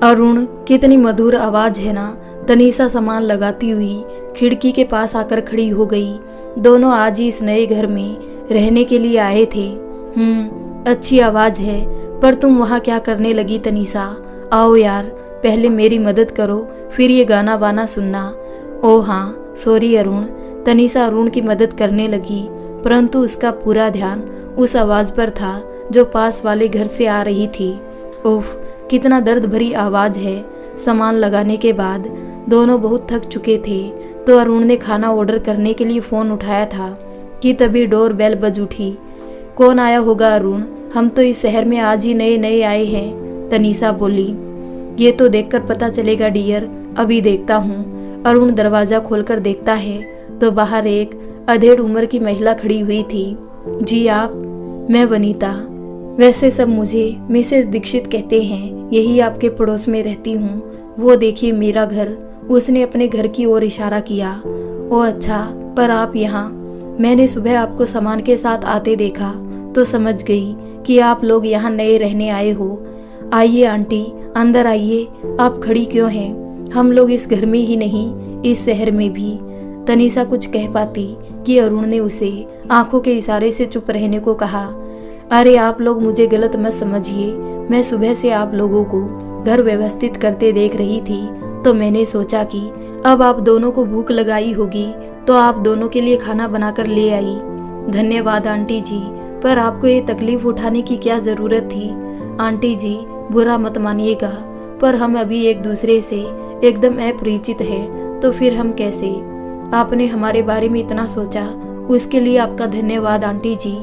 अरुण, कितनी मधुर आवाज है ना। तनीषा सामान लगाती हुई खिड़की के पास आकर खड़ी हो गई। दोनों आज ही इस नए घर में रहने के लिए आए थे। अच्छी आवाज है, पर तुम वहाँ क्या करने लगी तनीषा? आओ यार, पहले मेरी मदद करो, फिर ये गाना वाना सुनना। ओह हाँ, सॉरी अरुण। तनीषा अरुण की मदद करने लगी, परंतु उसका पूरा ध्यान उस आवाज पर था जो पास वाले घर से आ रही थी। ओह, कितना दर्द भरी आवाज है। सामान लगाने के बाद दोनों बहुत थक चुके थे, तो अरुण ने खाना ऑर्डर करने के लिए फ़ोन उठाया था कि तभी डोर बेल बज उठी। कौन आया होगा अरुण? हम तो इस शहर में आज ही नए नए आए हैं, तनीषा बोली। ये तो देखकर पता चलेगा डियर, अभी देखता हूँ। अरुण दरवाज़ा खोलकर देखता है तो बाहर एक अधेड़ उम्र की महिला खड़ी हुई थी। जी आप? मैं वनीता। वैसे सब मुझे मिसेस दीक्षित कहते हैं, यही आपके पड़ोस में रहती हूँ। वो देखिए मेरा घर। उसने अपने घर की ओर इशारा किया। ओह अच्छा, पर आप यहाँ? मैंने सुबह आपको सामान के साथ आते देखा तो समझ गई कि आप लोग यहाँ नए रहने आए हो। आइए आंटी, अंदर आइए। आप खड़ी क्यों हैं? हम लोग इस घर में ही नहीं, इस शहर में भी। तनीषा कुछ कह पाती कि अरुण ने उसे आंखों के इशारे से चुप रहने को कहा। अरे आप लोग मुझे गलत मत समझिए, मैं सुबह से आप लोगों को घर व्यवस्थित करते देख रही थी, तो मैंने सोचा कि अब आप दोनों को भूख लगाई होगी तो आप दोनों के लिए खाना बनाकर ले आई। धन्यवाद आंटी जी, पर आपको ये तकलीफ उठाने की क्या जरूरत थी? आंटी जी, बुरा मत मानिएगा, पर हम अभी एक दूसरे से एकदम अपरिचित हैं, तो फिर हम कैसे? आपने हमारे बारे में इतना सोचा, उसके लिए आपका धन्यवाद आंटी जी।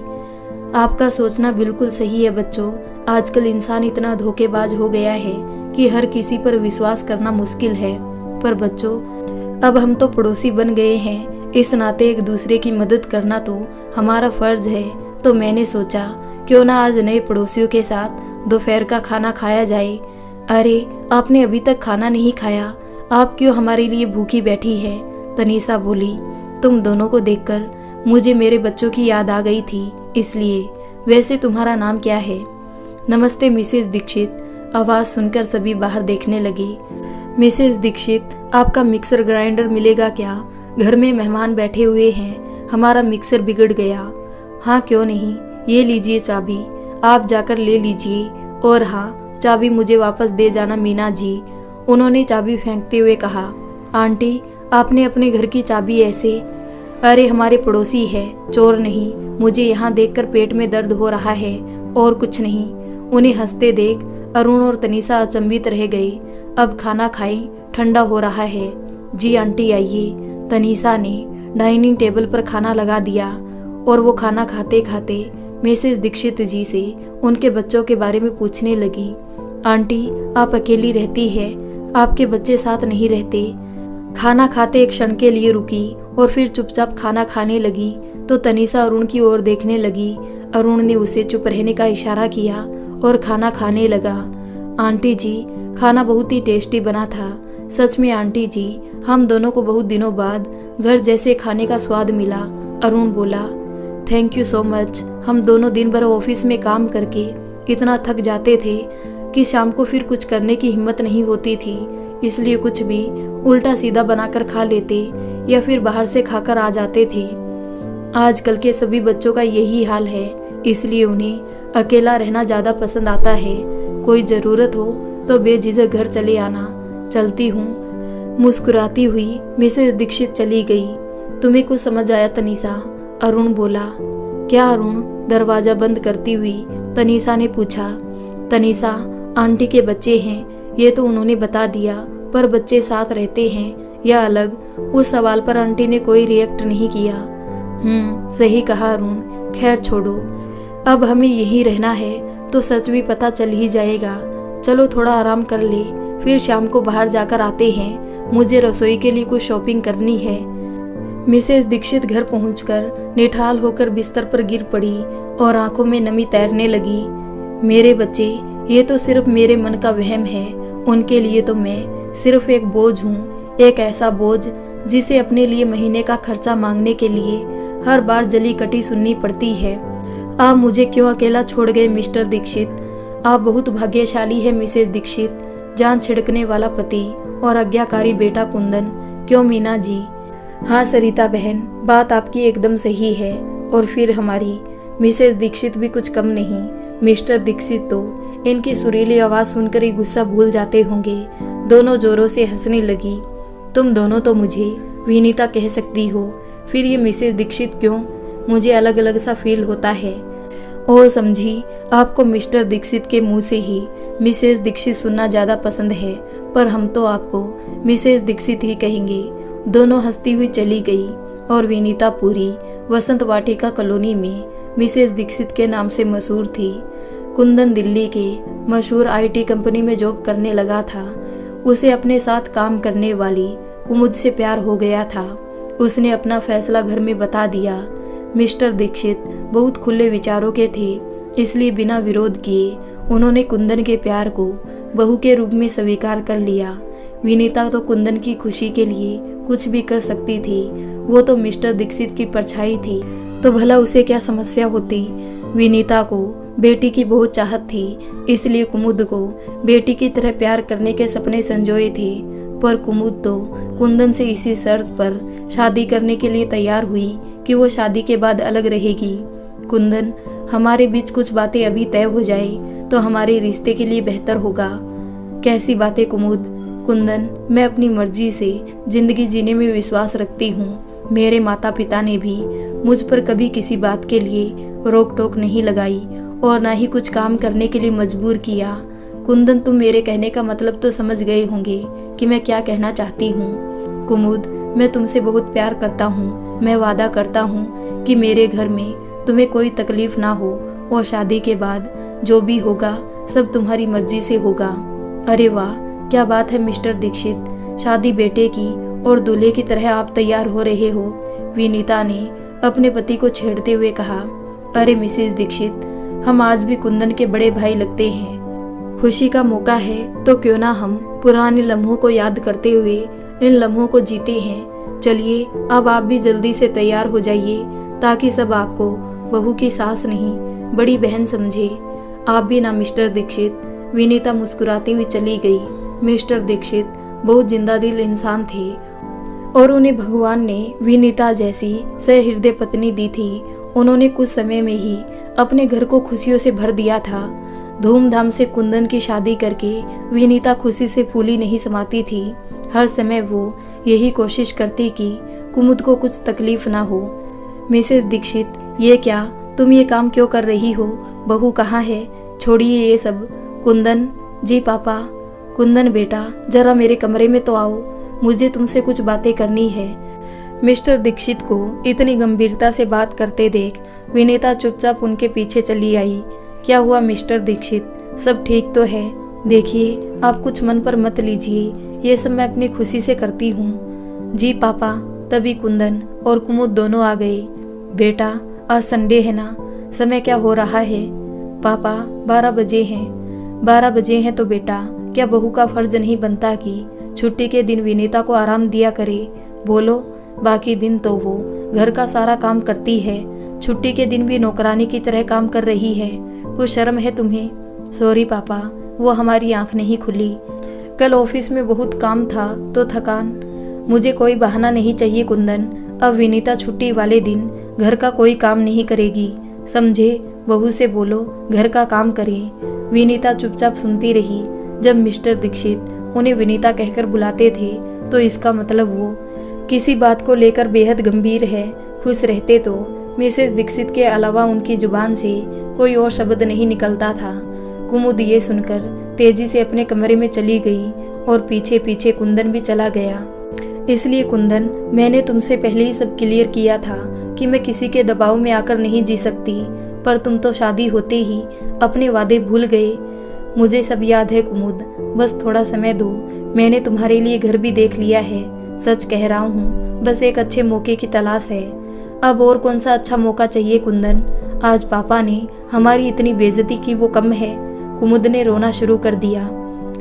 आपका सोचना बिल्कुल सही है बच्चों। आजकल इंसान इतना धोखेबाज हो गया है कि हर किसी पर विश्वास करना मुश्किल है। पर बच्चों, अब हम तो पड़ोसी बन गए हैं, इस नाते एक दूसरे की मदद करना तो हमारा फर्ज है। तो मैंने सोचा क्यों ना आज नए पड़ोसियों के साथ दोपहर का खाना खाया जाए। अरे आपने अभी तक खाना नहीं खाया, आप क्यों हमारे लिए भूखी बैठी है? तनीषा बोली। तुम दोनों को देखकर मुझे मेरे बच्चों की याद आ गई थी, इसलिए। वैसे तुम्हारा नाम क्या है? नमस्ते मिसेस दीक्षित। आवाज सुनकर सभी बाहर देखने लगे। मिसेस दीक्षित, आपका मिक्सर ग्राइंडर मिलेगा क्या? घर में मेहमान बैठे हुए हैं, हमारा मिक्सर बिगड़ गया। हाँ क्यों नहीं, ये लीजिए चाबी, आप जाकर ले लीजिए। और हाँ, चाबी मुझे वापस दे जाना मीना जी, उन्होंने चाबी फेंकते हुए कहा। आंटी, आपने अपने घर की चाबी ऐसे? अरे हमारे पड़ोसी है, चोर नहीं। मुझे यहाँ देखकर पेट में दर्द हो रहा है और कुछ नहीं। उन्हें हंसते देख अरुण और तनीषा अचंभित रह गए। अब खाना खाएं, ठंडा हो रहा है। जी आंटी आइए। तनीषा ने डाइनिंग टेबल पर खाना लगा दिया और वो खाना खाते खाते मिसेस दीक्षित जी से उनके बच्चों के बारे में पूछने लगी। आंटी, आप अकेली रहती है, आपके बच्चे साथ नहीं रहते? खाना खाते एक क्षण के लिए रुकी और फिर चुपचाप खाना खाने लगी तो तनीषा अरुण की ओर देखने लगी। अरुण ने उसे चुप रहने का इशारा किया और खाना खाने लगा। आंटी जी, खाना बहुत ही टेस्टी बना था। सच में आंटी जी, हम दोनों को बहुत दिनों बाद घर जैसे खाने का स्वाद मिला, अरुण बोला। Thank you so much. हम दोनों दिन भर ऑफिस में काम करके इतना थक जाते थे कि शाम को फिर कुछ करने की हिम्मत नहीं होती थी, इसलिए कुछ भी उल्टा सीधा बनाकर खा लेते या फिर बाहर से खाकर आ जाते थे। आजकल के सभी बच्चों का यही हाल है, इसलिए उन्हें अकेला रहना ज़्यादा पसंद आता है। कोई ज़रूरत हो तो बेझिझक घर चले आना। चलती हूँ। मुस्कुराती हुई मिसेस दीक्षित चली गई। तुम्हें कुछ समझ आया तनीषा? अरुण बोला। क्या अरुण? दरवाज़ा बंद करती हुई तनीषा ने पूछा। तनीषा, आंटी के बच्चे हैं, ये तो उन्होंने बता दिया, पर बच्चे साथ रहते हैं या अलग, उस सवाल पर आंटी ने कोई रिएक्ट नहीं किया। सही कहा अरुण। खैर छोड़ो, अब हमें यहीं रहना है तो सच भी पता चल ही जाएगा। चलो थोड़ा आराम कर ले, फिर शाम को बाहर जाकर आते हैं। मुझे रसोई के लिए कुछ शॉपिंग करनी है। मिसेस दीक्षित घर पहुंचकर निठाल होकर बिस्तर पर गिर पड़ी और आंखों में नमी तैरने लगी। मेरे बच्चे, ये तो सिर्फ मेरे मन का वहम है, उनके लिए तो मैं सिर्फ एक बोझ हूँ, एक ऐसा बोझ जिसे अपने लिए महीने का खर्चा मांगने के लिए हर बार जली कटी सुननी पड़ती है। आप मुझे क्यों अकेला छोड़ गए मिस्टर दीक्षित? आप बहुत भाग्यशाली है मिसेस दीक्षित। जान छिड़कने वाला पति और आज्ञाकारी बेटा कुंदन। क्यों मीना जी? हाँ सरिता बहन, बात आपकी एकदम सही है। और फिर हमारी मिसेस दीक्षित भी कुछ कम नहीं। मिस्टर दीक्षित तो इनकी सुरीली आवाज सुनकर ही गुस्सा भूल जाते होंगे। दोनों जोरों से हंसने लगी। तुम दोनों तो मुझे विनीता कह सकती हो, फिर ये मिसेस दीक्षित क्यों? मुझे अलग अलग सा फील होता है। ओह समझी, आपको मिस्टर दीक्षित के मुंह से ही मिसेस दीक्षित सुनना ज़्यादा पसंद है, पर हम तो आपको मिसेस दीक्षित ही कहेंगे। दोनों हंसती हुई चली गई और विनीता पूरी वसंत वाटिका कॉलोनी में मिसेस दीक्षित के नाम से मशहूर थी। कुंदन दिल्ली के मशहूर आईटी कंपनी में जॉब करने लगा था। उसे अपने साथ काम करने वाली कुमुद से प्यार हो गया था। उसने अपना फैसला घर में बता दिया। मिस्टर दीक्षित बहुत खुले विचारों के थे, इसलिए बिना विरोध किए उन्होंने कुंदन के प्यार को बहू के रूप में स्वीकार कर लिया। विनीता तो कुंदन की खुशी के लिए कुछ भी कर सकती थी। वो तो मिस्टर दीक्षित की परछाई थी, तो भला उसे क्या समस्या होती। विनीता को बेटी की बहुत चाहत थी, इसलिए कुमुद को बेटी की तरह प्यार करने के सपने संजोए थे। पर कुमुद तो कुंदन से इसी शर्त पर शादी करने के लिए तैयार हुई कि वो शादी के बाद अलग रहेगी। कुंदन, हमारे बीच कुछ बातें अभी तय हो जाए तो हमारे रिश्ते के लिए बेहतर होगा। कैसी बातें कुमुद? कुंदन, मैं अपनी मर्जी से जिंदगी जीने में विश्वास रखती हूँ। मेरे माता पिता ने भी मुझ पर कभी किसी बात के लिए रोक टोक नहीं लगाई और ना ही कुछ काम करने के लिए मजबूर किया। कुंदन, तुम मेरे कहने का मतलब तो समझ गए होंगे कि मैं क्या कहना चाहती हूँ। कुमुद, मैं तुमसे बहुत प्यार करता हूँ। मैं वादा करता हूँ कि मेरे घर में तुम्हें कोई तकलीफ ना हो और शादी के बाद जो भी होगा सब तुम्हारी मर्जी से होगा। अरे वाह, क्या बात है मिस्टर दीक्षित, शादी बेटे की और दूल्हे की तरह आप तैयार हो रहे हो। विनीता ने अपने पति को छेड़ते हुए कहा। अरे मिसेस दीक्षित, हम आज भी कुंदन के बड़े भाई लगते हैं। खुशी का मौका है तो क्यों ना हम पुराने लम्हों को याद करते हुए इन लम्हों को जीते हैं। चलिए अब आप भी जल्दी से तैयार हो जाइए ताकि सब आपको बहू की सास नहीं बड़ी बहन समझे। आप भी ना मिस्टर दीक्षित। विनीता मुस्कुराती हुई चली गई। मिस्टर दीक्षित बहुत जिंदा दिल इंसान थे और उन्हें भगवान ने विनीता जैसी सहृदय पत्नी दी थी। उन्होंने कुछ समय में ही अपने घर को खुशियों से भर दिया था। धूमधाम से कुंदन की शादी करके विनीता खुशी से फूली नहीं समाती थी। हर समय वो यही कोशिश करती कि कुमुद को कुछ तकलीफ ना हो। मिसेस दीक्षित, ये क्या, तुम ये काम क्यों कर रही हो? बहू कहाँ है? छोड़िए ये सब। कुंदन, जी पापा। कुंदन बेटा, जरा मेरे कमरे में तो आओ, मुझे तुमसे कुछ बातें करनी है। मिस्टर दीक्षित को इतनी गंभीरता से बात करते देख विनीता चुपचाप उनके पीछे चली आई। क्या हुआ मिस्टर दीक्षित, सब ठीक तो है? देखिए, आप कुछ मन पर मत लीजिए, ये सब मैं अपनी खुशी से करती हूँ। जी पापा। तभी कुंदन और कुमुद दोनों आ गए। बेटा, आज संडे है ना, समय क्या हो रहा है? पापा, 12 बजे हैं। 12 बजे हैं तो बेटा, क्या बहू का फर्ज नहीं बनता कि छुट्टी के दिन विनीता को आराम दिया करे? बोलो, बाकी दिन तो वो घर का सारा काम करती है, छुट्टी के दिन भी नौकरानी की तरह काम कर रही है। कुछ शर्म है तुम्हें? सॉरी पापा, वो हमारी आंख नहीं खुली। कल ऑफिस में बहुत काम था तो थकान। मुझे कोई बहाना नहीं चाहिए कुंदन। अब विनीता छुट्टी वाले दिन घर का कोई काम नहीं करेगी, समझे? बहू से बोलो घर का काम करे। विनीता चुपचाप सुनती रही। जब मिस्टर दीक्षित उन्हें विनीता कहकर बुलाते थे तो इसका मतलब वो किसी बात को लेकर बेहद गंभीर है। खुश रहते तो मिसेस दीक्षित के अलावा उनकी जुबान से कोई और शब्द नहीं निकलता था। कुमुद ये सुनकर तेजी से अपने कमरे में चली गई और पीछे पीछे कुंदन भी चला गया। इसलिए कुंदन, मैंने तुमसे पहले ही सब क्लियर किया था कि मैं किसी के दबाव में आकर नहीं जी सकती, पर तुम तो शादी होते ही अपने वादे भूल गए। मुझे सब याद है कुमुद, बस थोड़ा समय दो। मैंने तुम्हारे लिए घर भी देख लिया है, सच कह रहा हूँ, बस एक अच्छे मौके की तलाश है। अब और कौन सा अच्छा मौका चाहिए कुंदन? आज पापा ने हमारी इतनी बेइज्जती की वो कम है। कुमुद ने रोना शुरू कर दिया।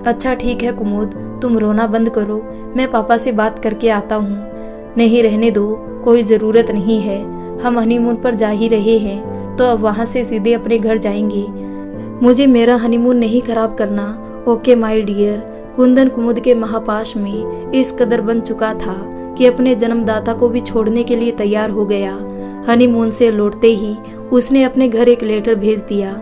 अच्छा ठीक है कुमुद, तुम रोना बंद करो, मैं पापा से बात करके आता हूँ। नहीं रहने दो, कोई ज़रूरत नहीं है, हम हनीमून पर जा ही रहे हैं तो अब वहाँ से सीधे अपने घर जाएंगे। मुझे मेरा हनीमून नहीं खराब करना। Okay my dear. Kundan Kumud के महापाश में इस कदर बन चुका था कि अपने जन्मदाता को भी छोड़ने के लिए तैयार हो गया। हनीमून से लौटते ही उसने अपने घर एक लेटर भेज दिया।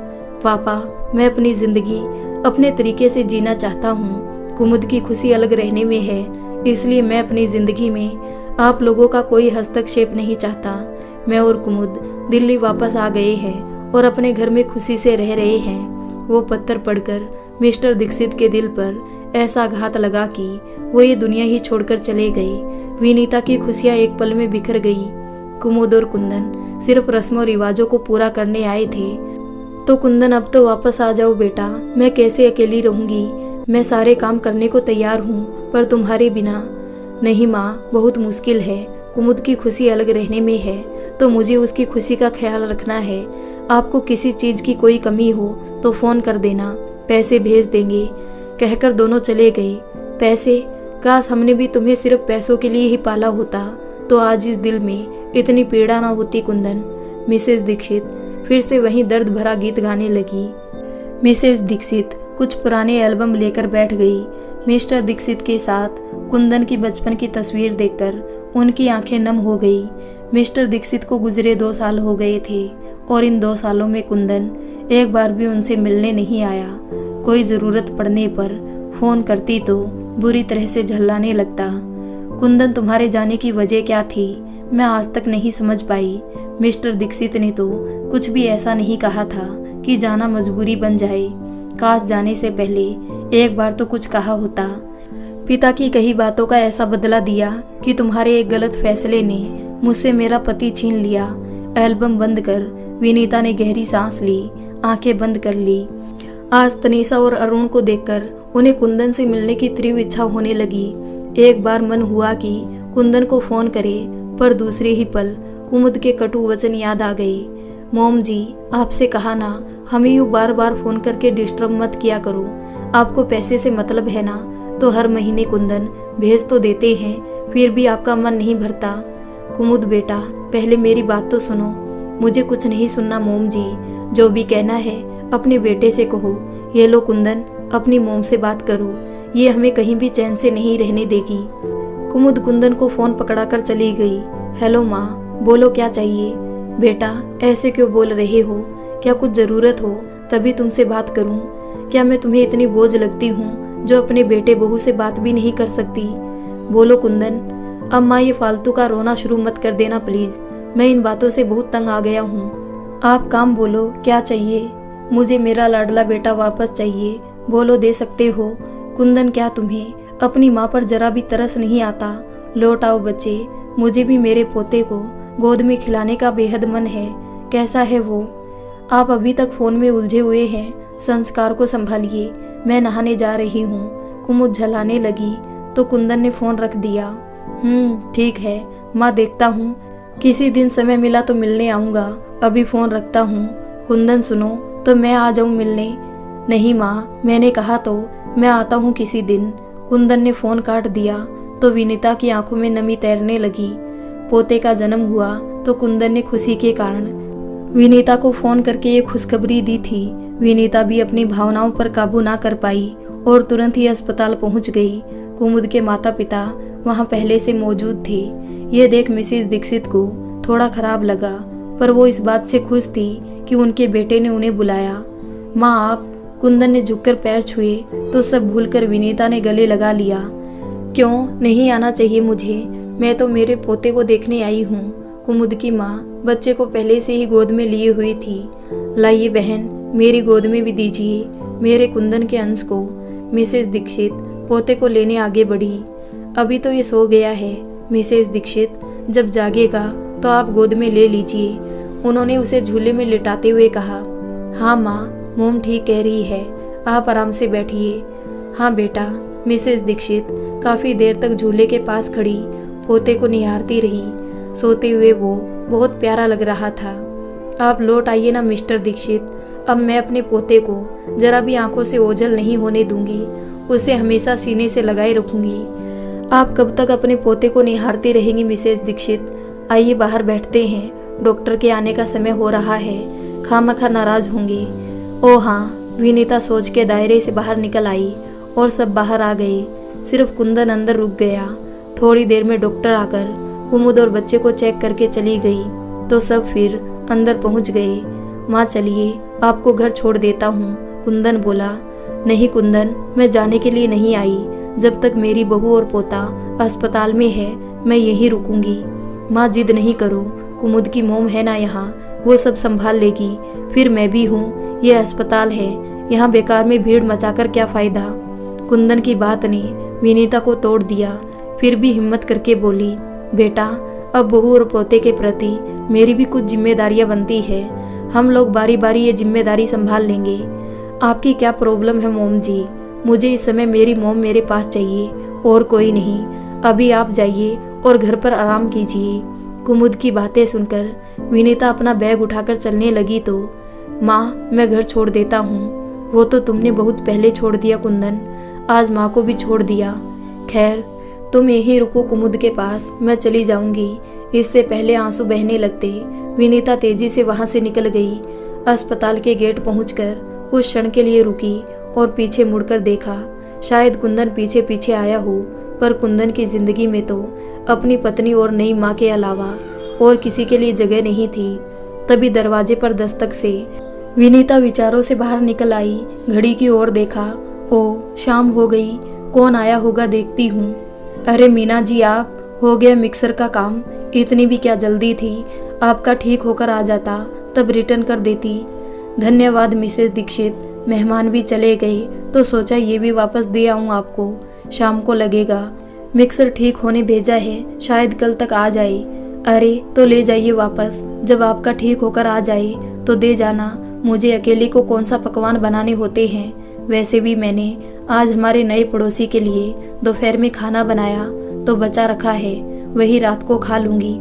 पापा, मैं अपनी जिंदगी अपने तरीके से जीना चाहता हूँ। कुमुद की खुशी अलग रहने में है, इसलिए मैं अपनी जिंदगी में आप लोगों का कोई हस्तक्षेप नहीं चाहता। मैं और कुमुद दिल्ली वापस आ गए हैं और अपने घर में खुशी से रह रहे हैं। वो पत्थर पढ़कर मिस्टर दीक्षित के दिल पर ऐसा आघात लगा कि वो ये दुनिया ही छोड़कर चले गए। विनीता की खुशियां एक पल में बिखर गई। कुमुद और कुंदन सिर्फ रस्मों रिवाजों को पूरा करने आए थे। तो कुंदन, अब तो वापस आ जाओ बेटा, मैं कैसे अकेली रहूंगी। मैं सारे काम करने को तैयार हूँ, पर तुम्हारे बिना। नहीं माँ, बहुत मुश्किल है। कुमुद की खुशी अलग रहने में है, तो मुझे उसकी खुशी का ख्याल रखना है। आपको किसी चीज की कोई कमी हो तो फोन कर देना, पैसे भेज देंगे, कहकर दोनों चले गए। पैसे? काश हमने भी तुम्हें सिर्फ पैसों के लिए ही पाला होता, तो आज इस दिल में इतनी पीड़ा ना होती कुंदन। मिसेस दीक्षित फिर से वहीं दर्द भरा गीत गाने लगी। मिसेस दीक्षित कुछ पुराने एल्बम लेकर बैठ गई। मिस्टर दीक्षित के साथ कुंदन की बचपन की तस्वीर देखकर उनकी आंखें नम हो गई। मिस्टर दीक्षित को गुजरे 2 साल हो गए थे और इन 2 सालों में कुंदन एक बार भी उनसे मिलने नहीं आया। कोई ज़रूरत पड़ने पर फोन करती तो बुरी तरह से झल्लाने लगता। कुंदन, तुम्हारे जाने की वजह क्या थी? मैं आज तक नहीं समझ पाई। मिस्टर दीक्षित ने तो कुछ भी ऐसा नहीं कहा था कि जाना मजबूरी बन जाए। काश जाने से पहले एक बार तो कुछ कहा होता। पिता की कही बातों का ऐसा बदला दिया कि तुम्हारे एक गलत फैसले ने मुझसे मेरा पति छीन लिया। एल्बम बंद कर विनीता ने गहरी सांस ली, आंखें बंद कर ली। आज तनीषा और अरुण को देखकर उन्हें कुंदन से मिलने की तीव्र इच्छा होने लगी। एक बार मन हुआ कि कुंदन को फोन करे, पर दूसरे ही पल कुमुद के कटु वचन याद आ गए। मोम जी, आपसे कहा ना, हमें यूँ बार बार फोन करके डिस्टर्ब मत किया करो। आपको पैसे से मतलब है ना, तो हर महीने कुंदन भेज तो देते हैं, फिर भी आपका मन नहीं भरता। कुमुद बेटा, पहले मेरी बात तो सुनो। मुझे कुछ नहीं सुनना मोम जी, जो भी कहना है अपने बेटे से कहो। ये लो कुंदन, अपनी मोम से बात करो, ये हमें कहीं भी चैन से नहीं रहने देगी। कुमुद कुंदन को फोन पकड़ाकर चली गई। हेलो माँ, बोलो क्या चाहिए? बेटा, ऐसे क्यों बोल रहे हो? क्या कुछ जरूरत हो तभी तुमसे बात करूं? क्या मैं तुम्हें इतनी बोझ लगती हूँ जो अपने बेटे बहू से बात भी नहीं कर सकती? बोलो कुंदन। अब माँ, ये फालतू का रोना शुरू मत कर देना प्लीज। मैं इन बातों से बहुत तंग आ गया हूँ। आप काम बोलो, क्या चाहिए? मुझे मेरा लाडला बेटा वापस चाहिए। बोलो, दे सकते हो। कुंदन, क्या तुम्हें अपनी माँ पर जरा भी तरस नहीं आता? लौट आओ बच्चे, मुझे भी मेरे पोते को गोद में खिलाने का बेहद मन है। कैसा है वो? आप अभी तक फोन में उलझे हुए हैं, संस्कार को संभालिए, मैं नहाने जा रही हूँ। कुमुद झलाने लगी तो कुंदन ने फोन रख दिया। ठीक है माँ, देखता हूँ, किसी दिन समय मिला तो मिलने आऊँगा। अभी फोन रखता हूँ। कुंदन, सुनो तो मैं आ जाऊँ मिलने? नहीं माँ, मैंने कहा तो मैं आता हूँ किसी दिन। कुंदन ने फोन काट दिया तो विनीता की आंखों में नमी तैरने लगी। पोते का जन्म हुआ तो कुंदन ने खुशी के कारण विनीता को फोन करके ये खुशखबरी दी थी। विनीता भी अपनी भावनाओं पर काबू ना कर पाई और तुरंत ही अस्पताल पहुंच गई। कुमुद के माता पिता वहां पहले से मौजूद थे। ये देख मिसेस दीक्षित को थोड़ा खराब लगा, पर वो इस बात से खुश थी कि उनके बेटे ने उन्हें बुलाया। माँ, आप? कुंदन ने झुककर पैर छुए तो सब भूलकर विनीता ने गले लगा लिया। क्यों नहीं आना चाहिए मुझे? मैं तो मेरे पोते को देखने आई हूँ। कुमुद की माँ बच्चे को पहले से ही गोद में लिए हुई थी। लाइए बहन, मेरी गोद में भी दीजिए मेरे कुंदन के अंश को। मिसेस दीक्षित पोते को लेने आगे बढ़ी। अभी तो ये सो गया है मिसेस दीक्षित, जब जागेगा तो आप गोद में ले लीजिए, उन्होंने उसे झूले में लिटाते हुए कहा। हाँ माँ, मोम ठीक कह रही है, आप आराम से बैठिए। हाँ बेटा। मिसेस दीक्षित काफी देर तक झूले के पास खड़ी पोते को निहारती रही। सोते हुए वो बहुत प्यारा लग रहा था। आप लौट आइए ना मिस्टर दीक्षित, अब मैं अपने पोते को जरा भी आंखों से ओझल नहीं होने दूंगी, उसे हमेशा सीने से लगाए रखूंगी। आप कब तक अपने पोते को निहारती रहेंगी मिसेस दीक्षित? आइए बाहर बैठते हैं, डॉक्टर के आने का समय हो रहा है, खामखा नाराज होंगे। ओ हाँ, विनीता सोच के दायरे से बाहर निकल आई और सब बाहर आ गए। सिर्फ कुंदन अंदर रुक गया। थोड़ी देर में डॉक्टर आकर कुमुद और बच्चे को चेक करके चली गई तो सब फिर अंदर पहुंच गए। माँ चलिए, आपको घर छोड़ देता हूँ, कुंदन बोला। नहीं कुंदन, मैं जाने के लिए नहीं आई। जब तक मेरी बहू और पोता अस्पताल में है मैं यहीं रुकूंगी। माँ जिद नहीं करो, कुमुद की मोम है ना यहाँ, वो सब संभाल लेगी। फिर मैं भी हूँ, ये अस्पताल है, यहाँ बेकार में भीड़ मचाकर क्या फायदा। कुंदन की बात ने विनीता को तोड़ दिया। फिर भी हिम्मत करके बोली, बेटा अब बहू और पोते के प्रति मेरी भी कुछ जिम्मेदारियां बनती है। हम लोग बारी बारी ये जिम्मेदारी संभाल लेंगे। आपकी क्या प्रॉब्लम है मोम जी? मुझे इस समय मेरी मोम मेरे पास चाहिए और कोई नहीं। अभी आप जाइए और घर पर आराम कीजिए। कुमुद की बातें सुनकर विनीता अपना बैग उठाकर चलने लगी तो माँ मैं घर छोड़ देता हूँ। वो तो तुमने बहुत पहले छोड़ दिया कुंदन, आज माँ को भी छोड़ दिया। खैर तुम यहीं रुको कुमुद के पास, मैं चली जाऊंगी। इससे पहले आंसू बहने लगते विनीता तेजी से वहां से निकल गई। अस्पताल के गेट पहुंचकर कुछ क्षण के लिए रुकी और पीछे मुड़कर देखा। शायद कुंदन पीछे पीछे आया हो, पर कुंदन की जिंदगी में तो अपनी पत्नी और नई माँ के अलावा और किसी के लिए जगह नहीं थी। तभी दरवाजे पर दस्तक से विनीता विचारों से बाहर निकल आई। घड़ी की ओर देखा, ओ शाम हो गई, कौन आया होगा देखती हूँ। अरे मीना जी, आप, हो गया मिक्सर का काम? इतनी भी क्या जल्दी थी? आपका ठीक होकर आ जाता तब रिटर्न कर देती। धन्यवाद मिसेस दीक्षित, मेहमान भी चले गए तो सोचा ये भी वापस दे आऊं आपको, शाम को लगेगा। मिक्सर ठीक होने भेजा है, शायद कल तक आ जाए। अरे तो ले जाइए वापस, जब आपका ठीक होकर आ जाए तो दे जाना। मुझे अकेली को कौन सा पकवान बनाने होते हैं। वैसे भी मैंने आज हमारे नए पड़ोसी के लिए दोपहर में खाना बनाया तो बचा रखा है, वही रात को खा लूंगी।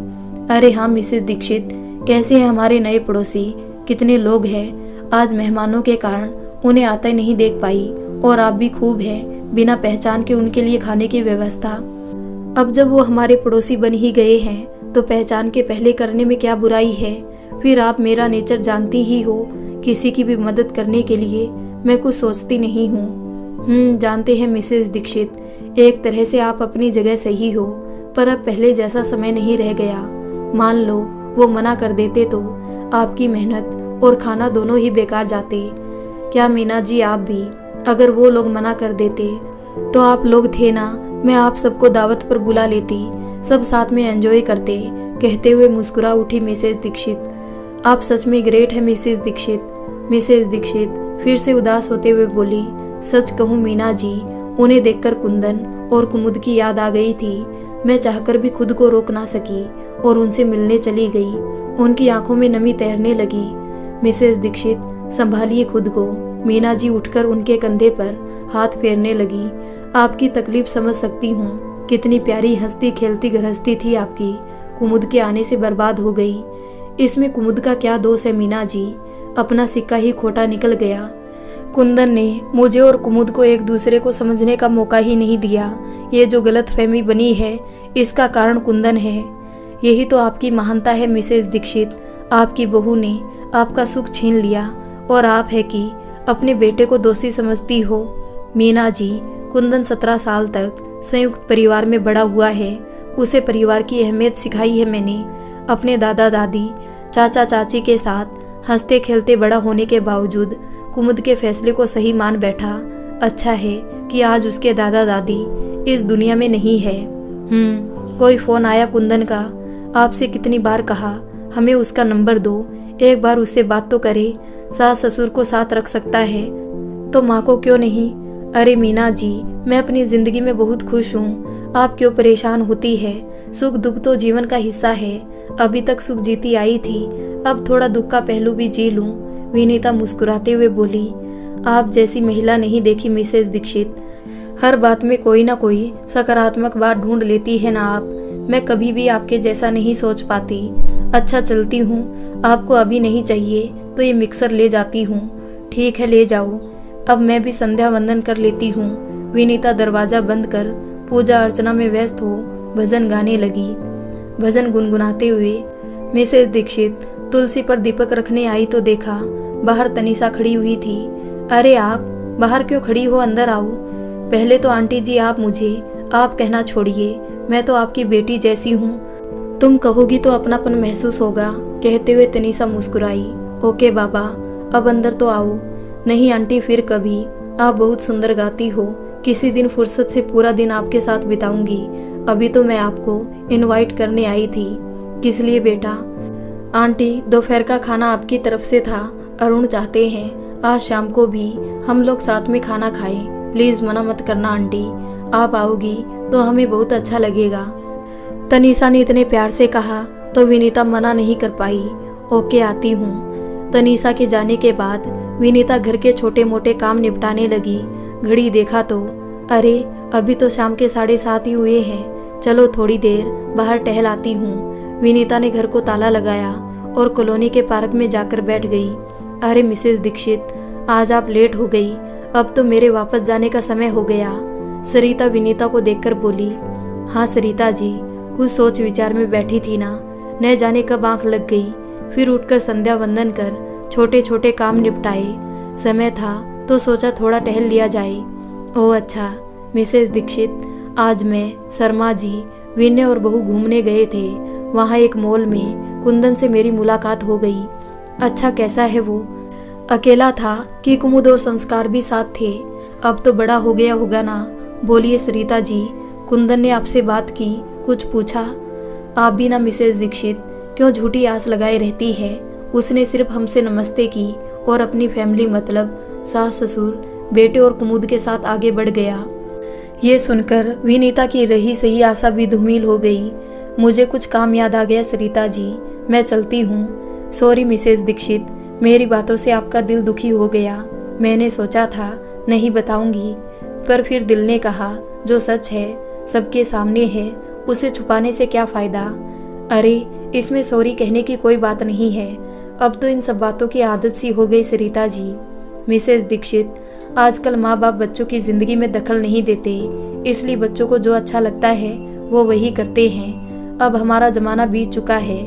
अरे हाँ मिसेस दीक्षित, कैसे हैं हमारे नए पड़ोसी? कितने लोग हैं? आज मेहमानों के कारण उन्हें आता ही नहीं देख पाई, और आप भी खूब हैं, बिना पहचान के उनके लिए खाने की व्यवस्था। अब जब वो हमारे पड़ोसी बन ही गए हैं तो पहचान के पहले करने में क्या बुराई है। फिर आप मेरा नेचर जानती ही हो, किसी की भी मदद करने के लिए मैं कुछ सोचती नहीं हूँ। जानते हैं मिसेस दीक्षित, एक तरह से आप अपनी जगह सही हो, पर अब पहले जैसा समय नहीं रह गया। मान लो वो मना कर देते तो आपकी मेहनत और खाना दोनों ही बेकार जाते। क्या मीना जी आप भी, अगर वो लोग मना कर देते तो आप लोग थे ना, मैं आप सबको दावत पर बुला लेती, सब साथ में एंजॉय करते। कहते हुए मुस्कुरा उठी मिसेस दीक्षित। आप सच में ग्रेट है मिसेस दीक्षित। मिसेस दीक्षित फिर से उदास होते हुए बोली, सच कहूँ मीना जी, उन्हें देखकर कुंदन और कुमुद की याद आ गई थी। मैं चाहकर भी खुद को रोक ना सकी और उनसे मिलने चली गई। उनकी आंखों में नमी तैरने लगी। मिसेस दीक्षित संभालिए खुद को। मीना जी उठकर उनके कंधे पर हाथ फेरने लगी। आपकी तकलीफ समझ सकती हूँ, कितनी प्यारी हंसती खेलती गृहस्थी थी आपकी, कुमुद के आने से बर्बाद हो गई। इसमें कुमुद का क्या दोष है मीना जी? अपना सिक्का ही खोटा निकल गया। कुंदन ने मुझे और कुमुद को एक दूसरे को समझने का मौका ही नहीं दिया। ये जो गलतफहमी बनी है इसका कारण कुंदन है। यही तो आपकी महानता है मिसेस दीक्षित। आपकी बहू ने आपका सुख छीन लिया और आप है कि अपने बेटे को दोषी समझती हो। मीना जी, कुंदन 17 साल तक संयुक्त परिवार में बड़ा हुआ है। उसे परिवार की अहमियत सिखाई है मैंने। अपने दादा दादी चाचा चाची के साथ हंसते खेलते बड़ा होने के बावजूद कुमुद के फैसले को सही मान बैठा। अच्छा है कि आज उसके दादा दादी इस दुनिया में नहीं है। कोई फोन आया कुंदन का। आपसे कितनी बार कहा हमें उसका नंबर दो, एक बार उससे बात तो करे। सास ससुर को साथ रख सकता है तो माँ को क्यों नहीं? अरे मीना जी, मैं अपनी जिंदगी में बहुत खुश हूँ। आप क्यों परेशान होती है? सुख दुख तो जीवन का हिस्सा है। अभी तक सुख जीती आई थी, अब थोड़ा दुख का पहलू भी जी लूं। विनीता मुस्कुराते हुए बोली, आप जैसी महिला नहीं देखी मिसेस दीक्षित। हर बात में कोई ना कोई सकारात्मक बात ढूंढ लेती है ना आप। मैं कभी भी आपके जैसा नहीं सोच पाती। अच्छा चलती हूँ, आपको अभी नहीं चाहिए तो ये मिक्सर ले जाती हूँ। ठीक है ले जाओ, अब मैं भी संध्या वंदन कर लेती हूँ। विनीता दरवाजा बंद कर पूजा अर्चना में व्यस्त हो भजन गाने लगी। भजन गुनगुनाते हुए मिसेस दीक्षित तुलसी पर दीपक रखने आई तो देखा बाहर तनीषा खड़ी हुई थी। अरे आप बाहर क्यों खड़ी हो, अंदर आओ। पहले तो आंटी जी आप मुझे आप कहना छोड़िए, मैं तो आपकी बेटी जैसी हूँ, तुम कहोगी तो अपनापन महसूस होगा, कहते हुए तनीषा मुस्कुराई। ओके बाबा, अब अंदर तो आओ। नहीं आंटी, फिर कभी, आप बहुत सुंदर गाती हो, किसी दिन फुर्सत से पूरा दिन आपके साथ बिताऊंगी। अभी तो मैं आपको इनवाइट करने आई थी। किस लिए बेटा? आंटी, दोपहर का खाना आपकी तरफ से था, अरुण चाहते हैं आज शाम को भी हम लोग साथ में खाना खाएं। प्लीज मना मत करना आंटी, आप आओगी तो हमें बहुत अच्छा लगेगा। तनीषा ने इतने प्यार से कहा तो विनीता मना नहीं कर पाई। ओके, आती हूँ। तनीषा के जाने के बाद विनीता घर के छोटे मोटे काम निपटाने लगी। घड़ी देखा तो अरे अभी तो शाम के 7:30 ही हुए हैं, चलो थोड़ी देर बाहर टहल आती हूँ। विनीता ने घर को ताला लगाया और कॉलोनी के पार्क में जाकर बैठ गई। अरे मिसेस दीक्षित, आज आप लेट हो गई, अब तो मेरे वापस जाने का समय हो गया। सरिता विनीता को देखकर बोली। हाँ सरिता जी, कुछ सोच विचार में बैठी थी ना, न जाने कब आंख लग गई। फिर उठकर संध्या वंदन कर छोटे छोटे काम निपटाए। समय था तो सोचा थोड़ा टहल लिया जाए। ओह अच्छा मिसेस दीक्षित, आज मैं, शर्मा जी, विनय और बहू घूमने गए थे। वहाँ एक मॉल में कुंदन से मेरी मुलाकात हो गई। अच्छा, कैसा है वो? अकेला था कि कुमुद और संस्कार भी साथ थे? अब तो बड़ा हो गया होगा ना। बोलिए सरिता जी, कुंदन ने आपसे बात की, कुछ पूछा? आप भी ना मिसेस दीक्षित, क्यों झूठी आस लगाए रहती है। उसने सिर्फ हमसे नमस्ते की और अपनी फैमिली मतलब सास ससुर बेटे और कुमुद के साथ आगे बढ़ गया। ये सुनकर विनीता की रही सही आशा भी धूमिल हो गई। मुझे कुछ काम याद आ गया सरिता जी, मैं चलती हूँ। सॉरी मिसेस दीक्षित, मेरी बातों से आपका दिल दुखी हो गया। मैंने सोचा था नहीं बताऊंगी, पर फिर दिल ने कहा जो सच है सबके सामने है, उसे छुपाने से क्या फायदा। अरे इसमें सॉरी कहने की कोई बात नहीं है, अब तो इन सब बातों की आदत सी हो गई सरिता जी। मिसेस दीक्षित, आजकल माँ बाप बच्चों की जिंदगी में दखल नहीं देते, इसलिए बच्चों को जो अच्छा लगता है वो वही करते हैं। अब हमारा जमाना बीत चुका है।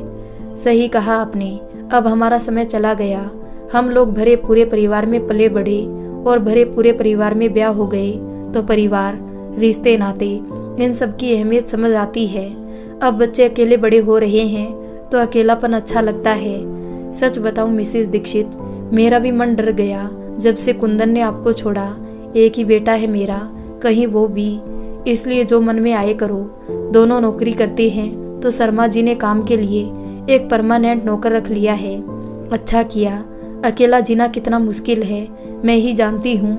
सही कहा आपने, अब हमारा समय चला गया। हम लोग भरे पूरे परिवार में पले बढ़े और भरे पूरे परिवार में ब्याह हो गए तो परिवार, रिश्ते नाते, इन सब की अहमियत समझ आती है। अब बच्चे अकेले बड़े हो रहे हैं तो अकेलापन अच्छा लगता है। सच बताऊं मिसेस दीक्षित, मेरा भी मन डर गया जब से कुंदन ने आपको छोड़ा। एक ही बेटा है मेरा, कहीं वो भी, इसलिए जो मन में आए करो। दोनों नौकरी करते हैं तो शर्मा जी ने काम के लिए एक परमानेंट नौकर रख लिया है। अच्छा किया, अकेला जीना कितना मुश्किल है मैं ही जानती हूँ।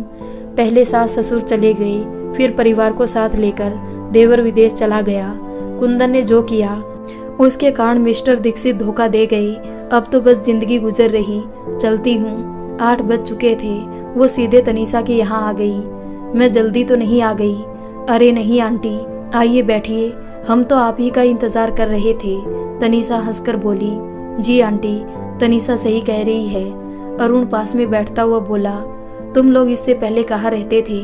पहले सास ससुर चले गए, फिर परिवार को साथ लेकर देवर विदेश चला गया। कुंदन ने जो किया उसके कारण मिस्टर दीक्षित धोखा दे गए। अब तो बस जिंदगी गुजर रही। चलती हूँ। 8 बज चुके थे। वो सीधे तनीषा के यहाँ आ गई। मैं जल्दी तो नहीं आ गई? अरे नहीं आंटी, आइए बैठिए, हम तो आप ही का इंतजार कर रहे थे। तनीषा हंसकर बोली। जी आंटी, तनीषा सही कह रही है। अरुण पास में बैठता हुआ बोला। तुम लोग इससे पहले कहाँ रहते थे?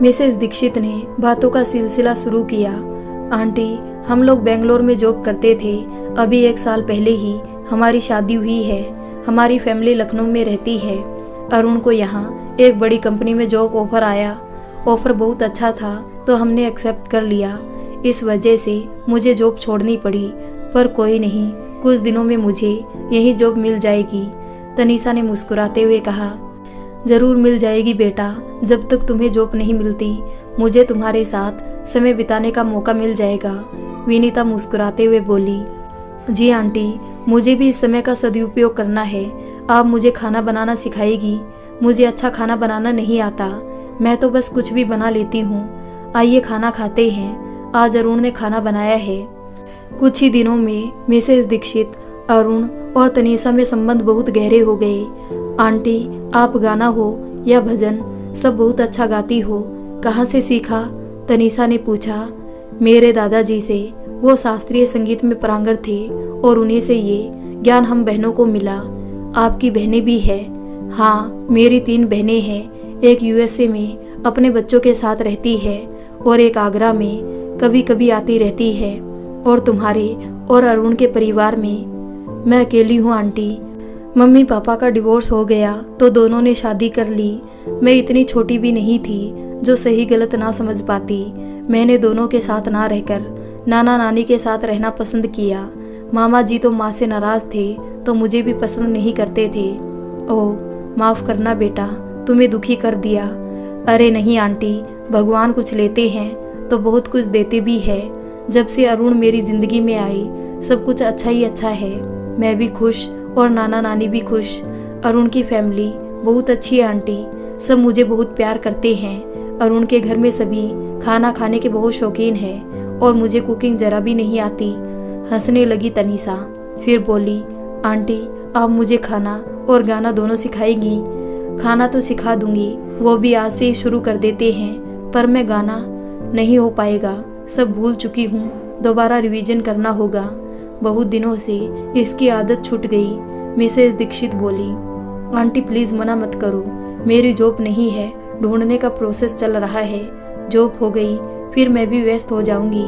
मिसेस दीक्षित ने बातों का सिलसिला शुरू किया। आंटी, हम लोग बेंगलोर में जॉब करते थे। अभी 1 साल पहले ही हमारी शादी हुई है। हमारी फैमिली लखनऊ में रहती है। अरुण को यहाँ एक बड़ी कंपनी में जॉब ऑफर आया। ऑफर बहुत अच्छा था तो हमने एक्सेप्ट कर लिया। इस वजह से मुझे जॉब छोड़नी पड़ी, पर कोई नहीं, कुछ दिनों में मुझे यही जॉब मिल जाएगी। तनीषा ने मुस्कुराते हुए कहा। जरूर मिल जाएगी बेटा, जब तक तुम्हें जॉब नहीं मिलती मुझे तुम्हारे साथ समय बिताने का मौका मिल जाएगा। विनीता मुस्कुराते हुए बोली। जी आंटी, मुझे भी इस समय का सदुपयोग करना है। आप मुझे खाना बनाना सिखाएगी? मुझे अच्छा खाना बनाना नहीं आता, मैं तो बस कुछ भी बना लेती हूँ। आइए खाना खाते हैं, आज अरुण ने खाना बनाया है। कुछ ही दिनों में मिसेस दीक्षित, अरुण और तनीषा में संबंध बहुत गहरे हो गए। आंटी, आप गाना हो या भजन सब बहुत अच्छा गाती हो, कहाँ से सीखा? तनीषा ने पूछा। मेरे दादाजी से, वो शास्त्रीय संगीत में पारंगत थे और उन्हीं से ये ज्ञान हम बहनों को मिला। आपकी बहनें भी है? हाँ, मेरी 3 बहनें हैं। एक यूएसए में अपने बच्चों के साथ रहती है और एक आगरा में कभी कभी आती रहती है। और तुम्हारे और अरुण के परिवार में? मैं अकेली हूँ आंटी। मम्मी पापा का डिवोर्स हो गया तो दोनों ने शादी कर ली। मैं इतनी छोटी भी नहीं थी जो सही गलत ना समझ पाती। मैंने दोनों के साथ ना रहकर नाना नानी के साथ रहना पसंद किया। मामा जी तो माँ से नाराज थे तो मुझे भी पसंद नहीं करते थे। ओह माफ़ करना बेटा, तुम्हें दुखी कर दिया। अरे नहीं आंटी, भगवान कुछ लेते हैं तो बहुत कुछ देते भी है। जब से अरुण मेरी ज़िंदगी में आई सब कुछ अच्छा ही अच्छा है। मैं भी खुश और नाना नानी भी खुश। अरुण की फैमिली बहुत अच्छी है आंटी, सब मुझे बहुत प्यार करते हैं। अरुण के घर में सभी खाना खाने के बहुत शौकीन हैं और मुझे कुकिंग जरा भी नहीं आती। हंसने लगी तनीषा, फिर बोली, आंटी आप मुझे खाना और गाना दोनों सिखाएगी? खाना तो सिखा दूंगी, वो भी आज से ही शुरू कर देते हैं, पर मैं गाना नहीं हो पाएगा, सब भूल चुकी हूँ, दोबारा रिवीजन करना होगा। बहुत दिनों से इसकी आदत छूट गई। मिसेस दीक्षित बोली, आंटी प्लीज़ मना मत करो, मेरी जॉब नहीं है, ढूंढने का प्रोसेस चल रहा है। जॉब हो गई फिर मैं भी व्यस्त हो जाऊंगी।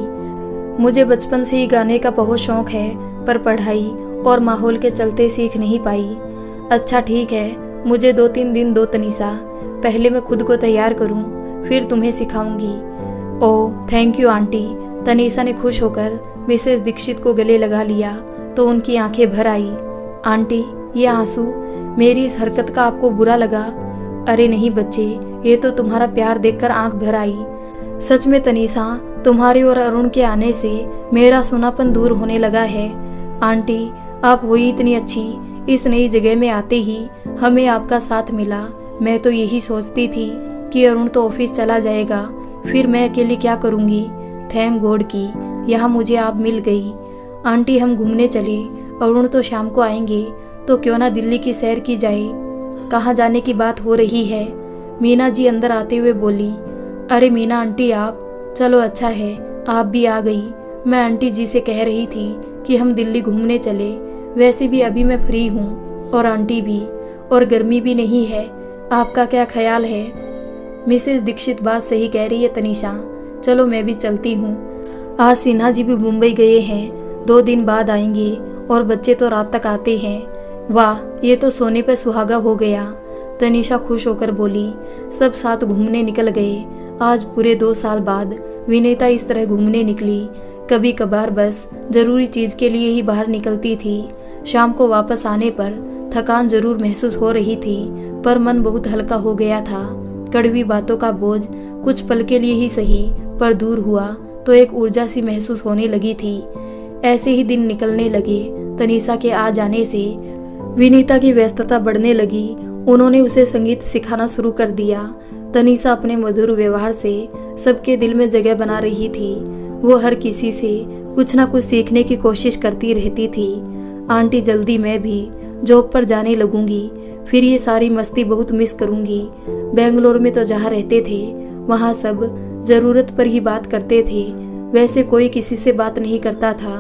मुझे बचपन से ही गाने का बहुत शौक है, पर पढ़ाई और माहौल के चलते सीख नहीं पाई। अच्छा ठीक है, मुझे 2-3 दिन दो तनीषा, पहले मैं खुद को तैयार करूं, फिर तुम्हें सिखाऊंगी। Oh thank you aunty. Tanisha ने खुश होकर मिसेस दीक्षित को गले लगा लिया तो उनकी आंखें भर आई। आंटी ये आंसू, मेरी इस हरकत का आपको बुरा लगा? अरे नहीं बच्चे, ये तो तुम्हारा प्यार देखकर आंख भर आई। सच में तनीषा, तुम्हारे और अरुण के आने से मेरा सूनापन दूर होने लगा है। आंटी आप हुई इतनी अच्छी, इस नई जगह में आते ही हमें आपका साथ मिला। मैं तो यही सोचती थी कि अरुण तो ऑफिस चला जाएगा, फिर मैं अकेली क्या करूँगी। थैंक गॉड की यहाँ मुझे आप मिल गई। आंटी हम घूमने चले, अरुण तो शाम को आएंगे, तो क्यों ना दिल्ली की सैर की जाए। कहाँ जाने की बात हो रही है? मीना जी अंदर आते हुए बोली। अरे मीना आंटी आप, चलो अच्छा है आप भी आ गई। मैं आंटी जी से कह रही थी कि हम दिल्ली घूमने चले, वैसे भी अभी मैं फ्री हूँ और आंटी भी, और गर्मी भी नहीं है। आपका क्या ख्याल है? मिसेस दीक्षित बात सही कह रही है तनीषा, चलो मैं भी चलती हूँ। आज सिन्हा जी भी मुंबई गए हैं, 2 दिन बाद आएंगे और बच्चे तो रात तक आते हैं। वाह ये तो सोने पे सुहागा हो गया। तनीषा खुश होकर बोली। सब साथ घूमने निकल गए। आज पूरे 2 साल बाद विनीता इस तरह घूमने निकली। कभी कभार बस जरूरी चीज के लिए ही बाहर निकलती थी। शाम को वापस आने पर थकान जरूर महसूस हो रही थी, पर मन बहुत हल्का हो गया था। कड़वी बातों का बोझ कुछ पल के लिए ही सही पर दूर हुआ तो एक ऊर्जा सी महसूस होने लगी थी। ऐसे ही दिन निकलने लगे। तनीषा के आ जाने से विनीता की व्यस्तता बढ़ने लगी। उन्होंने उसे संगीत सिखाना शुरू कर दिया। तनीषा अपने मधुर व्यवहार से सबके दिल में जगह बना रही थी। वो हर किसी से कुछ ना कुछ सीखने की कोशिश करती रहती थी। आंटी जल्दी मैं भी जॉब पर जाने लगूंगी, फिर ये सारी मस्ती बहुत मिस करूंगी। बेंगलोर में तो जहाँ रहते थे वहाँ सब ज़रूरत पर ही बात करते थे, वैसे कोई किसी से बात नहीं करता था।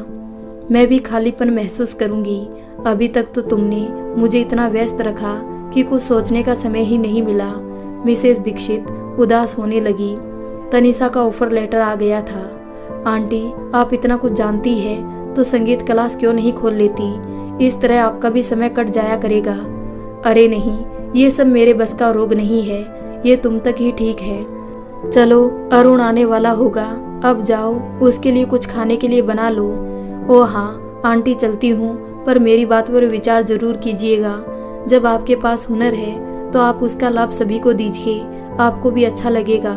मैं भी खालीपन महसूस करूंगी। अभी तक तो तुमने मुझे इतना व्यस्त रखा कि कुछ सोचने का समय ही नहीं मिला। मिसेस दीक्षित उदास होने लगी। तनीषा का ऑफर लेटर आ गया था। आंटी आप इतना कुछ जानती है तो संगीत क्लास क्यों नहीं खोल लेती? इस तरह आपका भी समय कट जाया करेगा। अरे नहीं, ये सब मेरे बस का रोग नहीं है, ये तुम तक ही ठीक है। चलो अरुण आने वाला होगा, अब जाओ उसके लिए कुछ खाने के लिए बना लो। ओ हाँ आंटी चलती हूँ, पर मेरी बात पर विचार जरूर कीजिएगा। जब आपके पास हुनर है तो आप उसका लाभ सभी को दीजिए, आपको भी अच्छा लगेगा।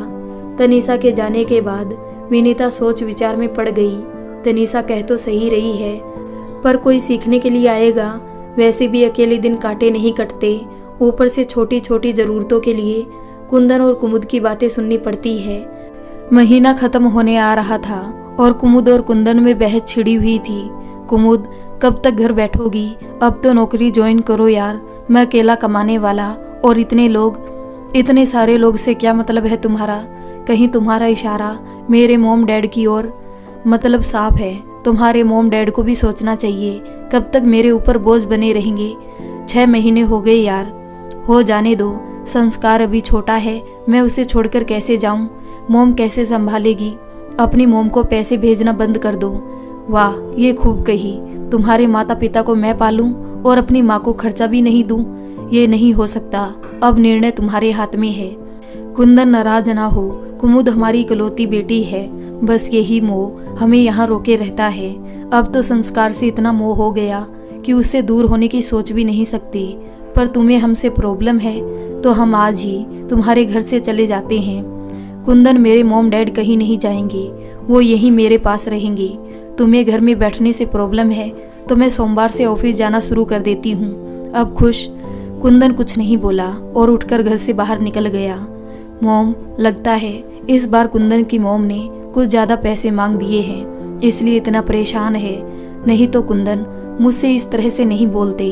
तनीषा के जाने के बाद विनीता सोच विचार में पड़ गई। तनीषा कह तो सही रही है, पर कोई सीखने के लिए आएगा। वैसे भी अकेले दिन काटे नहीं कटते, ऊपर से छोटी छोटी ज़रूरतों के लिए कुंदन और कुमुद की बातें सुननी पड़ती है। महीना खत्म होने आ रहा था और कुमुद और कुंदन में बहस छिड़ी हुई थी। कुमुद कब तक घर बैठोगी? अब तो नौकरी ज्वाइन करो यार, मैं अकेला कमाने वाला, और इतने सारे लोग से क्या मतलब है तुम्हारा? कहीं तुम्हारा इशारा मेरे मोम डैड की ओर, मतलब साफ है तुम्हारे मोम डैड को भी सोचना चाहिए। कब तक मेरे ऊपर बोझ बने रहेंगे? 6 महीने हो गए यार, हो जाने दो। संस्कार अभी छोटा है, मैं उसे छोड़कर कैसे जाऊं? मोम कैसे संभालेगी? अपनी मोम को पैसे भेजना बंद कर दो। वाह ये खूब कही। तुम्हारे माता पिता को मैं पालूं और अपनी माँ को खर्चा भी नहीं दूं? ये नहीं हो सकता। अब निर्णय तुम्हारे हाथ में है। कुंदन नाराज ना हो, कुमुद हमारी इकलौती बेटी है, बस यही मोह हमें यहाँ रोके रहता है। अब तो संस्कार से इतना मोह हो गया कि उससे दूर होने की सोच भी नहीं सकते। पर तुम्हें हमसे प्रॉब्लम है तो हम आज ही तुम्हारे घर से चले जाते हैं। कुंदन, मेरे मॉम डैड कहीं नहीं जाएंगे, वो यहीं मेरे पास रहेंगे। तुम्हें घर में बैठने से प्रॉब्लम है तो मैं सोमवार से ऑफिस जाना शुरू कर देती हूँ। अब खुश? कुंदन कुछ नहीं बोला और उठकर घर से बाहर निकल गया। मॉम, लगता है इस बार कुंदन की मॉम ने कुछ ज़्यादा पैसे मांग दिए हैं, इसलिए इतना परेशान है। नहीं तो कुंदन मुझसे इस तरह से नहीं बोलते।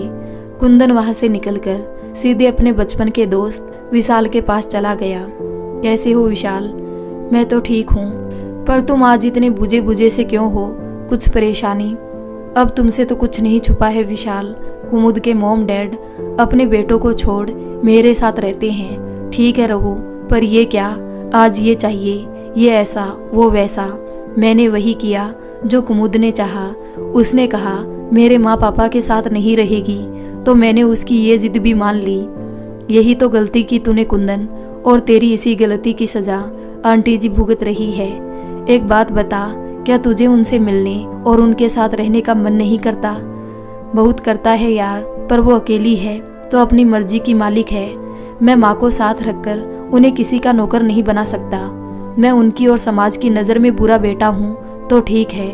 कुंदन वहाँ से निकलकर सीधे अपने बचपन के दोस्त विशाल के पास चला गया। कैसे हो विशाल? मैं तो ठीक हूँ, पर तुम आज इतने बुझे बुझे से क्यों हो? कुछ परेशानी? अब तुमसे तो कुछ नहीं छुपा है विशाल। कुमुद के मॉम डैड अपने बेटों को छोड़ मेरे साथ रहते हैं। ठीक है रहो, पर ये क्या, आज ये चाहिए, ये ऐसा, वो वैसा। मैंने वही किया जो कुमुद ने चाहा। उसने कहा मेरे माँ पापा के साथ नहीं रहेगी, तो मैंने उसकी ये जिद भी मान ली। यही तो गलती की तूने कुंदन, और तेरी इसी गलती की सजा आंटी जी भुगत रही है। एक बात बता, क्या तुझे उनसे मिलने और उनके साथ रहने का मन नहीं करता? बहुत करता है यार, पर वो अकेली है तो अपनी मर्जी की मालिक है। मैं माँ को साथ रखकर उन्हें किसी का नौकर नहीं बना सकता। मैं उनकी और समाज की नज़र में बुरा बेटा हूँ तो ठीक है।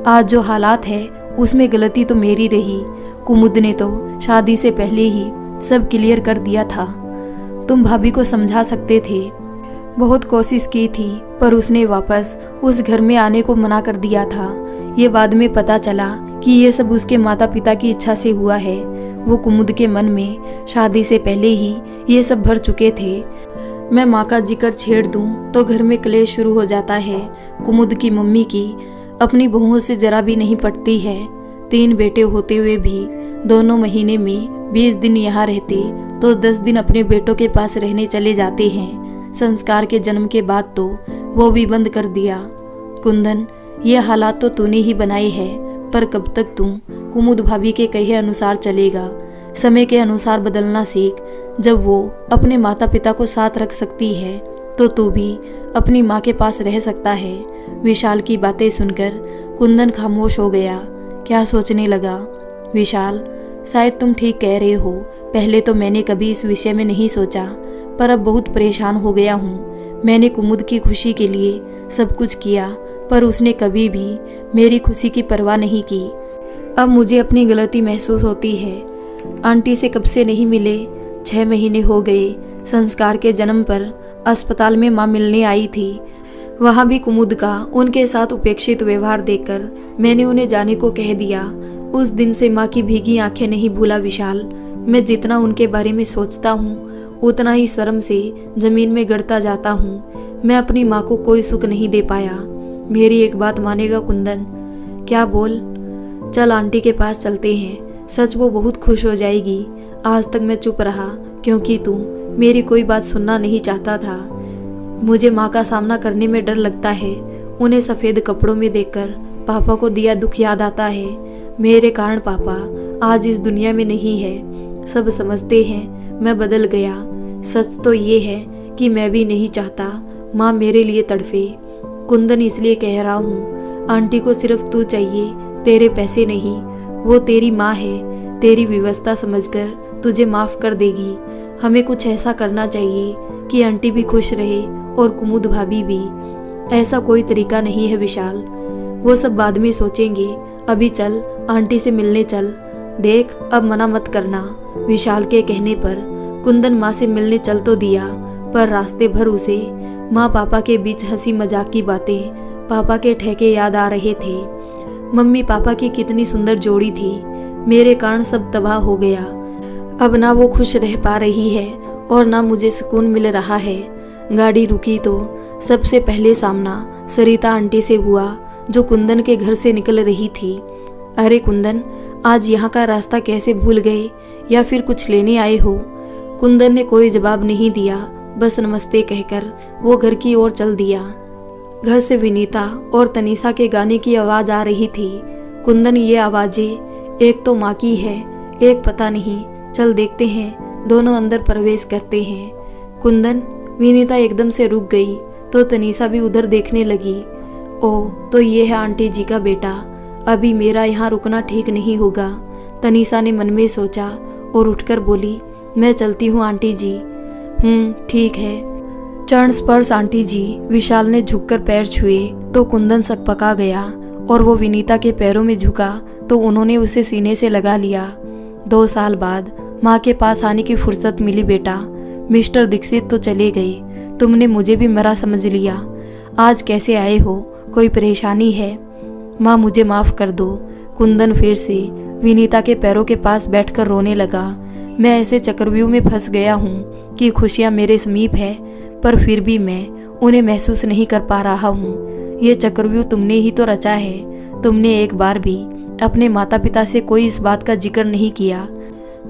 आज जो हालात है उसमें गलती तो मेरी रही। कुमुद ने तो शादी से पहले ही सब क्लियर कर दिया था। तुम भाभी को समझा सकते थे। बहुत कोशिश की थी, पर उसने वापस उस घर में आने को मना कर दिया था। ये बाद में पता चला कि ये सब उसके माता पिता की इच्छा से हुआ है। वो कुमुद के मन में शादी से पहले ही ये सब भर चुके थे। मैं माँ का जिक्र छेड़ दूं तो घर में क्लेश शुरू हो जाता है। कुमुद की मम्मी की अपनी बहुओं से जरा भी नहीं पटती है। 3 बेटे होते हुए भी दोनों महीने में 20 दिन यहाँ रहते तो 10 दिन अपने बेटों के पास रहने चले जाते हैं। संस्कार के जन्म के बाद तो वो भी बंद कर दिया। कुंदन, ये हालात तो तूने ही बनाए हैं, पर कब तक तू कुमुद भाभी के कहे अनुसार चलेगा? समय के अनुसार बदलना सीख। जब वो अपने माता पिता को साथ रख सकती है तो तू भी अपनी माँ के पास रह सकता है। विशाल की बातें सुनकर कुंदन खामोश हो गया। क्या सोचने लगा? विशाल, शायद तुम ठीक कह रहे हो। पहले तो मैंने कभी इस विषय में नहीं सोचा, पर अब बहुत परेशान हो गया हूँ। मैंने कुमुद की खुशी के लिए सब कुछ किया, पर उसने कभी भी मेरी खुशी की परवाह नहीं की। अब मुझे अपनी गलती महसूस होती है। आंटी से कब से नहीं मिले, 6 महीने हो गए। संस्कार के जन्म पर अस्पताल में माँ मिलने आई थी। वहाँ भी कुमुद का उनके साथ उपेक्षित व्यवहार देखकर मैंने उन्हें जाने को कह दिया। उस दिन से माँ की भीगी आंखें नहीं भूला विशाल। मैं जितना उनके बारे में सोचता हूँ उतना ही शर्म से जमीन में गड़ता जाता हूँ। मैं अपनी माँ को कोई सुख नहीं दे पाया। मेरी एक बात मानेगा कुंदन? क्या? बोल। चल आंटी के पास चलते हैं, सच वो बहुत खुश हो जाएगी। आज तक मैं चुप रहा क्योंकि तू मेरी कोई बात सुनना नहीं चाहता था। मुझे माँ का सामना करने में डर लगता है। उन्हें सफ़ेद कपड़ों में देखकर पापा को दिया दुख याद आता है। मेरे कारण पापा आज इस दुनिया में नहीं है। सब समझते हैं मैं बदल गया। सच तो ये है कि मैं भी नहीं चाहता माँ मेरे लिए तड़फे। कुंदन, इसलिए कह रहा हूँ, आंटी को सिर्फ तू चाहिए, तेरे पैसे नहीं। वो तेरी माँ है, तेरी व्यवस्था समझकर तुझे माफ़ कर देगी। हमें कुछ ऐसा करना चाहिए कि आंटी भी खुश रहे और कुमुद भाभी भी। ऐसा कोई तरीका नहीं है विशाल, वो सब बाद में सोचेंगे। अभी चल, आंटी से मिलने चल। देख, अब मना मत करना। विशाल के कहने पर कुंदन माँ से मिलने चल तो दिया, पर रास्ते भर उसे माँ पापा के बीच हंसी मजाक की बातें, पापा के ठेके याद आ रहे थे। मम्मी पापा की कितनी सुंदर जोड़ी थी, मेरे कारण सब तबाह हो गया। अब ना वो खुश रह पा रही है और ना मुझे सुकून मिल रहा है। गाड़ी रुकी तो सबसे पहले सामना सरिता आंटी से हुआ, जो कुंदन के घर से निकल रही थी। अरे कुंदन, आज यहाँ का रास्ता कैसे भूल गए, या फिर कुछ लेने आए हो? कुंदन ने कोई जवाब नहीं दिया, बस नमस्ते कहकर वो घर की ओर चल दिया। घर से विनीता और तनीषा के गाने की आवाज आ रही थी। कुंदन, ये आवाजें एक तो माँ की है, एक पता नहीं, चल देखते हैं। दोनों अंदर प्रवेश करते हैं। कुंदन, विनीता एकदम से रुक गई तो तनीषा भी उधर देखने लगी। ओह, तो ये है आंटी जी का बेटा। अभी मेरा यहाँ रुकना ठीक नहीं होगा, तनीषा ने मन में सोचा और उठकर बोली, मैं चलती हूँ आंटी जी। ठीक है। चरण स्पर्श आंटी जी विशाल ने झुककर पैर छुए तो कुंदन सकपका गया और वो विनीता के पैरों में झुका तो उन्होंने उसे सीने से लगा लिया। 2 साल बाद माँ के पास आने की फुर्सत मिली बेटा। मिस्टर दीक्षित तो चले गए, तुमने मुझे भी मरा समझ लिया। आज कैसे आए हो, कोई परेशानी है? माँ मुझे माफ कर दो। कुंदन फिर से विनीता के पैरों के पास बैठकर रोने लगा। मैं ऐसे चक्रव्यूह में फंस गया हूँ कि खुशियाँ मेरे समीप है पर फिर भी मैं उन्हें महसूस नहीं कर पा रहा हूँ। ये चक्रव्यूह तुमने ही तो रचा है। तुमने एक बार भी अपने माता पिता से कोई इस बात का जिक्र नहीं किया,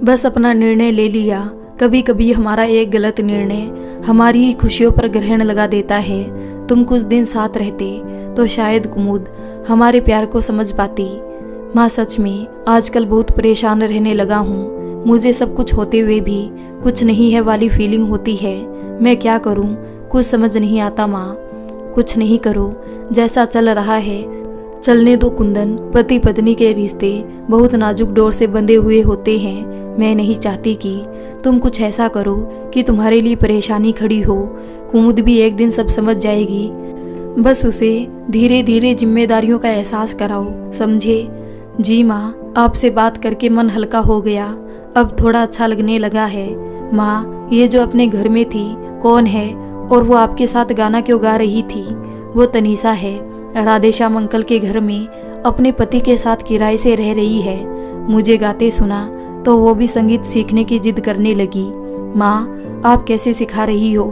बस अपना निर्णय ले लिया। कभी कभी हमारा एक गलत निर्णय हमारी ही खुशियों पर ग्रहण लगा देता है। तुम कुछ दिन साथ रहते तो शायद कुमुद हमारे प्यार को समझ पाती। माँ सच में आजकल बहुत परेशान रहने लगा हूँ। मुझे सब कुछ होते हुए भी कुछ नहीं है वाली फीलिंग होती है। मैं क्या करूँ, कुछ समझ नहीं आता माँ। कुछ नहीं करो, जैसा चल रहा है चलने दो कुंदन। पति पत्नी के रिश्ते बहुत नाजुक डोर से बंधे हुए होते हैं। मैं नहीं चाहती कि तुम कुछ ऐसा करो कि तुम्हारे लिए परेशानी खड़ी हो। कुमुद भी एक दिन सब समझ जाएगी। बस उसे धीरे धीरे जिम्मेदारियों का एहसास कराओ, समझे? जी माँ, आपसे बात करके मन हल्का हो गया। अब थोड़ा अच्छा लगने लगा है। माँ, ये जो अपने घर में थी कौन है और वो आपके साथ गाना क्यों गा रही थी? वो तनीषा है, राधेश्याम अंकल के घर में अपने पति के साथ किराए से रह रही है। मुझे गाते सुना तो वो भी संगीत सीखने की जिद करने लगी। माँ, आप कैसे सिखा रही हो?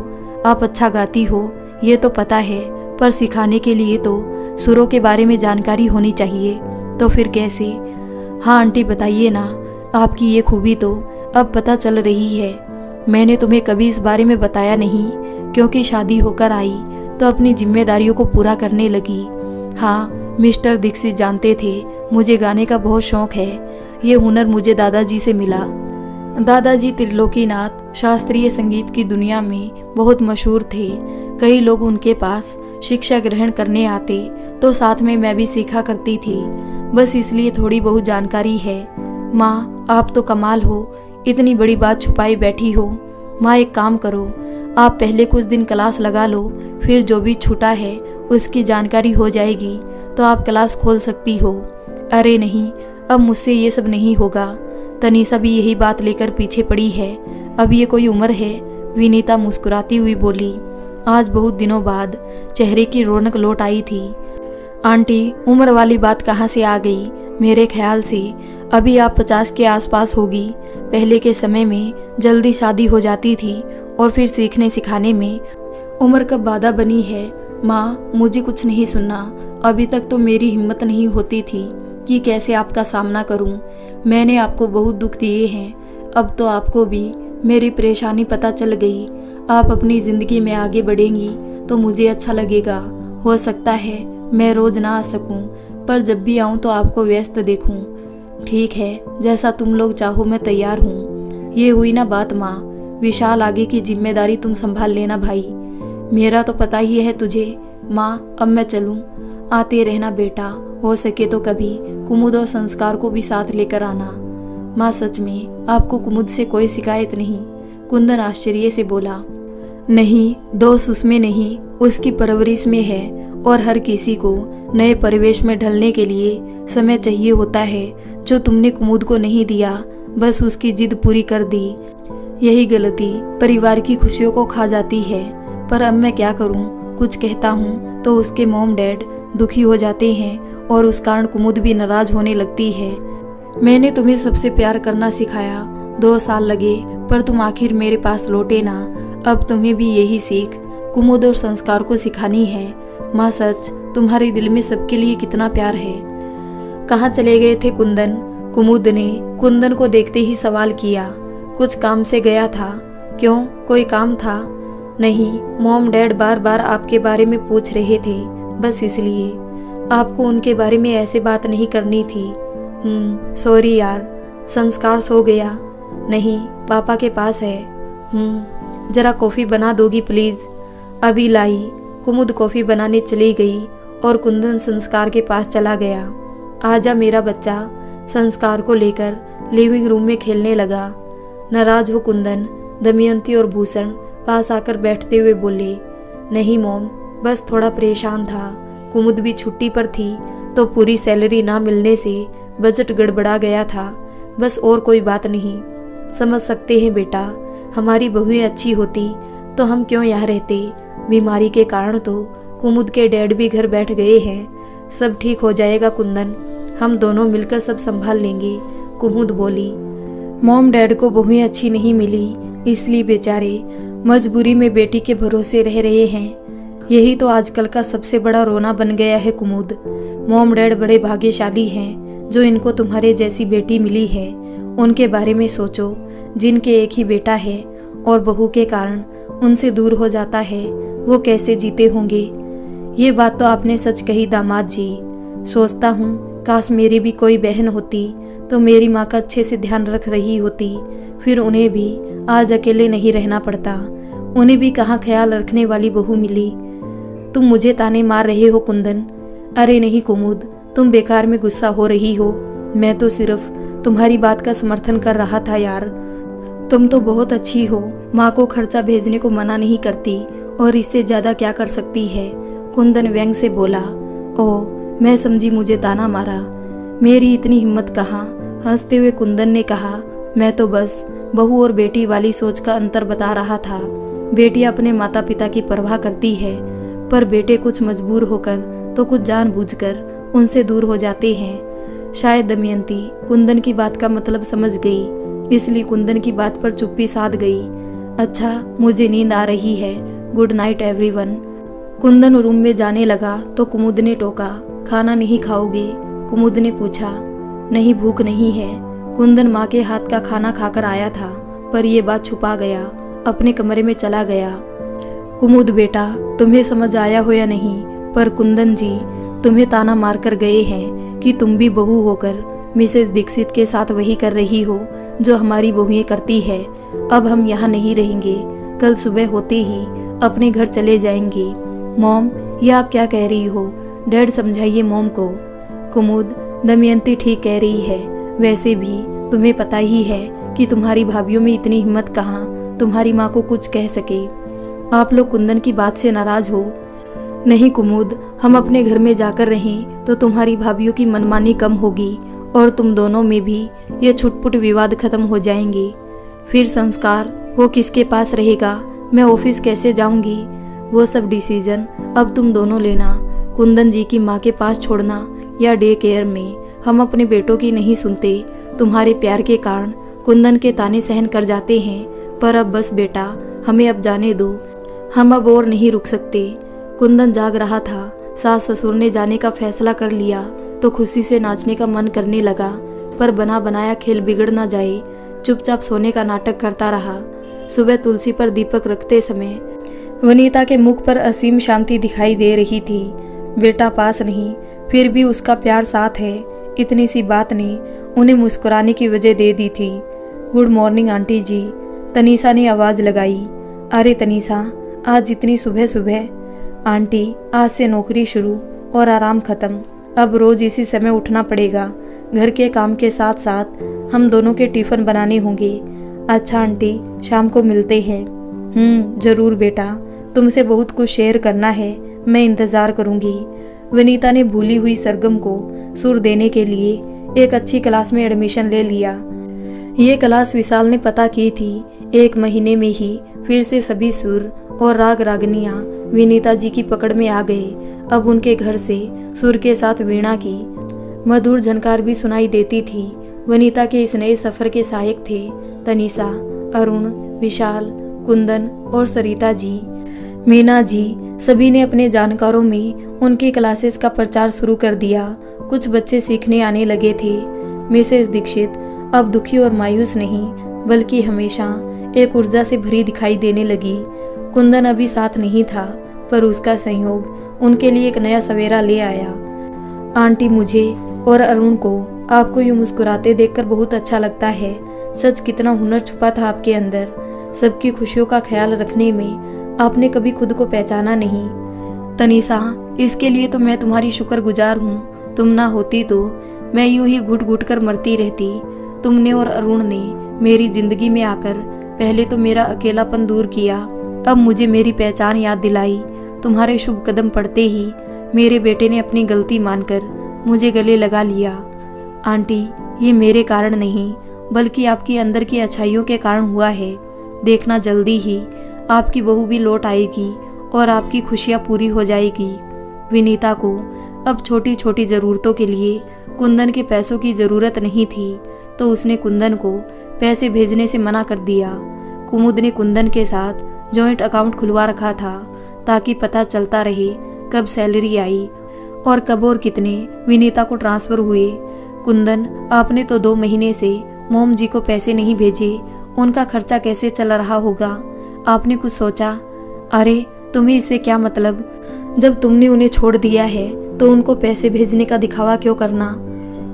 आप अच्छा गाती हो ये तो पता है, पर सिखाने के लिए तो सुरों के बारे में जानकारी होनी चाहिए। तो फिर कैसे? हाँ आंटी बताइए ना, आपकी ये खूबी तो अब पता चल रही है। मैंने तुम्हें कभी इस बारे में बताया नहीं क्योंकि शादी होकर आई तो अपनी जिम्मेदारियों को पूरा करने लगी। हाँ, मिस्टर दीक्षित जानते थे मुझे गाने का बहुत शौक है। ये हुनर मुझे दादाजी से मिला। दादाजी त्रिलोकीनाथ शास्त्रीय संगीत की दुनिया में बहुत मशहूर थे। कई लोग उनके पास शिक्षा ग्रहण करने आते तो साथ में मैं भी सीखा करती थी। बस इसलिए थोड़ी बहुत जानकारी है। माँ, आप तो कमाल हो, इतनी बड़ी बात छुपाई बैठी हो। माँ एक काम करो, आप पहले कुछ दिन क्लास लगा लो, फिर जो भी छूटा है उसकी जानकारी हो जाएगी तो आप क्लास खोल सकती हो। अरे नहीं, अब मुझसे ये सब नहीं होगा। तनीषा भी यही बात लेकर पीछे पड़ी है। अब ये कोई उम्र है? विनीता मुस्कुराती हुई बोली। आज बहुत दिनों बाद चेहरे की रौनक लौट आई थी। आंटी, उम्र वाली बात कहाँ से आ गई? मेरे ख्याल से अभी आप 50 के आसपास होगी। पहले के समय में जल्दी शादी हो जाती थी और फिर सीखने सिखाने में उम्र कब बाधा बनी है? माँ, मुझे कुछ नहीं सुनना। अभी तक तो मेरी हिम्मत नहीं होती थी कि कैसे आपका सामना करूं। मैंने आपको बहुत दुख दिए हैं, अब तो आपको भी मेरी परेशानी पता चल गई। आप अपनी ज़िंदगी में आगे बढ़ेंगी तो मुझे अच्छा लगेगा। हो सकता है मैं रोज़ ना आ सकूं, पर जब भी आऊं तो आपको व्यस्त देखूं। ठीक है, जैसा तुम लोग चाहो मैं तैयार हूं। ये हुई ना बात माँ। विशाल आगे की जिम्मेदारी तुम संभाल लेना भाई। मेरा तो पता ही है तुझे। माँ, अब मैं चलूं? आते रहना बेटा, हो सके तो कभी कुमुद और संस्कार को भी साथ लेकर आना। माँ सच में आपको कुमुद से कोई शिकायत नहीं? कुंदन आश्चर्य से बोला। नहीं, दोष उसमें नहीं, उसकी परवरिश में है। और हर किसी को नए परिवेश में ढलने के लिए समय चाहिए होता है, जो तुमने कुमुद को नहीं दिया। बस उसकी जिद पूरी कर दी। यही गलती परिवार की खुशियों को खा जाती है। पर अब मैं क्या करूं? कुछ कहता हूं तो उसके मॉम डैड दुखी हो जाते हैं और उस कारण कुमुद भी नाराज होने लगती है। मैंने तुम्हें सबसे प्यार करना सिखाया। 2 साल लगे पर तुम आखिर मेरे पास लौटे ना। अब तुम्हें भी यही सीख कुमुद और संस्कार को सिखानी है। माँ सच, तुम्हारे दिल में सबके लिए कितना प्यार है। कहाँ चले गए थे कुंदन? कुमुद ने कुंदन को देखते ही सवाल किया। कुछ काम से गया था। क्यों, कोई काम था? नहीं, मॉम डैड बार बार आपके बारे में पूछ रहे थे, बस इसलिए। आपको उनके बारे में ऐसे बात नहीं करनी थी। सॉरी यार। संस्कार सो गया? नहीं, पापा के पास है। जरा कॉफ़ी बना दोगी प्लीज़? अभी लाई। कुमुद कॉफ़ी बनाने चली गई और कुंदन संस्कार के पास चला गया। आजा मेरा बच्चा। संस्कार को लेकर लिविंग रूम में खेलने लगा। नाराज हो कुंदन? दमयंती और भूषण पास आकर बैठते हुए बोले। नहीं मॉम, बस थोड़ा परेशान था। कुमुद भी छुट्टी पर थी तो पूरी सैलरी ना मिलने से बजट गड़बड़ा गया था, बस और कोई बात नहीं। समझ सकते हैं बेटा, हमारी बहुएं अच्छी होती तो हम क्यों यहाँ रहते। बीमारी के कारण तो कुमुद के डैड भी घर बैठ गए हैं। सब ठीक हो जाएगा कुंदन, हम दोनों मिलकर सब संभाल लेंगे। कुमुद बोली। मॉम डैड को बहुएं अच्छी नहीं मिली, इसलिए बेचारे मजबूरी में बेटी के भरोसे रह रहे हैं। यही तो आजकल का सबसे बड़ा रोना बन गया है कुमुद। मॉम डैड बड़े भाग्यशाली हैं जो इनको तुम्हारे जैसी बेटी मिली है। उनके बारे में सोचो, जिनके एक ही बेटा है और बहू के कारण उनसे दूर हो जाता है, वो कैसे जीते होंगे। ये बात तो आपने सच कही दामाद जी। सोचता हूँ काश मेरी भी कोई बहन होती तो मेरी माँ का अच्छे से ध्यान रख रही होती, फिर उन्हें भी आज अकेले नहीं रहना पड़ता। उन्हें भी कहाँ ख्याल रखने वाली बहू मिली। तुम मुझे ताने मार रहे हो कुंदन? अरे नहीं कुमुद, तुम बेकार में गुस्सा हो रही हो। मैं तो सिर्फ तुम्हारी बात का समर्थन कर रहा था यार। तुम तो बहुत अच्छी हो, माँ को खर्चा भेजने को मना नहीं करती और इससे ज्यादा क्या कर सकती है। कुंदन व्यंग से बोला। ओह, मैं समझी मुझे ताना मारा। मेरी इतनी हिम्मत कहाँ। हंसते हुए कुंदन ने कहा, मैं तो बस बहू और बेटी वाली सोच का अंतर बता रहा था। बेटी अपने माता पिता की परवाह करती है, पर बेटे कुछ मजबूर होकर तो कुछ जानबूझकर उनसे दूर हो जाते हैं। शायद दमयंती कुंदन की बात का मतलब समझ गई, इसलिए कुंदन की बात पर चुप्पी साध गई। अच्छा, मुझे नींद आ रही है, good night everyone. Kundan room में जाने लगा तो कुमुद ने टोका, खाना नहीं खाओगे? कुमुद ने पूछा। नहीं, भूख नहीं है। कुंदन माँ के हाथ का खाना खाकर आया था, पर यह बात छुपा गया, अपने कमरे में चला गया। कुमुद बेटा, तुम्हें समझ आया हो या नहीं, पर कुंदन जी तुम्हें ताना मार कर गए हैं कि तुम भी बहू होकर मिसेस दीक्षित के साथ वही कर रही हो जो हमारी बहुएं करती है। अब हम यहाँ नहीं रहेंगे, कल सुबह होते ही अपने घर चले जाएंगे। मॉम, ये आप क्या कह रही हो? डैड समझाइए मॉम को। कुमुद, दमयंती ठीक कह रही है। वैसे भी तुम्हें पता ही है कि तुम्हारी भाभीियों में इतनी हिम्मत कहाँ तुम्हारी माँ को कुछ कह सके। आप लोग कुंदन की बात से नाराज हो? नहीं कुमुद, हम अपने घर में जाकर रहें तो तुम्हारी भाभीियों की मनमानी कम होगी और तुम दोनों में भी ये छुटपुट विवाद खत्म हो जाएंगे। फिर संस्कार वो किसके पास रहेगा? मैं ऑफिस कैसे जाऊंगी? वो सब डिसीजन अब तुम दोनों लेना। कुंदन जी की माँ के पास छोड़ना या डे केयर में, हम अपने बेटों की नहीं सुनते। तुम्हारे प्यार के कारण कुंदन के ताने सहन कर जाते हैं, पर अब बस बेटा, हमें अब जाने दो। हम अब और नहीं रुक सकते। कुंदन जाग रहा था। सास ससुर ने जाने का फैसला कर लिया तो खुशी से नाचने का मन करने लगा, पर बना बनाया खेल बिगड़ ना जाए, चुपचाप सोने का नाटक करता रहा। सुबह तुलसी पर दीपक रखते समय वनीता के मुख पर असीम शांति दिखाई दे रही थी। बेटा पास नहीं, फिर भी उसका प्यार साथ है, इतनी सी बात ने उन्हें मुस्कुराने की वजह दे दी थी। गुड मॉर्निंग आंटी जी, तनीषा ने आवाज लगाई। अरे तनीषा, आज इतनी सुबह सुबह? आंटी, आज से नौकरी शुरू और आराम खत्म। अब रोज इसी समय उठना पड़ेगा। घर के काम के साथ साथ हम दोनों के टिफिन बनाने होंगे। अच्छा आंटी, शाम को मिलते हैं। जरूर बेटा, तुमसे बहुत कुछ शेयर करना है, मैं इंतजार करूंगी। वनीता ने भूली हुई सरगम को सुर देने के लिए एक अच्छी क्लास में एडमिशन ले लिया। ये क्लास विशाल ने पता की थी। 1 महीने में ही फिर से सभी सुर और राग रागनियां विनीता जी की पकड़ में आ गए। अब उनके घर से सुर के साथ वीणा की मधुर झनकार भी सुनाई देती थी। वनीता के इस नए सफर के सहायक थे तनीषा, अरुण, विशाल, कुंदन और सरिता जी। मीना जी सभी ने अपने जानकारों में उनकी क्लासेस का प्रचार शुरू कर दिया। कुछ बच्चे सीखने आने लगे थे। मिसेस दीक्षित अब दुखी और मायूस नहीं, बल्कि हमेशा एक ऊर्जा से भरी दिखाई देने लगी। कुंदन अभी साथ नहीं था, पर उसका संयोग उनके लिए एक नया सवेरा ले आया। आंटी, मुझे और अरुण को आपको यूं मुस्कुराते देखकर बहुत अच्छा लगता है। सच कितना हुनर छुपा था आपके अंदर। सबकी खुशियों का ख्याल रखने में आपने कभी खुद को पहचाना नहीं। तनीषा, इसके लिए तो मैं तुम्हारी शुक्रगुजार हूँ। तुम ना होती तो मैं यूं ही घुट घुट कर मरती रहती। तुमने और अरुण ने मेरी जिंदगी में आकर पहले तो मेरा अकेलापन दूर किया, अब मुझे मेरी पहचान याद दिलाई। तुम्हारे शुभ कदम पड़ते ही मेरे बेटे ने अपनी गलती मानकर मुझे गले लगा लिया। आंटी, ये मेरे कारण नहीं बल्कि आपकी अंदर की अच्छाइयों के कारण हुआ है। देखना जल्दी ही आपकी बहू भी लौट आएगी और आपकी खुशियाँ पूरी हो जाएगी। विनीता को अब छोटी छोटी ज़रूरतों के लिए कुंदन के पैसों की ज़रूरत नहीं थी, तो उसने कुंदन को पैसे भेजने से मना कर दिया। कुमुद ने कुंदन के साथ जॉइंट अकाउंट खुलवा रखा था ताकि पता चलता रहे कब सैलरी आई और कब और कितने विनीता को ट्रांसफ़र हुए। कुंदन, आपने तो 2 महीने से मोम जी को पैसे नहीं भेजे, उनका खर्चा कैसे चल रहा होगा? आपने कुछ सोचा? अरे तुम्हें इससे क्या मतलब? जब तुमने उन्हें छोड़ दिया है तो उनको पैसे भेजने का दिखावा क्यों करना?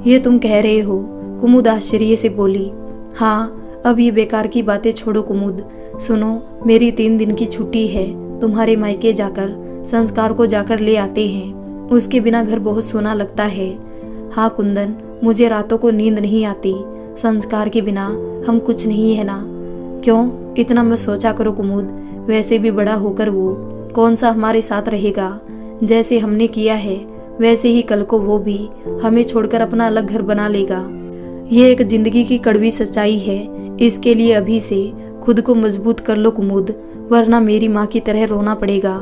ये तुम कह रहे हो? कुमुद आश्चर्य से बोली। हाँ, अब ये बेकार की बातें छोड़ो कुमुद। सुनो, मेरी 3 दिन की छुट्टी है, तुम्हारे मायके जाकर संस्कार को जाकर ले आते हैं। उसके बिना घर बहुत सोना लगता है। हाँ कुंदन, मुझे रातों को नींद नहीं आती, संस्कार के बिना हम कुछ नहीं है ना। क्यों इतना मत सोचा करो कुमुद, वैसे भी बड़ा होकर वो कौन सा हमारे साथ रहेगा। जैसे हमने किया है वैसे ही कल को वो भी हमें छोड़कर अपना अलग घर बना लेगा। ये एक जिंदगी की कड़वी सच्चाई है। इसके लिए अभी से खुद को मजबूत कर लो कुमुद, वरना मेरी माँ की तरह रोना पड़ेगा।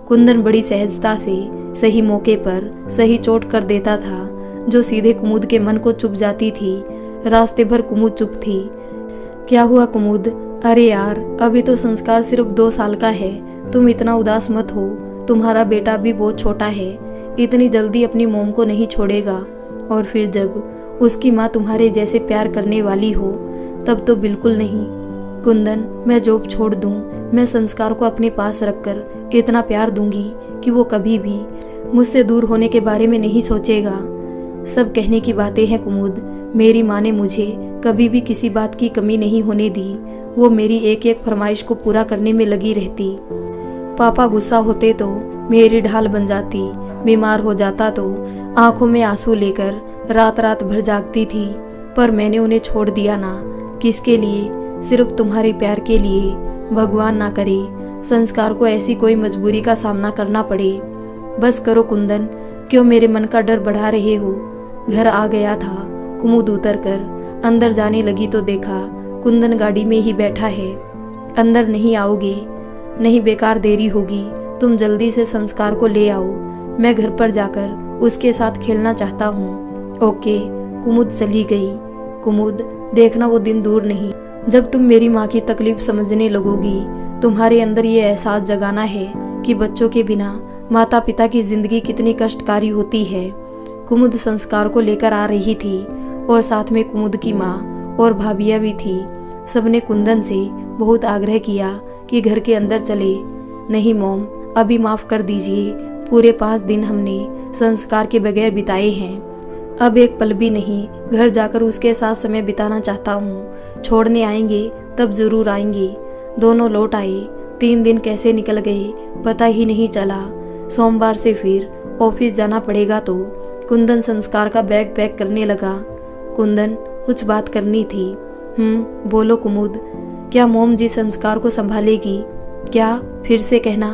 कुंदन बड़ी सहजता से सही मौके पर सही चोट कर देता था, जो सीधे कुमुद के मन को चुभ जाती थी। रास्ते भर कुमुद चुप थी। क्या हुआ कुमुद? अरे यार, अभी तो संस्कार सिर्फ 2 साल का है, तुम इतना उदास मत हो। तुम्हारा बेटा भी बहुत छोटा है, इतनी जल्दी अपनी मोम को नहीं छोड़ेगा। और फिर जब उसकी माँ तुम्हारे जैसे प्यार करने वाली हो तब तो बिल्कुल नहीं। कुंदन, मैं जॉब छोड़ दूं, मैं संस्कार को अपने पास रखकर इतना प्यार दूंगी कि वो कभी भी मुझसे दूर होने के बारे में नहीं सोचेगा। सब कहने की बातें हैं कुमुद, मेरी माँ ने मुझे कभी भी किसी बात की कमी नहीं होने दी। वो मेरी एक एक फरमाइश को पूरा करने में लगी रहती। पापा गुस्सा होते तो मेरी ढाल बन जाती, बीमार हो जाता तो आंखों में आंसू लेकर रात रात भर जागती थी। पर मैंने उन्हें छोड़ दिया ना। किसके लिए? सिर्फ तुम्हारे प्यार के लिए। भगवान ना करे संस्कार को ऐसी कोई मजबूरी का सामना करना पड़े। बस करो कुंदन, क्यों मेरे मन का डर बढ़ा रहे हो? घर आ गया था। कुमुद उतर कर अंदर जाने लगी तो देखा कुंदन गाड़ी में ही बैठा है। अंदर नहीं आओगे? नहीं, बेकार देरी होगी। तुम जल्दी से संस्कार को ले आओ, मैं घर पर जाकर उसके साथ खेलना चाहता हूँ। ओके। कुमुद चली गई। कुमुद, देखना वो दिन दूर नहीं जब तुम मेरी माँ की तकलीफ समझने लगोगी। तुम्हारे अंदर ये एहसास जगाना है कि बच्चों के बिना माता पिता की जिंदगी कितनी कष्टकारी होती है। कुमुद संस्कार को लेकर आ रही थी और साथ में कुमुद की माँ और भाभियाँ भी थी। सबने कुंदन से बहुत आग्रह किया कि घर के अंदर चले। नहीं मोम, अभी माफ़ कर दीजिए, पूरे 5 दिन हमने संस्कार के बगैर बिताए हैं। अब एक पल भी नहीं, घर जाकर उसके साथ समय बिताना चाहता हूँ। छोड़ने आएंगे तब जरूर आएंगे। दोनों लौट आए। 3 दिन कैसे निकल गए पता ही नहीं चला। सोमवार से फिर ऑफिस जाना पड़ेगा तो कुंदन संस्कार का बैग पैक करने लगा। कुंदन, कुछ बात करनी थी। बोलो कुमुद। क्या मोम जी संस्कार को संभालेगी? क्या? फिर से कहना।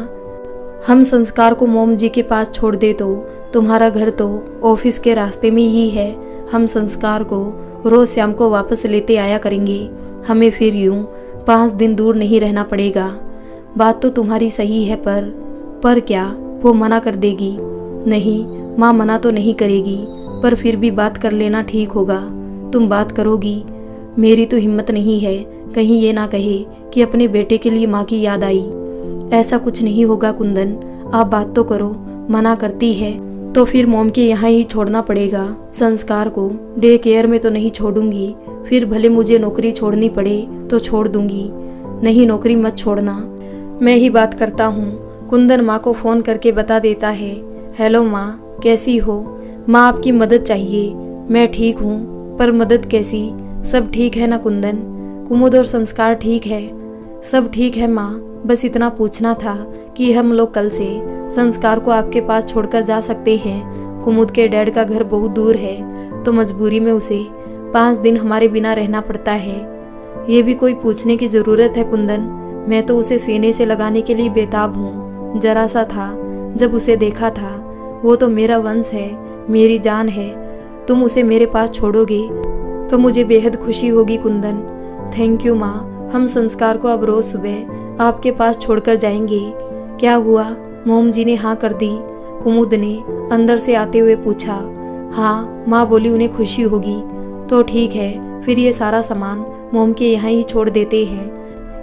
हम संस्कार को मोम जी के पास छोड़ दे तो तुम्हारा घर तो ऑफिस के रास्ते में ही है। हम संस्कार को रोज शाम को वापस लेते आया करेंगे। हमें फिर यूं 5 दिन दूर नहीं रहना पड़ेगा। बात तो तुम्हारी सही है, पर क्या वो मना कर देगी? नहीं, माँ मना तो नहीं करेगी, पर फिर भी बात कर लेना ठीक होगा। तुम बात करोगी? मेरी तो हिम्मत नहीं है कहीं ये ना कहे कि अपने बेटे के लिए माँ की याद आई। ऐसा कुछ नहीं होगा कुंदन, आप बात तो करो। मना करती है तो फिर मोम के यहाँ ही छोड़ना पड़ेगा। संस्कार को डे केयर में तो नहीं छोड़ूंगी, फिर भले मुझे नौकरी छोड़नी पड़े तो छोड़ दूंगी। नहीं, नौकरी मत छोड़ना, मैं ही बात करता हूँ। कुंदन माँ को फ़ोन करके बता देता है। हेलो माँ, कैसी हो? माँ, आपकी मदद चाहिए। मैं ठीक हूँ, पर मदद कैसी? सब ठीक है ना कुंदन? कुमुद और संस्कार ठीक है? सब ठीक है माँ, बस इतना पूछना था कि हम लोग कल से संस्कार को आपके पास छोड़कर जा सकते हैं। कुमुद के डैड का घर बहुत दूर है, तो मजबूरी में उसे 5 दिन हमारे बिना रहना पड़ता है। ये भी कोई पूछने की जरूरत है कुंदन? मैं तो उसे सीने से लगाने के लिए बेताब हूँ। जरा सा था जब उसे देखा था। वो तो मेरा वंश है, मेरी जान है। तुम उसे मेरे पास छोड़ोगे तो मुझे बेहद खुशी होगी कुंदन। थैंक यू माँ। हम संस्कार को अब रोज सुबह आपके पास छोड़कर जाएंगे। क्या हुआ? मोम जी ने हाँ कर दी। कुमुद ने अंदर से आते हुए पूछा। हाँ, माँ बोली उन्हें खुशी होगी। तो ठीक है, फिर ये सारा सामान मोम के यहाँ ही छोड़ देते हैं।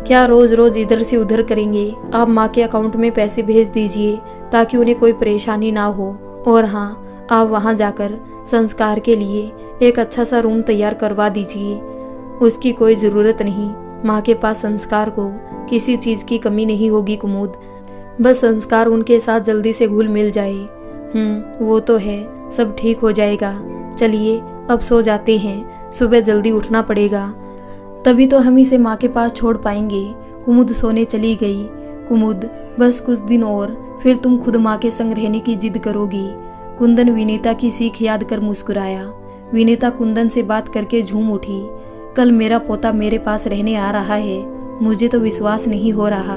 क्या रोज रोज इधर से उधर करेंगे? आप माँ के अकाउंट में पैसे भेज दीजिए ताकि उन्हें कोई परेशानी ना हो। और हाँ, आप वहाँ जाकर संस्कार के लिए एक अच्छा सा रूम तैयार करवा दीजिए। उसकी कोई ज़रूरत नहीं। माँ के पास संस्कार को किसी चीज़ की कमी नहीं होगी कुमुद। बस संस्कार उनके साथ जल्दी से घुल मिल जाए। वो तो है, सब ठीक हो जाएगा। चलिए अब सो जाते हैं, सुबह जल्दी उठना पड़ेगा, तभी तो हम इसे माँ के पास छोड़ पाएंगे। कुमुद सोने चली गई। कुमुद, बस कुछ दिन और, फिर तुम खुद माँ के संग रहने की जिद करोगी। कुंदन विनीता की सीख याद कर मुस्कुराया। विनीता कुंदन से बात करके झूम उठी। कल मेरा पोता मेरे पास रहने आ रहा है। मुझे तो विश्वास नहीं हो रहा।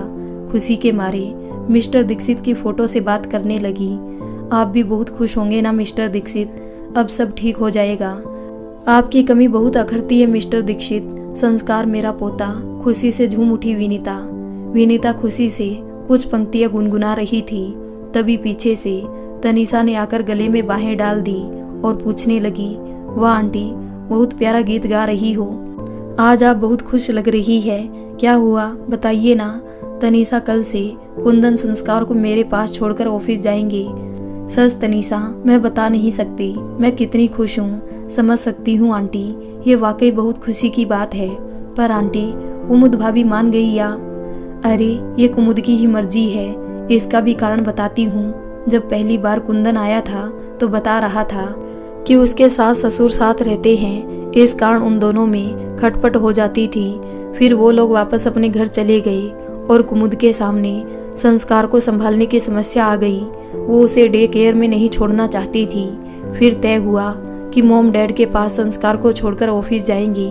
खुशी के मारे मिस्टर दीक्षित की फोटो से बात करने लगी। आप भी बहुत खुश होंगे ना मिस्टर दीक्षित? अब सब ठीक हो जाएगा। आपकी कमी बहुत अखरती है मिस्टर दीक्षित। संस्कार मेरा पोता। खुशी से झूम उठी विनीता। विनीता खुशी से कुछ पंक्तियां गुनगुना रही थी। तभी पीछे से तनीषा ने आकर गले में बाहें डाल दी और पूछने लगी, वाह आंटी, बहुत प्यारा गीत गा रही हो। आज आप बहुत खुश लग रही है। क्या हुआ, बताइए ना। तनीषा, कल से कुंदन संस्कार को मेरे पास छोड़कर ऑफिस जाएंगे। सच तनीषा, मैं बता नहीं सकती मैं कितनी खुश हूँ। समझ सकती हूँ आंटी, ये वाकई बहुत खुशी की बात है। पर आंटी, कुमुद भाभी मान गई या? अरे ये कुमुद की ही मर्जी है। इसका भी कारण बताती हूँ। जब पहली बार कुंदन आया था तो बता रहा था कि उसके सास ससुर साथ रहते हैं, इस कारण उन दोनों में खटपट हो जाती थी। फिर वो लोग वापस अपने घर चले गए और कुमुद के सामने संस्कार को संभालने की समस्या आ गई। वो उसे डे केयर में नहीं छोड़ना चाहती थी। फिर तय हुआ कि मॉम डैड के पास संस्कार को छोड़कर ऑफिस जाएंगे।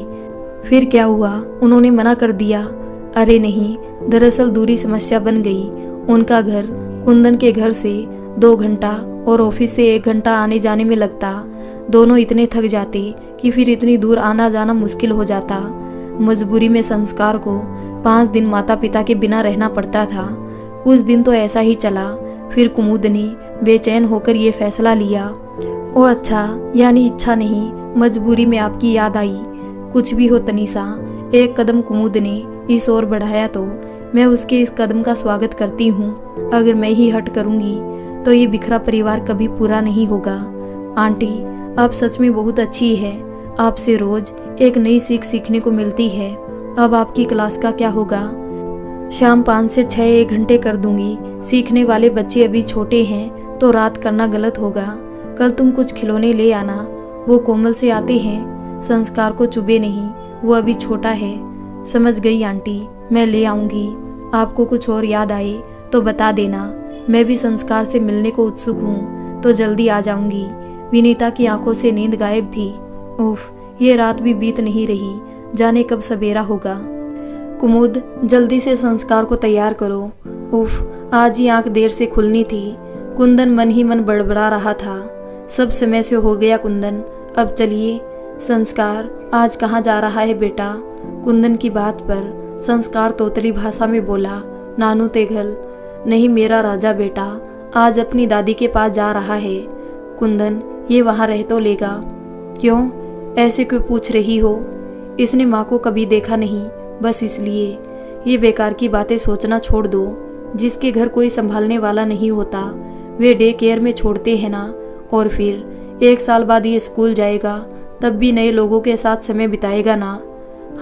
फिर क्या हुआ, उन्होंने मना कर दिया? अरे नहीं, दरअसल दूरी समस्या बन गई। उनका घर कुंदन के घर से 2 घंटा और ऑफिस से 1 घंटा आने जाने में लगता। दोनों इतने थक जाते कि फिर इतनी दूर आना जाना मुश्किल हो जाता। मजबूरी में संस्कार को 5 दिन माता पिता के बिना रहना पड़ता था। कुछ दिन तो ऐसा ही चला। फिर कुमुद ने बेचैन होकर ये फैसला लिया। ओ अच्छा, यानी इच्छा नहीं, मजबूरी में आपकी याद आई। कुछ भी हो तनीषा, एक कदम कुमुद ने इस ओर बढ़ाया तो मैं उसके इस कदम का स्वागत करती हूँ। अगर मैं ही हट करूँगी तो ये बिखरा परिवार कभी पूरा नहीं होगा। आंटी, आप सच में बहुत अच्छी है। आपसे रोज एक नई सीख सीखने को मिलती है। अब आपकी क्लास का क्या होगा? शाम 5 से 6 1 घंटे कर दूंगी। सीखने वाले बच्चे अभी छोटे हैं तो रात करना गलत होगा। कल तुम कुछ खिलौने ले आना, वो कोमल से आते हैं। संस्कार को चुभे नहीं, वो अभी छोटा है। समझ गई आंटी, मैं ले आऊंगी। आपको कुछ और याद आए तो बता देना। मैं भी संस्कार से मिलने को उत्सुक हूँ, तो जल्दी आ जाऊंगी। विनीता की आंखों से नींद गायब थी। उफ, ये रात भी बीत नहीं रही, जाने कब सवेरा होगा। कुमुद, जल्दी से संस्कार को तैयार करो। उफ, आज ही आंख देर से खुलनी थी। कुंदन मन ही मन बड़बड़ा रहा था। सब समय से हो गया कुंदन, अब चलिए। संस्कार, आज कहाँ जा रहा है बेटा? कुंदन की बात पर संस्कार तोतली भाषा में बोला, नानू तेघल। नहीं मेरा राजा बेटा, आज अपनी दादी के पास जा रहा है। कुंदन, ये वहाँ रह तो लेगा? क्यों, ऐसे क्यों पूछ रही हो? इसने माँ को कभी देखा नहीं, बस इसलिए। ये बेकार की बातें सोचना छोड़ दो। जिसके घर कोई संभालने वाला नहीं होता वे डे केयर में छोड़ते हैं ना। और फिर 1 साल बाद ये स्कूल जाएगा, तब भी नए लोगों के साथ समय बिताएगा ना।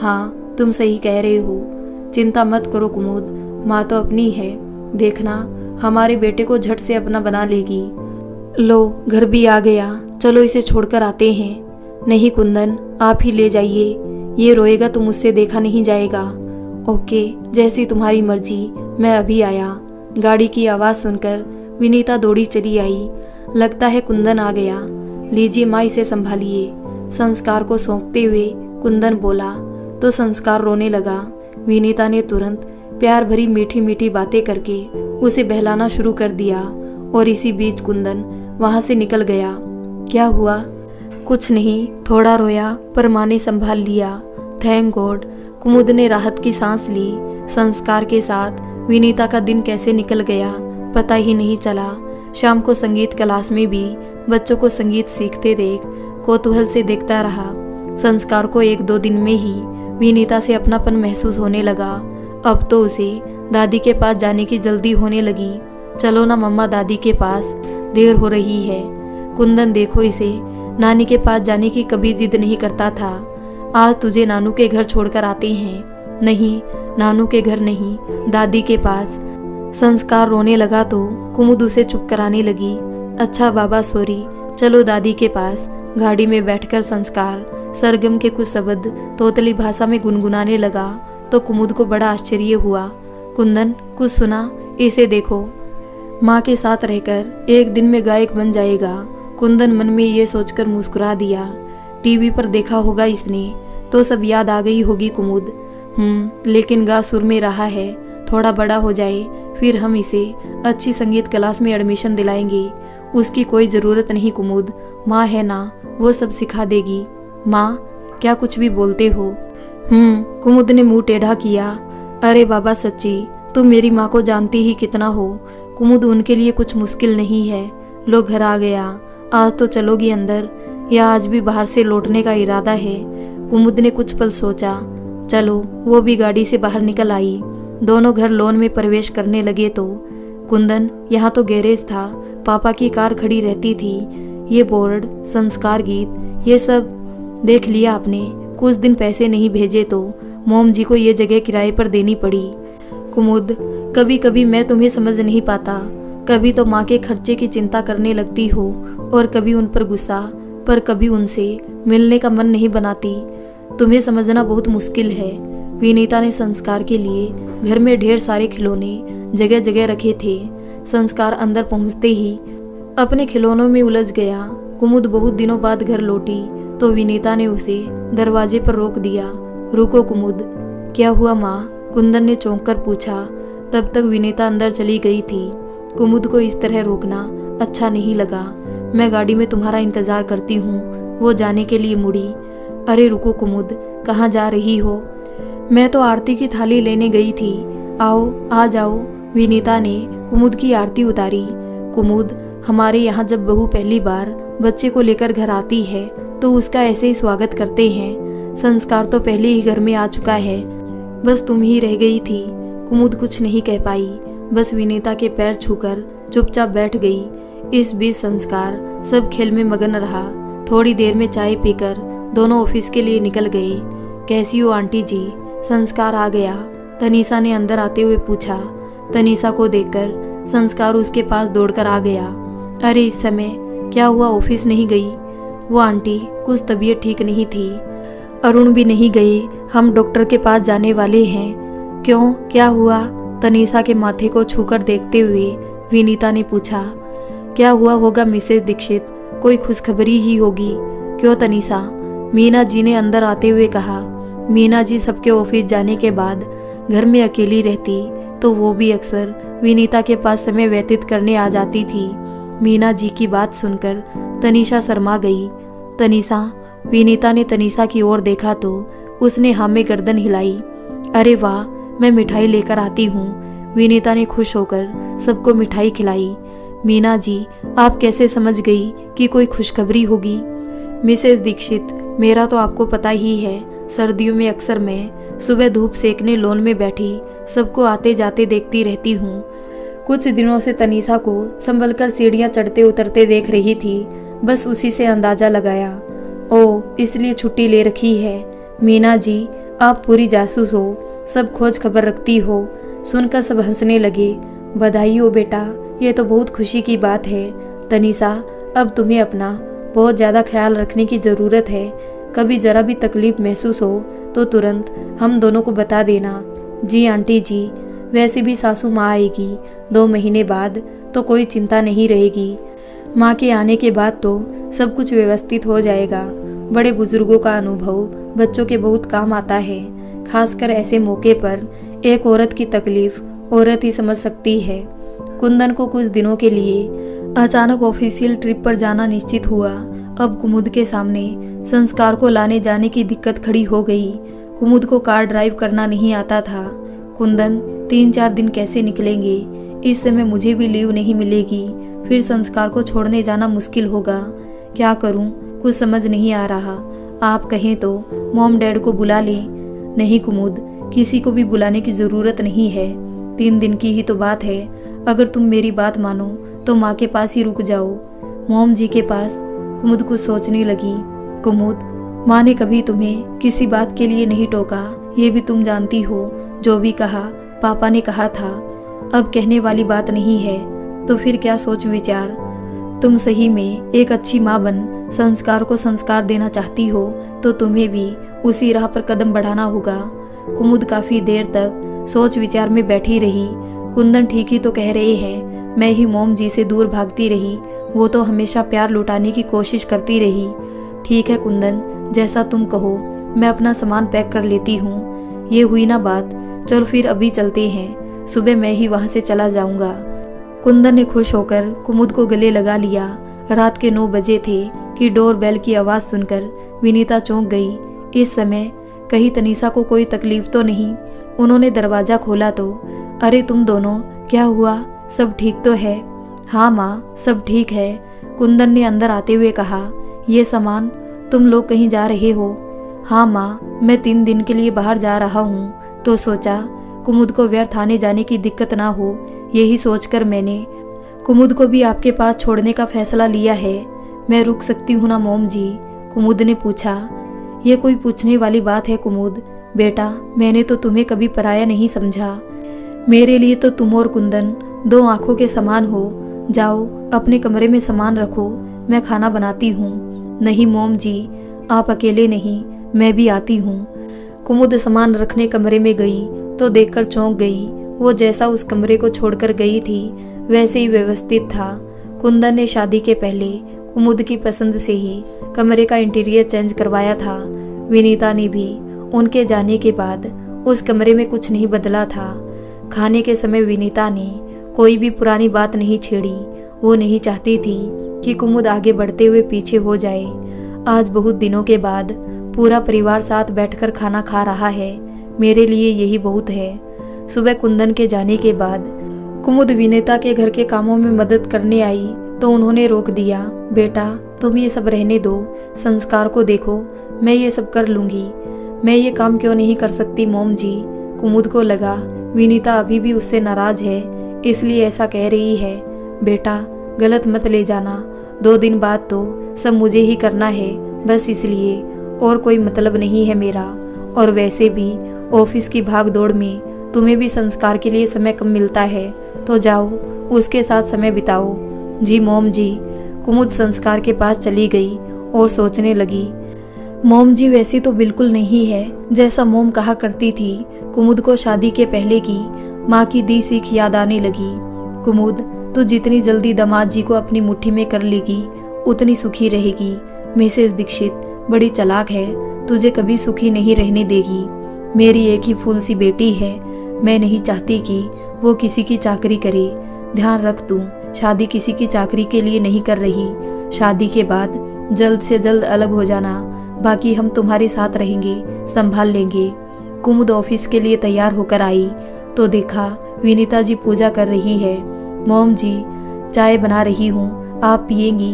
हाँ, तुम सही कह रहे हो। चिंता मत करो कुमुद, माँ तो अपनी है। देखना, हमारे बेटे को झट से अपना बना लेगी। लो, घर भी आ गया, चलो इसे छोड़कर आते हैं। नहीं कुंदन, आप ही ले जाइए। ये रोएगा तो मुझसे देखा नहीं जाएगा। ओके, जैसी तुम्हारी मर्जी, मैं अभी आया। गाड़ी की आवाज़ सुनकर विनीता दौड़ी चली आई। लगता है कुंदन आ गया। लीजिए माँ, इसे संभालिए। संस्कार को सौंपते हुए कुंदन बोला तो संस्कार रोने लगा। विनीता ने तुरंत प्यार भरी मीठी मीठी बातें करके उसे बहलाना शुरू कर दिया और इसी बीच कुंदन वहां से निकल गया। क्या हुआ? कुछ नहीं, थोड़ा रोया पर माँ ने संभाल लिया। Thank God. कुमुद ने राहत की सांस ली। संस्कार के साथ विनीता का दिन कैसे निकल गया पता ही नहीं चला। शाम को संगीत क्लास में भी बच्चों को संगीत सीखते देख कौतूहल से देखता रहा। संस्कार को 1-2 दिन में ही विनीता से अपनापन महसूस होने लगा। अब तो उसे दादी के पास जाने की जल्दी होने लगी। चलो ना मम्मा दादी के पास, देर हो रही है। कुंदन देखो इसे, नानी के पास जाने की कभी जिद नहीं करता था। आज तुझे नानू के घर छोड़कर आते हैं। नहीं, नानू के घर नहीं, दादी के पास। संस्कार रोने लगा तो कुमुद उसे चुप कराने लगी। अच्छा बाबा सॉरी, चलो दादी के पास। गाड़ी में बैठकर संस्कार सरगम के कुछ शब्द तोतली भाषा में गुनगुनाने लगा तो कुमुद को बड़ा आश्चर्य हुआ। कुंदन, कुछ सुना? इसे देखो, माँ के साथ रहकर एक दिन में गायक बन जाएगा। कुंदन मन में ये सोचकर मुस्कुरा दिया। टीवी पर देखा होगा इसने तो सब याद आ गई होगी कुमुद। लेकिन गा सुर में रहा है। थोड़ा बड़ा हो जाए फिर हम इसे अच्छी संगीत क्लास में एडमिशन दिलाएंगे। उसकी कोई ज़रूरत नहीं कुमुद, माँ है ना, वो सब सिखा देगी। माँ, क्या कुछ भी बोलते हो? कुमुद ने मुंह टेढ़ा किया। अरे बाबा सच्ची, तुम मेरी माँ को जानती ही कितना हो। कुमुद, उनके लिए कुछ मुश्किल नहीं है। लो घर आ गया। आज तो चलोगी अंदर या आज भी बाहर से लौटने का इरादा है? कुमुद ने कुछ पल सोचा। चलो, वो भी गाड़ी से बाहर निकल आई। दोनों घर लॉन में प्रवेश करने लगे तो कुंदन, यहाँ तो गैरेज था, पापा की कार खड़ी रहती थी। ये बोर्ड, संस्कार गीत, ये सब देख लिया आपने? कुछ दिन पैसे नहीं भेजे तो मोम जी को ये जगह किराए पर देनी पड़ी। कुमुद, कभी कभी मैं तुम्हें समझ नहीं पाता। कभी तो माँ के खर्चे की चिंता करने लगती हो और कभी उन पर गुस्सा, पर कभी उनसे मिलने का मन नहीं बनाती। तुम्हें समझना बहुत मुश्किल है। विनीता ने संस्कार के लिए घर में ढेर सारे खिलौने जगह जगह रखे थे। संस्कार अंदर पहुंचते ही अपने खिलौनों में उलझ गया। कुमुद बहुत दिनों बाद घर लौटी तो विनीता ने उसे दरवाजे पर रोक दिया। रुको कुमुद। क्या हुआ माँ? कुंदन ने चौंक कर पूछा। तब तक विनीता अंदर चली गई थी। कुमुद को इस तरह रोकना अच्छा नहीं लगा। मैं गाड़ी में तुम्हारा इंतजार करती हूँ। वो जाने के लिए मुड़ी। अरे रुको कुमुद, कहाँ जा रही हो? मैं तो आरती की थाली लेने गई थी। आओ, आ जाओ। विनीता ने कुमुद की आरती उतारी। कुमुद, हमारे यहाँ जब बहू पहली बार बच्चे को लेकर घर आती है तो उसका ऐसे ही स्वागत करते हैं। संस्कार तो पहले ही घर में आ चुका है, बस तुम ही रह गई थी। कुमुद कुछ नहीं कह पाई, बस विनीता के पैर छूकर चुपचाप बैठ गई। इस बीच संस्कार सब खेल में मगन रहा। थोड़ी देर में चाय पीकर दोनों ऑफिस के लिए निकल गए। कैसी हो आंटी जी? संस्कार आ गया, तनीषा ने अंदर आते हुए पूछा। तनीषा को देखकर संस्कार उसके पास दौड़कर आ गया। अरे इस समय क्या हुआ, ऑफिस नहीं गई? वो आंटी, कुछ तबीयत ठीक नहीं थी। अरुण भी नहीं गए, हम डॉक्टर के पास जाने वाले हैं। क्यों, क्या हुआ? तनीषा के माथे को छूकर देखते हुए विनीता ने पूछा। क्या हुआ होगा मिसेस दीक्षित, कोई खुशखबरी ही होगी। क्यों तनीषा? मीना जी ने अंदर आते हुए कहा। मीना जी सबके ऑफिस जाने के बाद घर में अकेली रहती तो वो भी अक्सर विनीता के पास समय व्यतीत करने आ जाती थी। मीना जी की बात सुनकर तनीषा शर्मा गई। तनीषा? विनीता ने तनीषा की ओर देखा तो उसने हाँ में गर्दन हिलाई। अरे वाह, मैं मिठाई लेकर आती हूँ। विनीता ने खुश होकर सबको मिठाई खिलाई। मीना जी, आप कैसे समझ गई कि कोई खुशखबरी होगी? मिसेस दीक्षित, मेरा तो आपको पता ही है, सर्दियों में अक्सर मैं सुबह धूप सेकने लॉन में बैठी सबको आते जाते देखती रहती हूँ। कुछ दिनों से तनीषा को संभलकर सीढ़ियाँ चढ़ते उतरते देख रही थी, बस उसी से अंदाजा लगाया। ओह, इसलिए छुट्टी ले रखी है। मीना जी, आप पूरी जासूस हो, सब खोज खबर रखती हो। सुनकर सब हंसने लगे। बधाई हो बेटा, ये तो बहुत खुशी की बात है। तनीषा, अब तुम्हें अपना बहुत ज़्यादा ख्याल रखने की ज़रूरत है। कभी ज़रा भी तकलीफ महसूस हो तो तुरंत हम दोनों को बता देना। जी आंटी जी, वैसे भी सासू माँ आएगी 2 महीने बाद, तो कोई चिंता नहीं रहेगी। माँ के आने के बाद तो सब कुछ व्यवस्थित हो जाएगा। बड़े बुजुर्गों का अनुभव बच्चों के बहुत काम आता है। खासकर ऐसे मौके पर एक औरत की तकलीफ औरत ही समझ सकती है। कुंदन को कुछ दिनों के लिए अचानक ऑफिशियल ट्रिप पर जाना निश्चित हुआ। अब कुमुद के सामने संस्कार को लाने जाने की दिक्कत खड़ी हो गई। कुमुद को कार ड्राइव करना नहीं आता था। कुंदन 3-4 दिन कैसे निकलेंगे? इस समय मुझे भी लीव नहीं मिलेगी, फिर संस्कार को छोड़ने जाना मुश्किल होगा। क्या करूं? कुछ समझ नहीं आ रहा। आप कहें तो मॉम डैड को बुला लें। नहीं कुमुद, किसी को भी बुलाने की ज़रूरत नहीं है। 3 दिन की ही तो बात है। अगर तुम मेरी बात मानो तो माँ के पास ही रुक जाओ। मॉम जी के पास? कुमुद कुछ सोचने लगी। कुमुद, माँ ने कभी तुम्हें किसी बात के लिए नहीं टोका, ये भी तुम जानती हो। जो भी कहा पापा ने कहा था, अब कहने वाली बात नहीं है। तो फिर क्या सोच विचार? तुम सही में एक अच्छी माँ बन संस्कार को संस्कार देना चाहती हो तो तुम्हें भी उसी राह पर कदम बढ़ाना होगा। कुमुद काफी देर तक सोच विचार में बैठी रही। कुंदन ठीक ही तो कह रहे हैं। मैं ही मॉम जी से दूर भागती रही, वो तो हमेशा प्यार लुटाने की कोशिश करती रही। ठीक है कुंदन, जैसा तुम कहो। मैं अपना सामान पैक कर लेती हूँ। ये हुई ना बात, चल फिर अभी चलते हैं। सुबह मैं ही वहाँ से चला जाऊँगा। कुंदन ने खुश होकर कुमुद को गले लगा लिया। रात के 9 बजे थे कि डोर बेल की आवाज़ सुनकर विनीता चौंक गई। इस समय कहीं तनीषा को कोई तकलीफ तो नहीं? उन्होंने दरवाज़ा खोला तो, अरे तुम दोनों, क्या हुआ? सब ठीक तो है? हाँ माँ, सब ठीक है। कुंदन ने अंदर आते हुए कहा। ये सामान, तुम लोग कहीं जा रहे हो? हाँ माँ, मैं 3 दिन के लिए बाहर जा रहा हूँ, तो सोचा कुमुद को व्यर्थ आने जाने की दिक्कत ना हो। यही सोचकर मैंने कुमुद को भी आपके पास छोड़ने का फैसला लिया है। मैं रुक सकती हूँ ना मॉम जी? कुमुद ने पूछा। ये कोई पूछने वाली बात है कुमुद? बेटा, मैंने तो तुम्हें कभी पराया नहीं समझा। मेरे लिए तो तुम और कुंदन 2 आंखों के समान हो। जाओ अपने कमरे में सामान रखो, मैं खाना बनाती हूँ। नहीं मॉम जी, आप अकेले नहीं, मैं भी आती हूँ। कुमुद सामान रखने कमरे में गई तो देखकर चौंक गई। वो जैसा उस कमरे को छोड़कर गई थी वैसे ही व्यवस्थित था। कुंदन ने शादी के पहले कुमुद की पसंद से ही कमरे का इंटीरियर चेंज करवाया था। विनीता ने भी उनके जाने के बाद उस कमरे में कुछ नहीं बदला था। खाने के समय विनीता ने कोई भी पुरानी बात नहीं छेड़ी। वो नहीं चाहती थी कि कुमुद आगे बढ़ते हुए पीछे हो जाए। आज बहुत दिनों के बाद पूरा परिवार साथ बैठकर खाना खा रहा है। मेरे लिए यही बहुत है। सुबह कुंदन के जाने के बाद कुमुद विनीता के घर के कामों में मदद करने आई तो उन्होंने रोक दिया। बेटा, तुम ये सब रहने दो, संस्कार को देखो, मैं ये सब कर लूँगी। मैं ये काम क्यों नहीं कर सकती मॉम जी? कुमुद को लगा विनीता अभी भी उससे नाराज है, इसलिए ऐसा कह रही है। बेटा, गलत मत ले जाना, 2 दिन बाद तो सब मुझे ही करना है, बस इसलिए, और कोई मतलब नहीं है मेरा। और वैसे भी ऑफिस की भाग दौड़ में तुम्हें भी संस्कार के लिए समय कम मिलता है, तो जाओ उसके साथ समय बिताओ। जी मॉम जी। कुमुद संस्कार के पास चली गई और सोचने लगी, मॉम जी वैसी तो बिल्कुल नहीं है जैसा मॉम कहा करती थी। कुमुद को शादी के पहले की माँ की दी सीख याद आने लगी। कुमुद, तू जितनी जल्दी दामाद जी को अपनी मुट्ठी में कर लेगी उतनी सुखी रहेगी। मिसेस दीक्षित बड़ी चालाक है, तुझे कभी सुखी नहीं रहने देगी। मेरी एक ही फूल सी बेटी है, मैं नहीं चाहती कि वो किसी की चाकरी करे। ध्यान रख, तू शादी किसी की चाकरी के लिए नहीं कर रही। शादी के बाद जल्द से जल्द अलग हो जाना, बाकी हम तुम्हारे साथ रहेंगे, संभाल लेंगे। कुमुद ऑफिस के लिए तैयार होकर आई तो देखा विनीता जी पूजा कर रही है। मॉम जी, चाय बना रही हूँ, आप पिएंगी?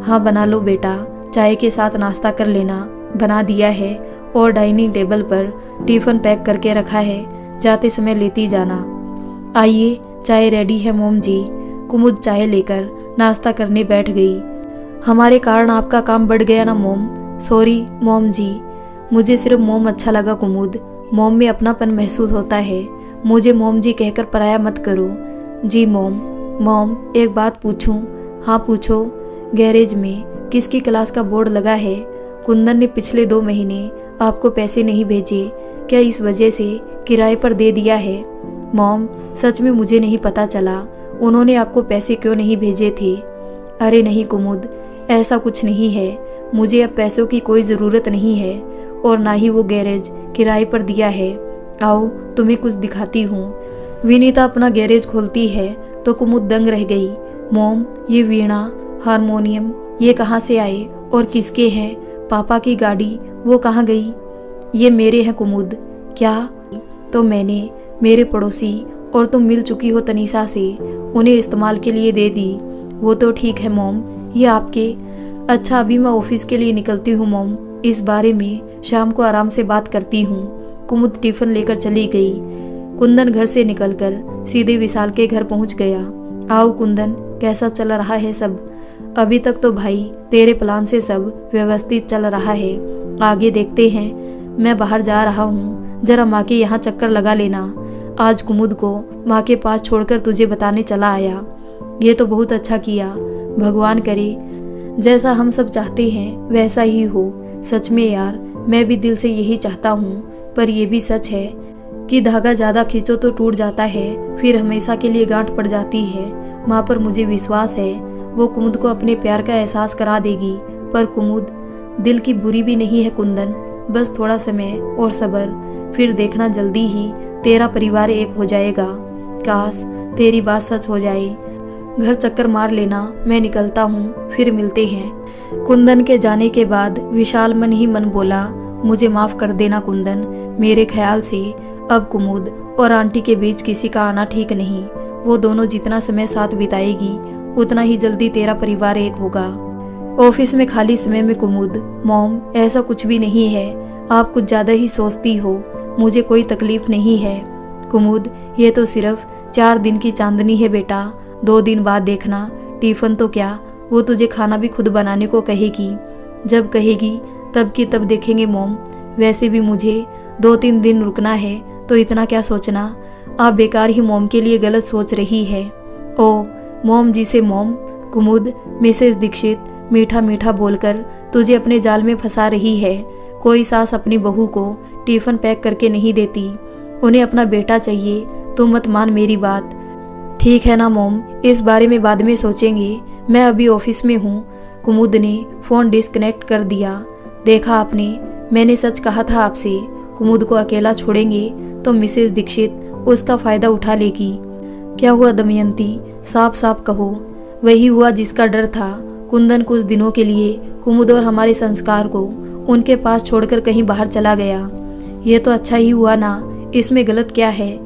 हाँ बना लो बेटा, चाय के साथ नाश्ता कर लेना। बना दिया है और डाइनिंग टेबल पर टिफिन पैक करके रखा है, जाते समय लेती जाना। आइए, चाय रेडी है मॉम जी। कुमुद चाय लेकर नाश्ता करने बैठ गई। हमारे कारण आपका काम बढ़ गया ना मॉम? सॉरी मॉम जी, मुझे सिर्फ मॉम अच्छा लगा कुमुद। मॉम में अपनापन महसूस होता है। मुझे मॉम जी कहकर पराया मत करो। जी मॉम। मॉम, एक बात पूछूं? हाँ पूछो। गैरेज में किसकी क्लास का बोर्ड लगा है? कुंदन ने पिछले 2 महीने आपको पैसे नहीं भेजे, क्या इस वजह से किराए पर दे दिया है? मॉम, सच में मुझे नहीं पता चला उन्होंने आपको पैसे क्यों नहीं भेजे थे। अरे नहीं कुमुद, ऐसा कुछ नहीं है। मुझे अब पैसों की कोई ज़रूरत नहीं है और ना ही वो गैरेज किराए पर दिया है। आओ तुम्हें कुछ दिखाती हूँ। विनीता अपना गैरेज खोलती है तो कुमुद दंग रह गई। मॉम, ये वीणा, हारमोनियम ये कहाँ से आए और किसके हैं? पापा की गाड़ी वो कहाँ गई? ये मेरे हैं कुमुद। क्या? तो मैंने मेरे पड़ोसी और तुम मिल चुकी हो तनीषा से, उन्हें इस्तेमाल के लिए दे दी। वो तो ठीक है मॉम, ये आपके। अच्छा अभी मैं ऑफिस के लिए निकलती हूँ मॉम, इस बारे में शाम को आराम से बात करती हूँ। कुमुद टिफिन लेकर चली गई। कुंदन घर से निकलकर सीधे विशाल के घर पहुँच गया। आओ कुंदन, कैसा चल रहा है सब? अभी तक तो भाई तेरे प्लान से सब व्यवस्थित चल रहा है, आगे देखते हैं। मैं बाहर जा रहा हूँ, जरा माँ के यहाँ चक्कर लगा लेना। आज कुमुद को माँ के पास छोड़कर तुझे बताने चला आया। ये तो बहुत अच्छा किया, भगवान करे जैसा हम सब चाहते हैं वैसा ही हो। सच में यार, मैं भी दिल से यही चाहता हूँ, पर यह भी सच है कि धागा ज़्यादा खींचो तो टूट जाता है, फिर हमेशा के लिए गांठ पड़ जाती है। माँ पर मुझे विश्वास है, वो कुमुद को अपने प्यार का एहसास करा देगी। पर कुमुद दिल की बुरी भी नहीं है कुंदन, बस थोड़ा समय और सब्र, फिर देखना जल्दी ही तेरा परिवार एक हो जाएगा। काश तेरी बात सच हो जाए। घर चक्कर मार लेना, मैं निकलता हूँ, फिर मिलते हैं। कुंदन के जाने के बाद विशाल मन ही मन बोला, मुझे माफ कर देना कुंदन, मेरे ख्याल से अब कुमुद और आंटी के बीच किसी का आना ठीक नहीं। वो दोनों जितना समय साथ बिताएगी उतना ही जल्दी तेरा परिवार एक होगा। ऑफिस में खाली समय में कुमुद, मॉम ऐसा कुछ भी नहीं है, आप कुछ ज्यादा ही सोचती हो, मुझे कोई तकलीफ नहीं है। कुमुद, ये तो सिर्फ 4 दिन की चांदनी है बेटा, 2 दिन बाद देखना, टिफिन तो क्या, वो तुझे खाना भी खुद बनाने को कहेगी। जब कहेगी तब की तब देखेंगे मॉम। वैसे भी मुझे 2-3 दिन रुकना है, तो इतना क्या सोचना, आप बेकार ही मॉम के लिए गलत सोच रही है। ओ मॉम जी से मॉम। कुमुद, मिसेस दीक्षित मीठा मीठा बोलकर तुझे अपने जाल में फंसा रही है। कोई सास अपनी बहू को टिफिन पैक करके नहीं देती, उन्हें अपना बेटा चाहिए। तुम मत मान मेरी बात। ठीक है ना मॉम, इस बारे में बाद में सोचेंगे, मैं अभी ऑफिस में हूँ। कुमुद ने फोन डिस्कनेक्ट कर दिया। देखा आपने, मैंने सच कहा था आपसे, कुमुद को अकेला छोड़ेंगे तो मिसेस दीक्षित उसका फायदा उठा लेगी। क्या हुआ दमयंती, साफ साफ कहो। वही हुआ जिसका डर था। कुंदन कुछ दिनों के लिए कुमुद और हमारे संस्कार को उनके पास छोड़कर कहीं बाहर चला गया। ये तो अच्छा ही हुआ ना, इसमें गलत क्या है?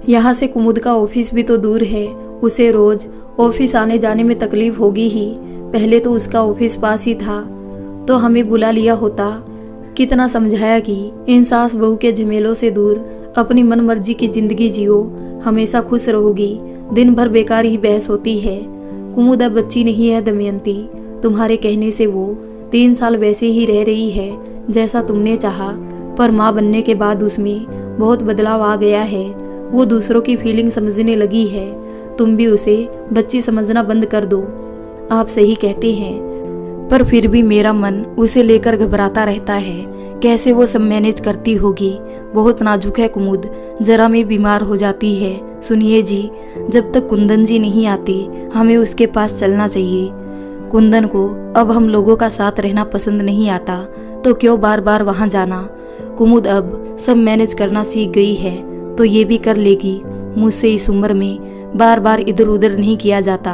यहाँ से कुमुद का ऑफिस भी तो दूर है, उसे रोज ऑफिस आने जाने में तकलीफ होगी ही। पहले तो उसका ऑफिस पास ही था, तो हमें बुला लिया होता। कितना समझाया कि इन सास बहू के झमेलों से दूर अपनी मन मर्जी की जिंदगी जियो, हमेशा खुश रहोगी। दिन भर बेकार ही बहस होती है। कुमुद अब बच्ची नहीं है दमयंती, तुम्हारे कहने से वो 3 साल वैसे ही रह रही है जैसा तुमने चाहा, पर माँ बनने के बाद उसमें बहुत बदलाव आ गया है। वो दूसरों की फीलिंग समझने लगी है। तुम भी उसे बच्ची समझना बंद कर दो। आप सही कहते हैं, पर फिर भी मेरा मन उसे लेकर घबराता रहता है। कैसे वो सब मैनेज करती होगी। बहुत नाजुक है कुमुद, जरा में बीमार हो जाती है। सुनिए जी, जब तक कुंदन जी नहीं आते हमें उसके पास चलना चाहिए। कुंदन को अब हम लोगों का साथ रहना पसंद नहीं आता, तो क्यों बार बार वहाँ जाना। कुमुद अब सब मैनेज करना सीख गई है, तो ये भी कर लेगी। मुझसे इस उम्र में बार बार इधर उधर नहीं किया जाता।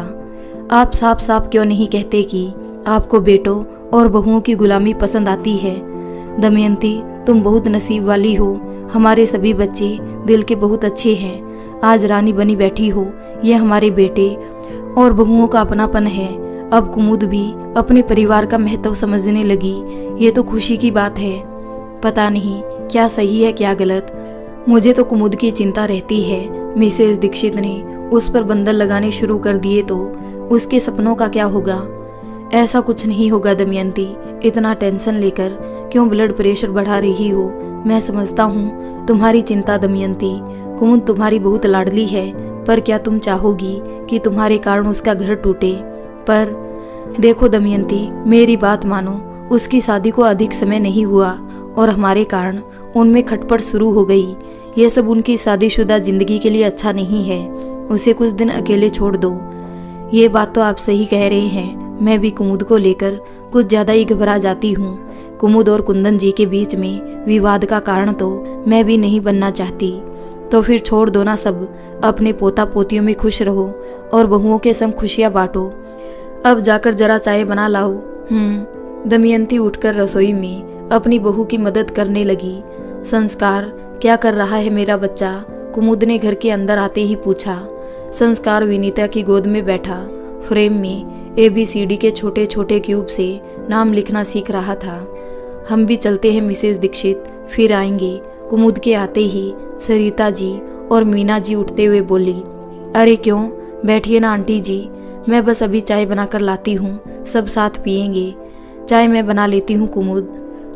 आप साफ साफ क्यों नहीं कहते कि आपको बेटों और बहुओं की गुलामी पसंद आती है? दमयंती, तुम बहुत नसीब वाली हो। हमारे सभी बच्चे दिल के बहुत अच्छे हैं। आज रानी बनी बैठी हो, ये हमारे बेटे और बहुओं का अपनापन है। अब कुमुद भी अपने परिवार का महत्व समझने लगी, ये तो खुशी की बात है। पता नहीं क्या सही है क्या गलत, मुझे तो कुमुद की चिंता रहती है। मिसेस दीक्षित ने उस पर बंधन लगाने शुरू कर दिए तो उसके सपनों का क्या होगा? ऐसा कुछ नहीं होगा दमयंती, इतना टेंशन लेकर क्यों ब्लड प्रेशर बढ़ा रही हो? मैं समझता हूँ तुम्हारी चिंता दमयंती। कुमुद तुम्हारी बहुत लाडली है, पर क्या तुम चाहोगी कि तुम्हारे कारण उसका घर टूटे? पर देखो दमयंती, मेरी बात मानो, उसकी शादी को अधिक समय नहीं हुआ और हमारे कारण उनमें खटपट शुरू हो गई। यह सब उनकी शादीशुदा जिंदगी के लिए अच्छा नहीं है। उसे कुछ दिन अकेले छोड़ दो। ये बात तो आप सही कह रहे हैं। मैं भी कुमुद को लेकर कुछ ज़्यादा ही घबरा जाती हूँ। कुमुद और कुंदन जी के बीच में विवाद का कारण तो मैं भी नहीं बनना चाहती। तो फिर छोड़ दो ना सब। अपने पोता पोतियों में खुश रहो और बहुओं के संग खुशियाँ बांटो। अब जाकर जरा चाय बना लाओ। दमयंती उठकर रसोई में अपनी बहू की मदद करने लगी। संस्कार, क्या कर रहा है मेरा बच्चा? कुमुद ने घर के अंदर आते ही पूछा। संस्कार विनीता की गोद में बैठा फ्रेम में ABCD के छोटे छोटे क्यूब से नाम लिखना सीख रहा था। हम भी चलते हैं मिसेस दीक्षित, फिर आएंगे। कुमुद के आते ही सरिता जी और मीना जी उठते हुए बोली। अरे क्यों, बैठिए ना आंटी जी, मैं बस अभी चाय बनाकर लाती हूँ, सब साथ पियेंगे। चाय मैं बना लेती हूँ कुमुद,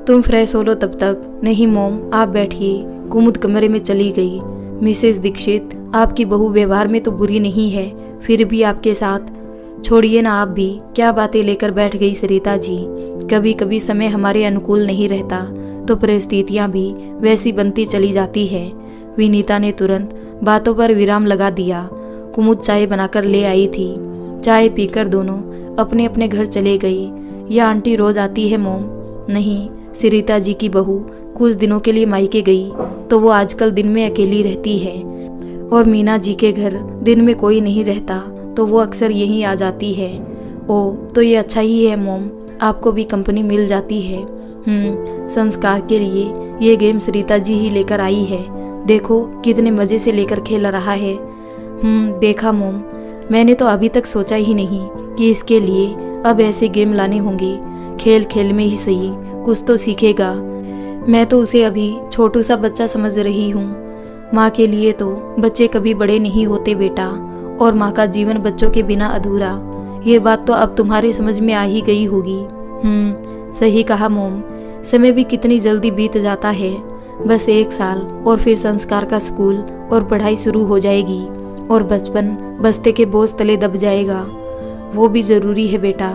तुम फ्रेश हो लो तब तक। नहीं मोम, आप बैठिए। कुमुद कमरे में चली गई। मिसेस दीक्षित, आपकी बहू व्यवहार में तो बुरी नहीं है, फिर भी आपके साथ। छोड़िए ना आप भी, क्या बातें लेकर बैठ गई सरिता जी। कभी कभी समय हमारे अनुकूल नहीं रहता तो परिस्थितियाँ भी वैसी बनती चली जाती है। विनीता ने तुरंत बातों पर विराम लगा दिया। कुमुद चाय बनाकर ले आई थी। चाय पीकर दोनों अपने अपने घर चले गए। यह आंटी रोज आती है मोम? नहीं, सरिता जी की बहू कुछ दिनों के लिए मायके गई तो वो आजकल दिन में अकेली रहती है, और मीना जी के घर दिन में कोई नहीं रहता तो वो अक्सर यहीं आ जाती है। ओ, तो ये अच्छा ही है मोम, आपको भी कंपनी मिल जाती है। संस्कार के लिए ये गेम सरिता जी ही लेकर आई है। देखो कितने मजे से लेकर खेल रहा है। देखा मोम, मैंने तो अभी तक सोचा ही नहीं कि इसके लिए अब ऐसे गेम लाने होंगे। खेल खेल में ही सही कुछ तो सीखेगा। मैं तो उसे अभी छोटू सा बच्चा समझ रही हूँ। माँ के लिए तो बच्चे कभी बड़े नहीं होते बेटा, और माँ का जीवन बच्चों के बिना अधूरा। ये बात तो अब तुम्हारी समझ में आ ही गई होगी। सही कहा मोम, समय भी कितनी जल्दी बीत जाता है। बस 1 साल और फिर संस्कार का स्कूल और पढ़ाई शुरू हो जाएगी, और बचपन बस्ते के बोझ तले दब जाएगा। वो भी जरूरी है बेटा।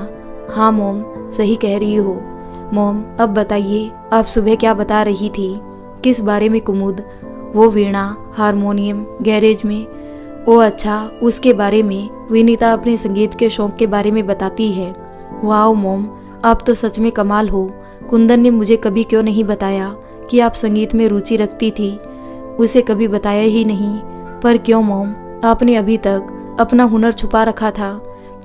हाँ मोम, सही कह रही हो। मोम, अब बताइए, आप सुबह क्या बता रही थी? किस बारे में कुमुद? वो वीणा, हारमोनियम, गैरेज में? ओ अच्छा, उसके बारे में। विनीता अपने संगीत के शौक के बारे में बताती है। वाह मोम, आप तो सच में कमाल हो। कुंदन ने मुझे कभी क्यों नहीं बताया कि आप संगीत में रुचि रखती थी? उसे कभी बताया ही नहीं। पर क्यों मोम, आपने अभी तक अपना हुनर छुपा रखा था?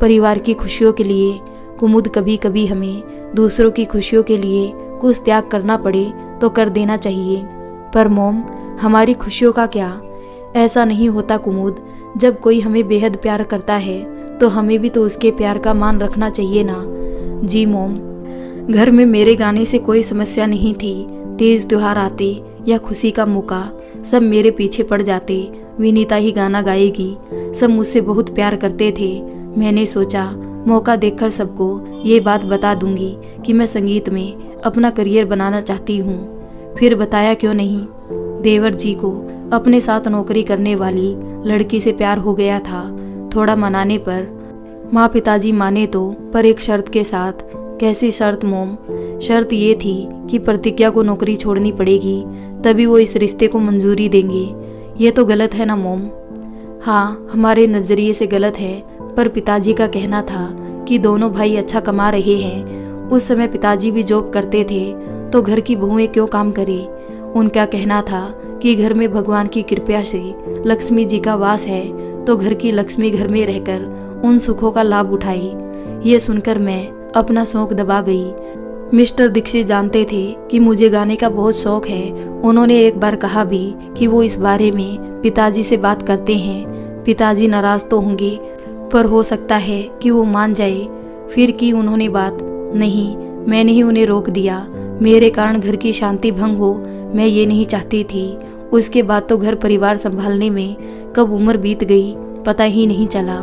परिवार की खुशियों के लिए कुमुद, कभी कभी हमें दूसरों की खुशियों के लिए कुछ त्याग करना पड़े तो कर देना चाहिए। पर मोम, हमारी खुशियों का क्या? ऐसा नहीं होता कुमुद। जब कोई हमें बेहद प्यार करता है तो हमें भी तो उसके प्यार का मान रखना चाहिए ना। जी मोम, घर में मेरे गाने से कोई समस्या नहीं थी। तीज त्योहार आते या खुशी का मौका, सब मेरे पीछे पड़ जाते। विनीता ही गाना गाएगी। सब मुझसे बहुत प्यार करते थे। मैंने सोचा मौका देखकर सबको ये बात बता दूंगी कि मैं संगीत में अपना करियर बनाना चाहती हूँ। फिर बताया क्यों नहीं? देवर जी को अपने साथ नौकरी करने वाली लड़की से प्यार हो गया था। थोड़ा मनाने पर माँ पिताजी माने तो, पर एक शर्त के साथ। कैसी शर्त मोम? शर्त ये थी कि प्रतिज्ञा को नौकरी छोड़नी पड़ेगी, तभी वो इस रिश्ते को मंजूरी देंगे। ये तो गलत है ना मोम? हाँ, हमारे नजरिए से गलत है, पर पिताजी का कहना था कि दोनों भाई अच्छा कमा रहे हैं। उस समय पिताजी भी जॉब करते थे, तो घर की बहुएं क्यों काम करे? उनका कहना था कि घर में भगवान की कृपा से लक्ष्मी जी का वास है, तो घर की लक्ष्मी घर में रहकर उन सुखों का लाभ उठाए। ये सुनकर मैं अपना शौक दबा गई। मिस्टर दीक्षित जानते थे कि मुझे गाने का बहुत शौक है। उन्होंने एक बार कहा भी कि वो इस बारे में पिताजी से बात करते हैं। पिताजी नाराज तो होंगे, पर हो सकता है कि वो मान जाए। फिर की उन्होंने बात। नहीं, मैंने ही उन्हें रोक दिया। मेरे कारण घर की शांति भंग हो, मैं ये नहीं चाहती थी। उसके बाद तो घर परिवार संभालने में कब उम्र बीत गई पता ही नहीं चला।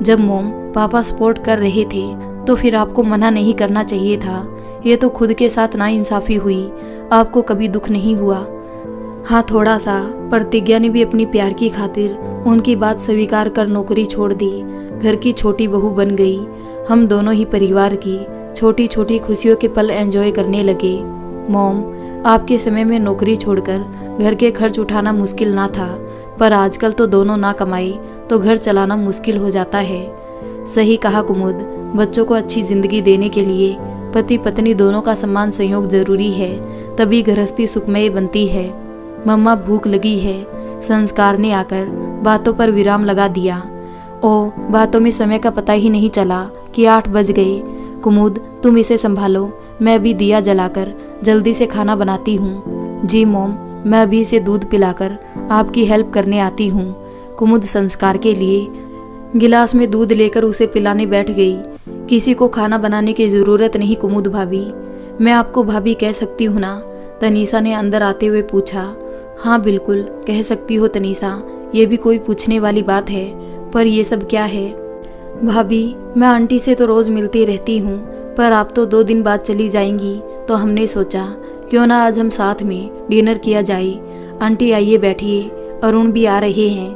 जब मोम पापा सपोर्ट कर रहे थे तो फिर आपको मना नहीं करना चाहिए था। ये तो खुद के साथ नाइंसाफी हुई। आपको कभी दुख नहीं हुआ? हाँ, थोड़ा सा। प्रतिज्ञा ने भी अपनी प्यार की खातिर उनकी बात स्वीकार कर नौकरी छोड़ दी। घर की छोटी बहू बन गई। हम दोनों ही परिवार की छोटी छोटी खुशियों के पल एंजॉय करने लगे। मॉम, आपके समय में नौकरी छोड़कर घर के खर्च उठाना मुश्किल ना था, पर आजकल तो दोनों ना कमाए तो घर चलाना मुश्किल हो जाता है। सही कहा कुमुद, बच्चों को अच्छी जिंदगी देने के लिए पति पत्नी दोनों का समान सहयोग जरूरी है, तभी गृहस्थी सुखमय बनती है। मम्मा भूख लगी है। संस्कार ने आकर बातों पर विराम लगा दिया। ओ, बातों में समय का पता ही नहीं चला कि 8 बज गए। कुमुद, तुम इसे संभालो, मैं अभी दिया जलाकर जल्दी से खाना बनाती हूँ। जी मॉम, मैं अभी इसे दूध पिलाकर आपकी हेल्प करने आती हूँ। कुमुद संस्कार के लिए गिलास में दूध लेकर उसे पिलाने बैठ गई। किसी को खाना बनाने की जरूरत नहीं कुमुद भाभी, मैं आपको भाभी कह सकती हूँ ना? तनीषा ने अंदर आते हुए पूछा। हाँ बिल्कुल कह सकती हो तनीषा, ये भी कोई पूछने वाली बात है, पर ये सब क्या है? भाभी, मैं आंटी से तो रोज मिलती रहती हूँ, पर आप तो 2 दिन बाद चली जाएंगी, तो हमने सोचा क्यों ना आज हम साथ में डिनर किया जाए। आंटी आइए बैठिए, अरुण भी आ रहे हैं।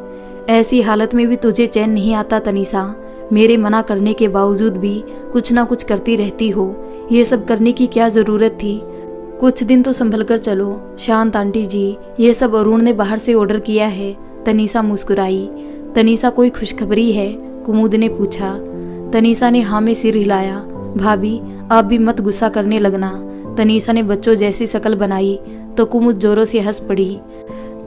ऐसी हालत में भी तुझे चैन नहीं आता तनीषा, मेरे मना करने के बावजूद भी कुछ ना कुछ करती रहती हो। ये सब करने की क्या जरूरत थी? कुछ दिन तो संभल कर चलो। शांत आंटी जी, ये सब अरुण ने बाहर से ऑर्डर किया है। तनीषा मुस्कुराई। तनीषा कोई खुशखबरी है? कुमुद ने पूछा। तनीषा ने हाँ में सिर हिलाया। भाभी, आप भी मत गुस्सा करने लगना। तनीषा ने बच्चों जैसी शक्ल बनाई तो कुमुद जोरों से हंस पड़ी।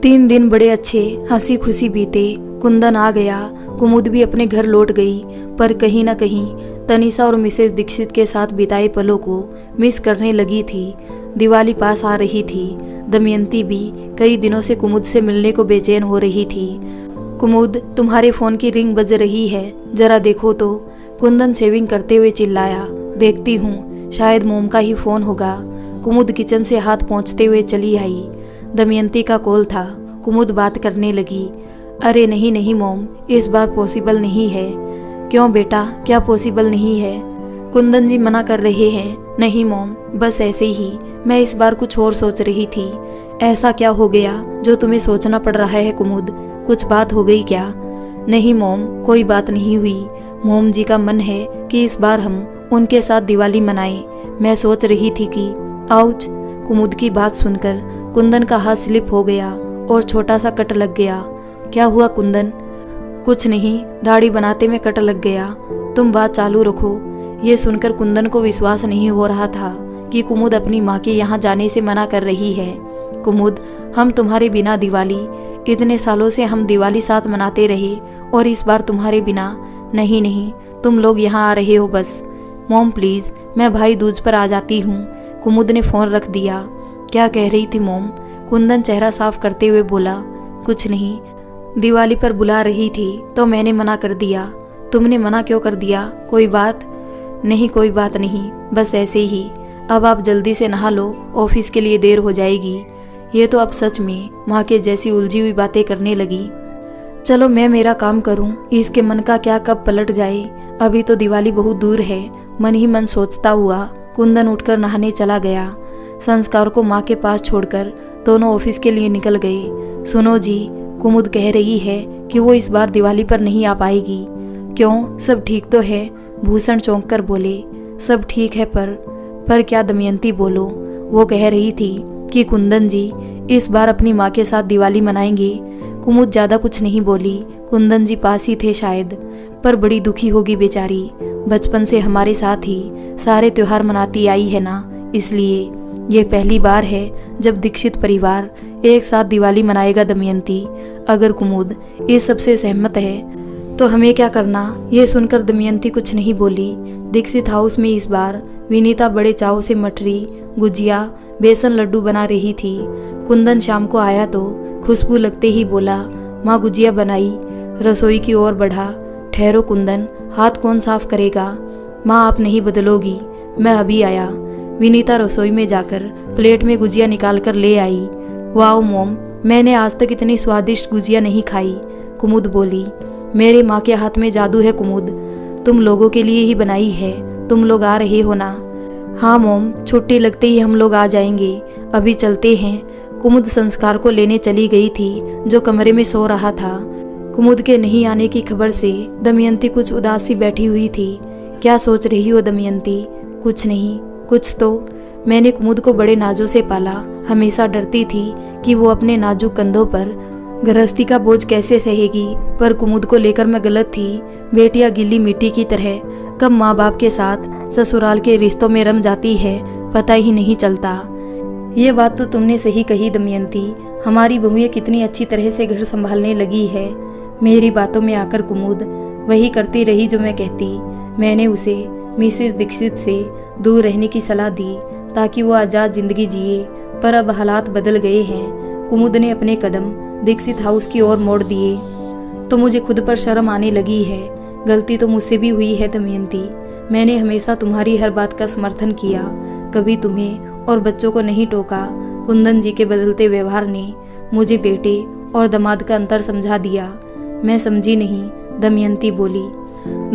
3 दिन बड़े अच्छे हंसी खुशी बीते। कुंदन आ गया। कुमुद भी अपने घर लौट गई, पर कहीं न कहीं तनीषा और मिसेस दीक्षित के साथ बिताए पलों को मिस करने लगी थी। दिवाली पास आ रही थी। दमयंती भी कई दिनों से कुमुद से मिलने को बेचैन हो रही थी। कुमुद, तुम्हारे फोन की रिंग बज रही है, जरा देखो तो। कुंदन शेविंग करते हुए चिल्लाया। देखती हूँ, शायद मोम का ही फोन होगा। कुमुद किचन से हाथ पोंछते हुए चली आई। दमयंती का कॉल था। कुमुद बात करने लगी। अरे नहीं नहीं मोम, इस बार पॉसिबल नहीं है। क्यों बेटा, क्या पॉसिबल नहीं है? कुंदन जी मना कर रहे हैं। नहीं मोम, बस ऐसे ही, मैं इस बार कुछ और सोच रही थी। ऐसा क्या हो गया जो तुम्हें सोचना पड़ रहा है कुमुद? कुछ बात हो गई क्या? नहीं मोम, कोई बात नहीं हुई। मोम जी का मन है कि इस बार हम उनके साथ दिवाली मनाएं। मैं सोच रही थी कि आउच। कुमुद की बात सुनकर कुंदन का हाथ स्लिप हो गया और छोटा सा कट लग गया। क्या हुआ कुंदन? कुछ नहीं, दाढ़ी बनाते में कट लग गया। तुम बात चालू रखो। ये सुनकर कुंदन को विश्वास नहीं हो रहा था कि कुमुद अपनी माँ के यहाँ जाने से मना कर रही है। कुमुद, हम तुम्हारे बिना दिवाली, इतने सालों से हम दिवाली साथ मनाते रहे, और इस बार तुम्हारे बिना नहीं नहीं, तुम लोग यहाँ आ रहे हो बस। मॉम प्लीज, मैं भाई दूज पर आ जाती हूँ। कुमुद ने फोन रख दिया। क्या कह रही थी मॉम? कुंदन चेहरा साफ करते हुए बोला। कुछ नहीं, दिवाली पर बुला रही थी तो मैंने मना कर दिया। तुमने मना क्यों कर दिया? कोई बात नहीं? कोई बात नहीं, बस ऐसे ही। अब आप जल्दी से नहा लो, ऑफिस के लिए देर हो जाएगी। ये तो अब सच में माँ के जैसी उलझी हुई बातें करने लगी। चलो मैं मेरा काम करूं, इसके मन का क्या कब पलट जाए। अभी तो दिवाली बहुत दूर है। मन ही मन सोचता हुआ कुंदन उठकर नहाने चला गया। संस्कार को माँ के पास छोड़कर दोनों ऑफिस के लिए निकल गए। सुनो जी, कुमुद कह रही है कि वो इस बार दिवाली पर नहीं आ पाएगी। क्यों, सब ठीक तो है? भूषण चौंक कर बोले। सब ठीक है, पर क्या? दमयंती बोलो। वो कह रही थी कि कुंदन जी इस बार अपनी माँ के साथ दिवाली मनाएंगे। कुमुद ज्यादा कुछ नहीं बोली। कुंदन जी पास ही थे शायद, पर बड़ी दुखी होगी बेचारी। बचपन से हमारे साथ ही सारे त्योहार मनाती आई है ना, इसलिए ये पहली बार है जब दीक्षित परिवार एक साथ दिवाली मनाएगा। दमयंती, अगर कुमुद इस सबसे सहमत है तो हमें क्या करना? ये सुनकर दमयंती कुछ नहीं बोली। दीक्षित हाउस में इस बार विनीता बड़े चाव से मठरी, गुजिया, बेसन लड्डू बना रही थी। कुंदन शाम को आया तो खुशबू लगते ही बोला, माँ गुजिया बनाई। रसोई की ओर बढ़ा। ठहरो कुंदन, हाथ कौन साफ करेगा? माँ आप नहीं बदलोगी, मैं अभी आया। विनीता रसोई में जाकर प्लेट में गुजिया निकाल कर ले आई। वाओ मॉम, मैंने आज तक इतनी स्वादिष्ट गुजिया नहीं खाई। कुमुद बोली। मेरे माँ के हाथ में जादू है कुमुद, तुम लोगों के लिए ही बनाई है। तुम लोग आ रहे हो ना? हाँ मॉम, छुट्टी लगते ही हम लोग आ जाएंगे। अभी चलते हैं। कुमुद संस्कार को लेने चली गई थी, जो कमरे में सो रहा था। कुमुद के नहीं आने की खबर से दमयंती कुछ उदास सी बैठी हुई थी। क्या सोच रही हो दमयंती? कुछ नहीं, कुछ तो। मैंने कुमुद को बड़े नाजों से पाला, हमेशा डरती थी कि वो अपने नाजुक कंधों पर गृहस्थी का बोझ कैसे सहेगी। पर कुमुद को लेकर मैं गलत थी। बेटियां गीली मिट्टी की तरह कब माँ बाप के साथ ससुराल के रिश्तों में रम जाती है, पता ही नहीं चलता। ये बात तो तुमने सही कही दमयंती। हमारी बहुएं कितनी अच्छी तरह से घर संभालने लगी है। मेरी बातों में आकर कुमुद वही करती रही जो मैं कहती। मैंने उसे मिसेस दीक्षित से दूर रहने की सलाह दी ताकि वो आज़ाद जिंदगी जिए, पर अब हालात बदल गए हैं। कुमुद ने अपने कदम दीक्षित हाउस की ओर मोड़ दिए तो मुझे खुद पर शर्म आने लगी है। गलती तो मुझसे भी हुई है दमयंती। मैंने हमेशा तुम्हारी हर बात का समर्थन किया, कभी तुम्हें और बच्चों को नहीं टोका। कुंदन जी के बदलते व्यवहार ने मुझे बेटे और दामाद का अंतर समझा दिया। मैं समझी नहीं, दमयंती बोली।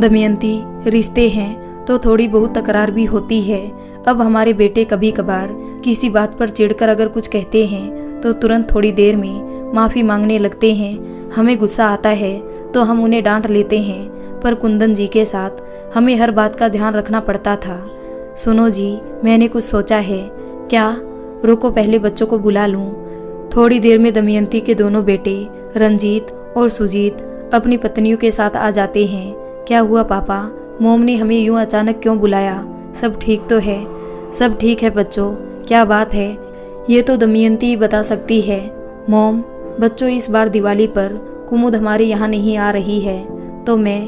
दमयंती, रिश्ते हैं तो थोड़ी बहुत तकरार भी होती है। अब हमारे बेटे कभी कभार किसी बात पर चिढ़कर अगर कुछ कहते हैं तो तुरंत थोड़ी देर में माफ़ी मांगने लगते हैं। हमें गुस्सा आता है तो हम उन्हें डांट लेते हैं, पर कुंदन जी के साथ हमें हर बात का ध्यान रखना पड़ता था। सुनो जी, मैंने कुछ सोचा है। क्या? रुको, पहले बच्चों को बुला लूं। थोड़ी देर में दमयंती के दोनों बेटे रंजीत और सुजीत अपनी पत्नियों के साथ आ जाते हैं। क्या हुआ पापा? मोम ने हमें यूं अचानक क्यों बुलाया? सब ठीक तो है? सब ठीक है बच्चों। क्या बात है? ये तो दमयंती ही बता सकती है। मोम, बच्चों इस बार दिवाली पर कुमुद हमारे यहाँ नहीं आ रही है तो मैं।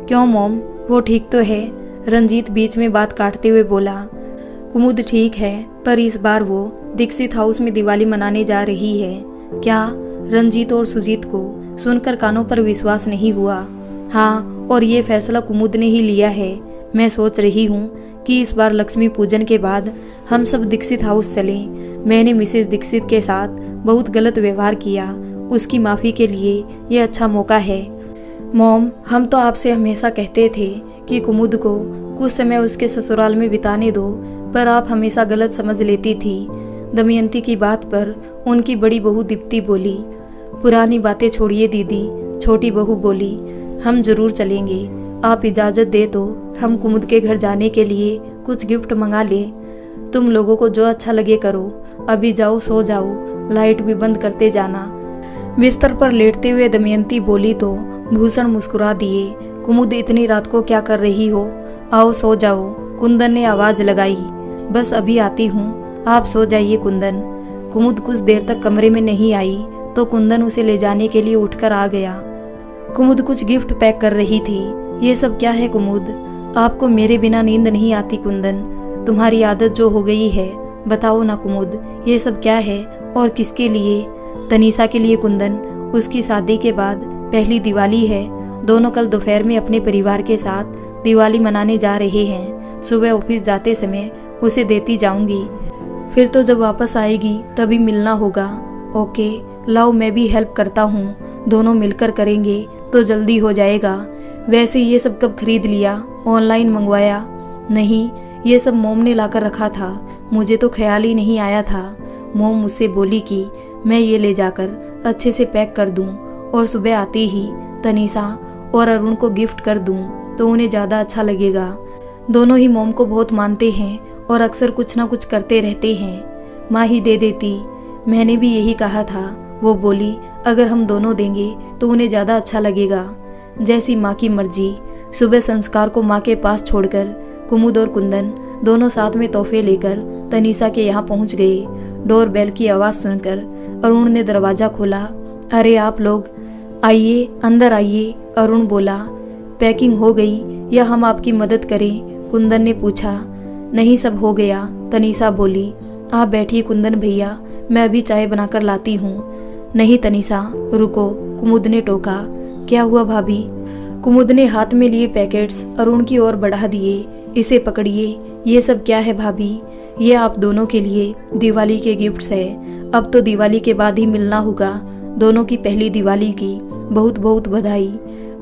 क्यों मोम, वो ठीक तो है? रंजीत बीच में बात काटते हुए बोला। कुमुद ठीक है, पर इस बार वो दीक्षित हाउस में दिवाली मनाने जा रही है। क्या? रंजीत और सुजीत को सुनकर कानों पर विश्वास नहीं हुआ। हाँ, और ये फैसला कुमुद ने ही लिया है। मैं सोच रही हूँ कि इस बार लक्ष्मी पूजन के बाद हम सब दीक्षित हाउस चलें। मैंने मिसेस दीक्षित के साथ बहुत गलत व्यवहार किया, उसकी माफ़ी के लिए ये अच्छा मौका है। मॉम, हम तो आपसे हमेशा कहते थे कि कुमुद को कुछ समय उसके ससुराल में बिताने दो, पर आप हमेशा गलत समझ लेती थी। दमयंती की बात पर उनकी बड़ी बहू दीप्ति बोली। पुरानी बातें छोड़िए दीदी, छोटी बहू बोली। हम जरूर चलेंगे, आप इजाज़त दे तो हम कुमुद के घर जाने के लिए कुछ गिफ्ट मंगा लें। तुम लोगों को जो अच्छा लगे करो। अभी जाओ, सो जाओ, लाइट भी बंद करते जाना। बिस्तर पर लेटते हुए दमयंती बोली तो भूषण मुस्कुरा दिए। कुमुद, इतनी रात को क्या कर रही हो? आओ सो जाओ। कुंदन ने आवाज लगाई। बस अभी आती हूँ, आप सो जाइए कुंदन। कुमुद कुछ देर तक कमरे में नहीं आई तो कुंदन उसे ले जाने के लिए उठकर आ गया। कुमुद कुछ गिफ्ट पैक कर रही थी। ये सब क्या है कुमुद? आपको मेरे बिना नींद नहीं आती कुंदन, तुम्हारी आदत जो हो गई है। बताओ ना कुमुद, ये सब क्या है और किसके लिए? तनीसा के लिए कुंदन, उसकी शादी के बाद पहली दिवाली है। दोनों कल दोपहर में अपने परिवार के साथ दिवाली मनाने जा रहे हैं। सुबह ऑफिस जाते समय उसे देती जाऊंगी, फिर तो जब वापस आएगी तभी मिलना होगा। ओके, लाओ मैं भी हेल्प करता हूँ, दोनों मिलकर करेंगे तो जल्दी हो जाएगा। वैसे ये सब कब खरीद लिया? ऑनलाइन मंगवाया? नहीं, ये सब मोम ने लाकर रखा था, मुझे तो ख्याल ही नहीं आया था। मोम मुझसे बोली कि मैं ये ले जाकर अच्छे से पैक कर दूं और सुबह आते ही तनीसा और अरुण को गिफ्ट कर दूं तो उन्हें ज़्यादा अच्छा लगेगा। दोनों ही मोम को बहुत मानते हैं और अक्सर कुछ ना कुछ करते रहते हैं। माँ ही दे देती, मैंने भी यही कहा था। वो बोली अगर हम दोनों देंगे तो उन्हें ज़्यादा अच्छा लगेगा। जैसी माँ की मर्जी। सुबह संस्कार को माँ के पास छोड़कर कुमुद और कुंदन दोनों साथ में तोहफे लेकर तनीसा के यहाँ पहुँच गए। डोर बेल की आवाज़ सुनकर अरुण ने दरवाज़ा खोला। अरे आप लोग आइए, अंदर आइए, अरुण बोला। पैकिंग हो गई या हम आपकी मदद करें? कुंदन ने पूछा। नहीं, सब हो गया, तनीसा बोली। आप बैठिए कुंदन भैया, मैं अभी चाय बनाकर लाती हूँ। नहीं तनीसा, रुको, कुमुद ने टोका। क्या हुआ भाभी? कुमुद ने हाथ में लिए पैकेट्स अरुण की ओर बढ़ा दिए। इसे पकड़िए। ये सब क्या है भाभी? ये आप दोनों के लिए दिवाली के गिफ्ट्स है। अब तो दिवाली के बाद ही मिलना होगा। दोनों की पहली दिवाली की बहुत बहुत बधाई।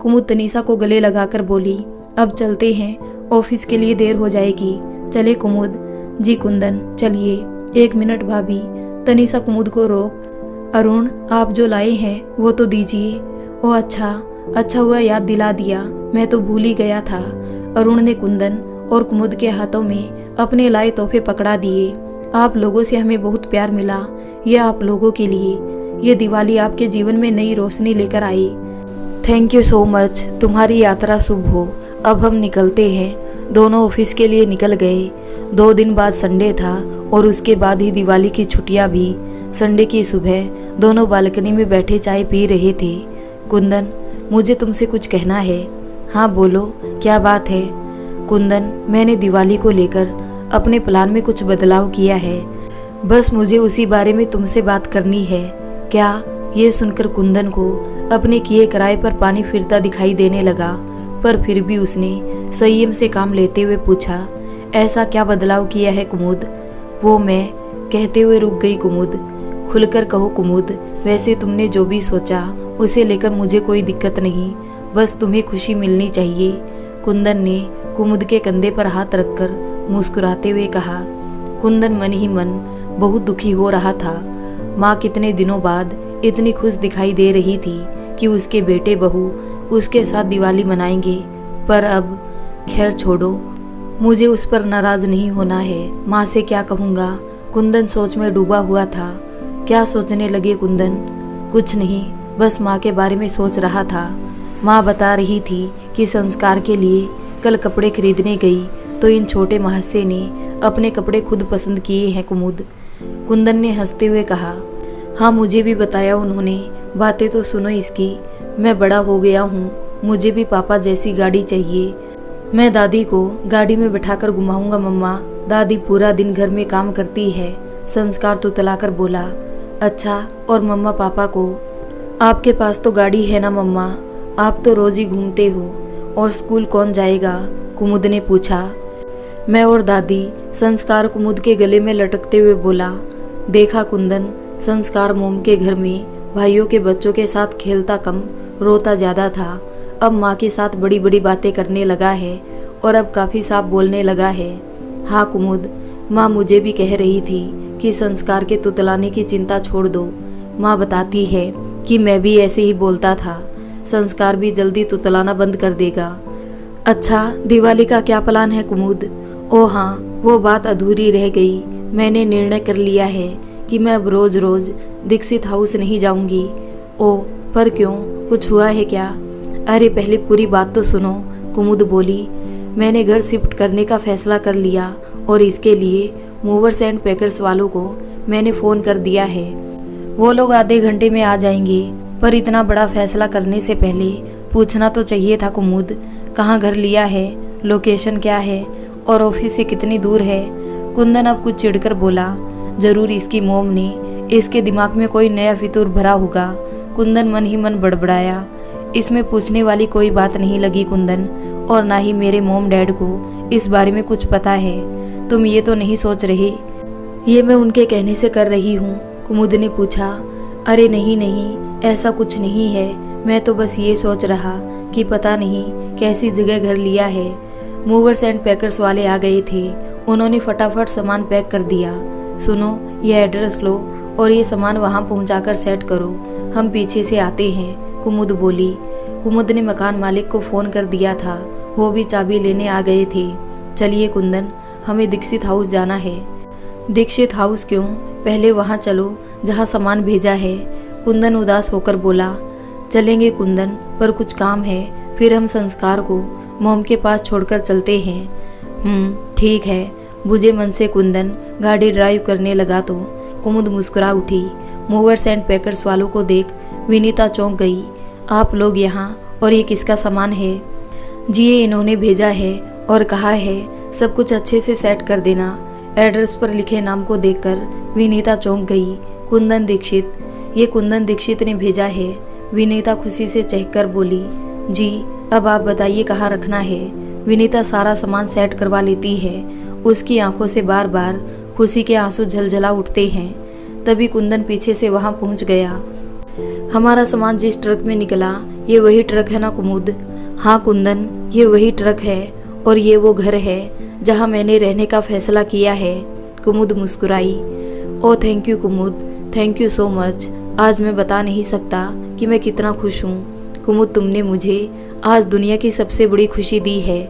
कुमुद तनीसा को गले लगाकर बोली। अब चलते हैं, ऑफिस के लिए देर हो जाएगी। चले कुमुद? जी कुंदन, चलिए। 1 मिनट भाभी। तनीसा कुमुद को रोक। अरुण, आप जो लाए हैं वो तो दीजिए। ओह अच्छा हुआ याद दिला दिया, मैं तो भूल ही गया था। अरुण ने कुंदन और कुमुद के हाथों में अपने लाए तोहफे पकड़ा दिए। आप लोगों से हमें बहुत प्यार मिला। यह आप लोगों के लिए ये दिवाली आपके जीवन में नई रोशनी लेकर आई। Thank you so much. तुम्हारी यात्रा शुभ हो। अब हम निकलते हैं। दोनों ऑफिस के लिए निकल गए। 2 दिन बाद संडे था और उसके बाद ही दिवाली की छुट्टियां भी। संडे की सुबह दोनों बालकनी में बैठे चाय पी रहे थे। कुंदन, मुझे तुमसे कुछ कहना है। हाँ बोलो, क्या बात है? कुंदन, मैंने दिवाली को लेकर अपने प्लान में कुछ बदलाव किया है। बस मुझे उसी बारे में तुमसे बात करनी है। क्या? ये सुनकर कुंदन को अपने किए कराए पर पानी फिरता दिखाई देने लगा, पर फिर भी उसने संयम से काम लेते हुए पूछा, ऐसा क्या बदलाव किया है कुमुद? वो मैं कहते हुए रुक गई कुमुद। खुलकर कहो कुमुद, वैसे तुमने जो भी सोचा उसे लेकर मुझे कोई दिक्कत नहीं, बस तुम्हें खुशी मिलनी चाहिए। कुंदन ने कुमुद के कंधे पर हाथ रखकर मुस्कुराते हुए कहा। कुंदन मन ही मन बहुत दुखी हो रहा था। माँ कितने दिनों बाद इतनी खुश दिखाई दे रही थी कि उसके बेटे बहू उसके साथ दिवाली मनाएंगे, पर अब खैर छोड़ो, मुझे उस पर नाराज नहीं होना है। माँ से क्या कहूँगा? कुंदन सोच में डूबा हुआ था। क्या सोचने लगे कुंदन? कुछ नहीं, बस माँ के बारे में सोच रहा था। माँ बता रही थी कि संस्कार के लिए कल कपड़े खरीदने गई तो इन छोटे महाशय ने अपने कपड़े खुद पसंद किए हैं कुमुद। कुंदन ने हंसते हुए कहा। हाँ, मुझे भी बताया उन्होंने। बातें तो सुनो इसकी। मैं बड़ा हो गया हूँ, मुझे भी पापा जैसी गाड़ी चाहिए। मैं दादी को गाड़ी में बिठाकर घुमाऊंगा मम्मा। दादी पूरा दिन घर में काम करती है। संस्कार तो तलाकर बोला। अच्छा, और मम्मा पापा को? आपके पास तो गाड़ी है ना मम्मा, आप तो रोज ही घूमते हो। और स्कूल कौन जाएगा? कुमुद ने पूछा। मैं और दादी। संस्कार कुमुद के गले में लटकते हुए बोला। देखा कुंदन, संस्कार मोम के घर में भाइयों के बच्चों के साथ खेलता कम रोता ज्यादा था। अब माँ के साथ बड़ी बड़ी बातें करने लगा है और अब काफी साफ बोलने लगा है। हाँ कुमुद, माँ मुझे भी कह रही थी कि संस्कार के तुतलाने की चिंता छोड़ दो। माँ बताती है कि मैं भी ऐसे ही बोलता था। संस्कार भी जल्दी तुतलाना बंद कर देगा। अच्छा, दिवाली का क्या प्लान है कुमुद? ओ हाँ, वो बात अधूरी रह गई। मैंने निर्णय कर लिया है कि मैं अब रोज रोज दीक्षित हाउस नहीं जाऊंगी। ओ, पर क्यों? कुछ हुआ है क्या? अरे पहले पूरी बात तो सुनो, कुमुद बोली। मैंने घर शिफ्ट करने का फैसला कर लिया और इसके लिए मूवर्स एंड पैकर्स वालों को मैंने फ़ोन कर दिया है। वो लोग आधे घंटे में आ जाएंगे, पर इतना बड़ा फैसला करने से पहले पूछना तो चाहिए था कुमुद, कहाँ घर लिया है, लोकेशन क्या है और ऑफिस से कितनी दूर है। कुंदन अब कुछ चिढ़कर बोला। जरूर इसकी मोम ने इसके दिमाग में कोई नया फितूर भरा होगा। कुंदन मन ही मन बड़बड़ाया। इसमें पूछने वाली कोई बात नहीं लगी कुंदन, और ना ही मेरे मोम डैड को इस बारे में कुछ पता है। तुम ये तो नहीं सोच रहे ये मैं उनके कहने से कर रही हूँ? कुमुद ने पूछा। अरे नहीं नहीं, ऐसा कुछ नहीं है। मैं तो बस ये सोच रहा कि पता नहीं कैसी जगह घर लिया है। मूवर्स एंड पैकर्स वाले आ गए थे। उन्होंने फटाफट सामान पैक कर दिया। सुनो, ये एड्रेस लो और ये सामान वहाँ पहुँचाकर सेट करो, हम पीछे से आते हैं, कुमुद बोली। कुमुद ने मकान मालिक को फ़ोन कर दिया था, वो भी चाबी लेने आ गए थे। चलिए कुंदन, हमें दीक्षित हाउस जाना है। दीक्षित हाउस क्यों? पहले वहाँ चलो जहाँ सामान भेजा है। कुंदन उदास होकर बोला। चलेंगे कुंदन, पर कुछ काम है, फिर हम संस्कार को मोम के पास छोड़कर चलते हैं। ठीक है, बुझे मन से कुंदन गाड़ी ड्राइव करने लगा तो कुमुद मुस्कुरा उठी। मूवर्स एंड पैकर्स वालों को देख विनीता चौंक गई। आप लोग यहाँ, और ये किसका सामान है? जी, ये इन्होंने भेजा है और कहा है सब कुछ अच्छे से सेट कर देना। एड्रेस पर लिखे नाम को देखकर विनीता चौंक गई। कुंदन दीक्षित, ये कुंदन दीक्षित ने भेजा है। विनीता खुशी से चहककर बोली। जी, अब आप बताइए कहाँ रखना है। विनीता सारा सामान सेट करवा लेती है। उसकी आंखों से बार बार खुशी के आंसू झलझला उठते हैं। तभी कुंदन पीछे से वहां पहुंच गया। हमारा सामान जिस ट्रक में निकला, ये वही ट्रक है ना कुमुद? हाँ कुंदन, ये वही ट्रक है और ये वो घर है जहाँ मैंने रहने का फैसला किया है। कुमुद मुस्कुराई। Oh thank you Kumud, thank you so much. आज मैं बता नहीं सकता कि मैं कितना खुश हूँ। कुमुद, तुमने मुझे आज दुनिया की सबसे बड़ी खुशी दी है।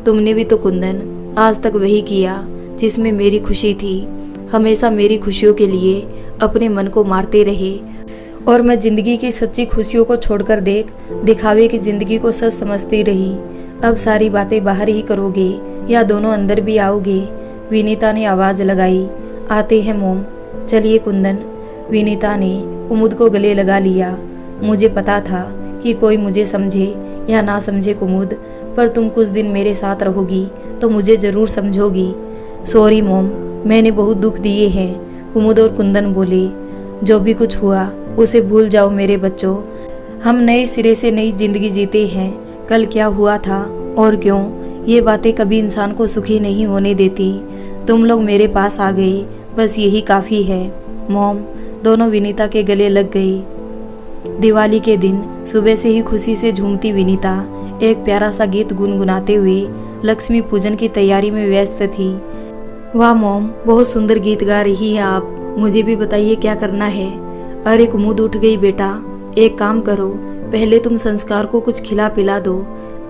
तुमने भी तो कुंदन आज तक वही किया जिसमें मेरी खुशी थी। हमेशा मेरी खुशियों के लिए अपने मन को मारते रहे और मैं जिंदगी की सच्ची खुशियों को छोड़कर दिखावे की जिंदगी को सच समझती रही। अब सारी बातें बाहर ही करोगे या दोनों अंदर भी आओगे? विनीता ने आवाज लगाई। आते हैं मोम, चलिए कुंदन। विनीता ने कुमुद को गले लगा लिया। मुझे पता था कि कोई मुझे समझे या ना समझे कुमुद, पर तुम कुछ दिन मेरे साथ रहोगी तो मुझे जरूर समझोगी। सॉरी मोम, मैंने बहुत दुख दिए हैं, कुमुद और कुंदन बोले। जो भी कुछ हुआ उसे भूल जाओ मेरे बच्चों। हम नए सिरे से नई जिंदगी जीते हैं। कल क्या हुआ था और क्यों, ये बातें कभी इंसान को सुखी नहीं होने देती। तुम लोग मेरे पास आ गए, बस यही काफ़ी है। मॉम, दोनों विनीता के गले लग गई। दिवाली के दिन सुबह से ही खुशी से झूमती विनीता एक प्यारा सा गीत गुनगुनाते हुए लक्ष्मी पूजन की तैयारी में व्यस्त थी। वाह मॉम, बहुत सुंदर गीत गा रही हैं आप, मुझे भी बताइए क्या करना है। अरे कुमुद, उठ गई बेटा, एक काम करो, पहले तुम संस्कार को कुछ खिला पिला दो,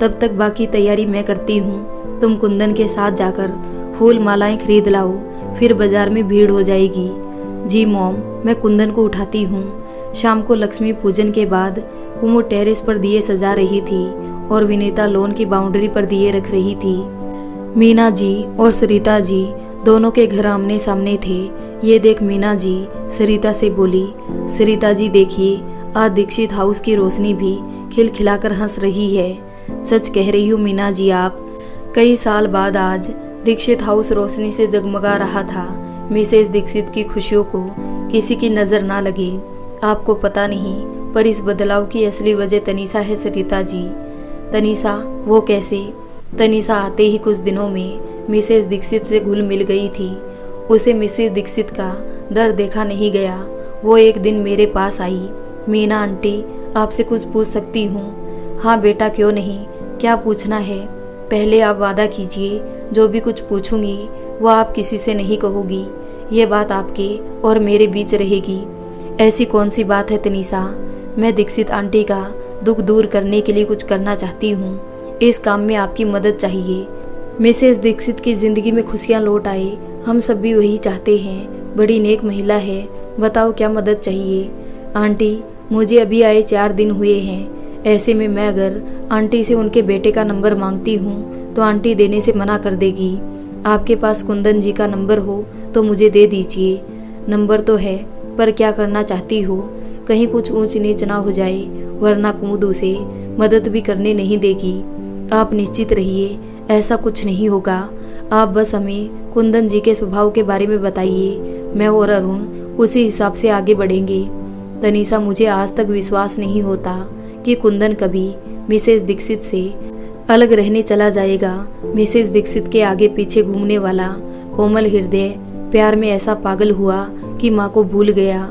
तब तक बाकी तैयारी मैं करती हूँ। तुम कुंदन के साथ जाकर फूल मालाएं खरीद लाओ, फिर बाजार में भीड़ हो जाएगी। जी मॉम, मैं कुंदन को उठाती हूँ। शाम को लक्ष्मी पूजन के बाद कुमुद टेरेस पर दिए सजा रही थी और विनीता लॉन की बाउंड्री पर दिए रख रही थी। मीना जी और सरिता जी दोनों के घर आमने सामने थे। ये देख मीना जी सरिता से बोली। सरिता जी देखिए, आज दीक्षित हाउस की रोशनी भी खिलखिलाकर हंस रही है। सच कह रही हूँ मीना जी आप, कई साल बाद आज दीक्षित हाउस रोशनी से जगमगा रहा था। मिसेज दीक्षित की खुशियों को किसी की नज़र ना लगे। आपको पता नहीं, पर इस बदलाव की असली वजह तनीषा है सरिता जी। तनीषा? वो कैसे? तनीषा आते ही कुछ दिनों में मिसेज दीक्षित से घुल मिल गई थी। उसे मिसेज दीक्षित का दर्द देखा नहीं गया। वो एक दिन मेरे पास आई। मीना आंटी, आपसे कुछ पूछ सकती हूँ? हाँ बेटा, क्यों नहीं, क्या पूछना है? पहले आप वादा कीजिए, जो भी कुछ पूछूंगी वो आप किसी से नहीं कहोगी। ये बात आपके और मेरे बीच रहेगी। ऐसी कौन सी बात है तनीषा? मैं दीक्षित आंटी का दुख दूर करने के लिए कुछ करना चाहती हूँ। इस काम में आपकी मदद चाहिए। मिसेज दीक्षित की जिंदगी में खुशियाँ लौट आए, हम सब भी वही चाहते हैं। बड़ी नेक महिला है, बताओ क्या मदद चाहिए? आंटी, मुझे अभी आए 4 दिन हुए हैं। ऐसे में मैं अगर आंटी से उनके बेटे का नंबर मांगती हूँ तो आंटी देने से मना कर देगी। आपके पास कुंदन जी का नंबर हो तो मुझे दे दीजिए। नंबर तो है, पर क्या करना चाहती हो? कहीं कुछ ऊंच नीच ना हो जाए, वरना कुमुद उसे मदद भी करने नहीं देगी। आप निश्चित रहिए, ऐसा कुछ नहीं होगा। आप बस हमें कुंदन जी के स्वभाव के बारे में बताइए। मैं और अरुण उसी हिसाब से आगे बढ़ेंगे। तनीषा, मुझे आज तक विश्वास नहीं होता कि कुंदन कभी मिसेज दीक्षित से अलग रहने चला जाएगा। मिसेज दीक्षित के आगे पीछे घूमने वाला कोमल हृदय प्यार में ऐसा पागल हुआ कि माँ को भूल गया।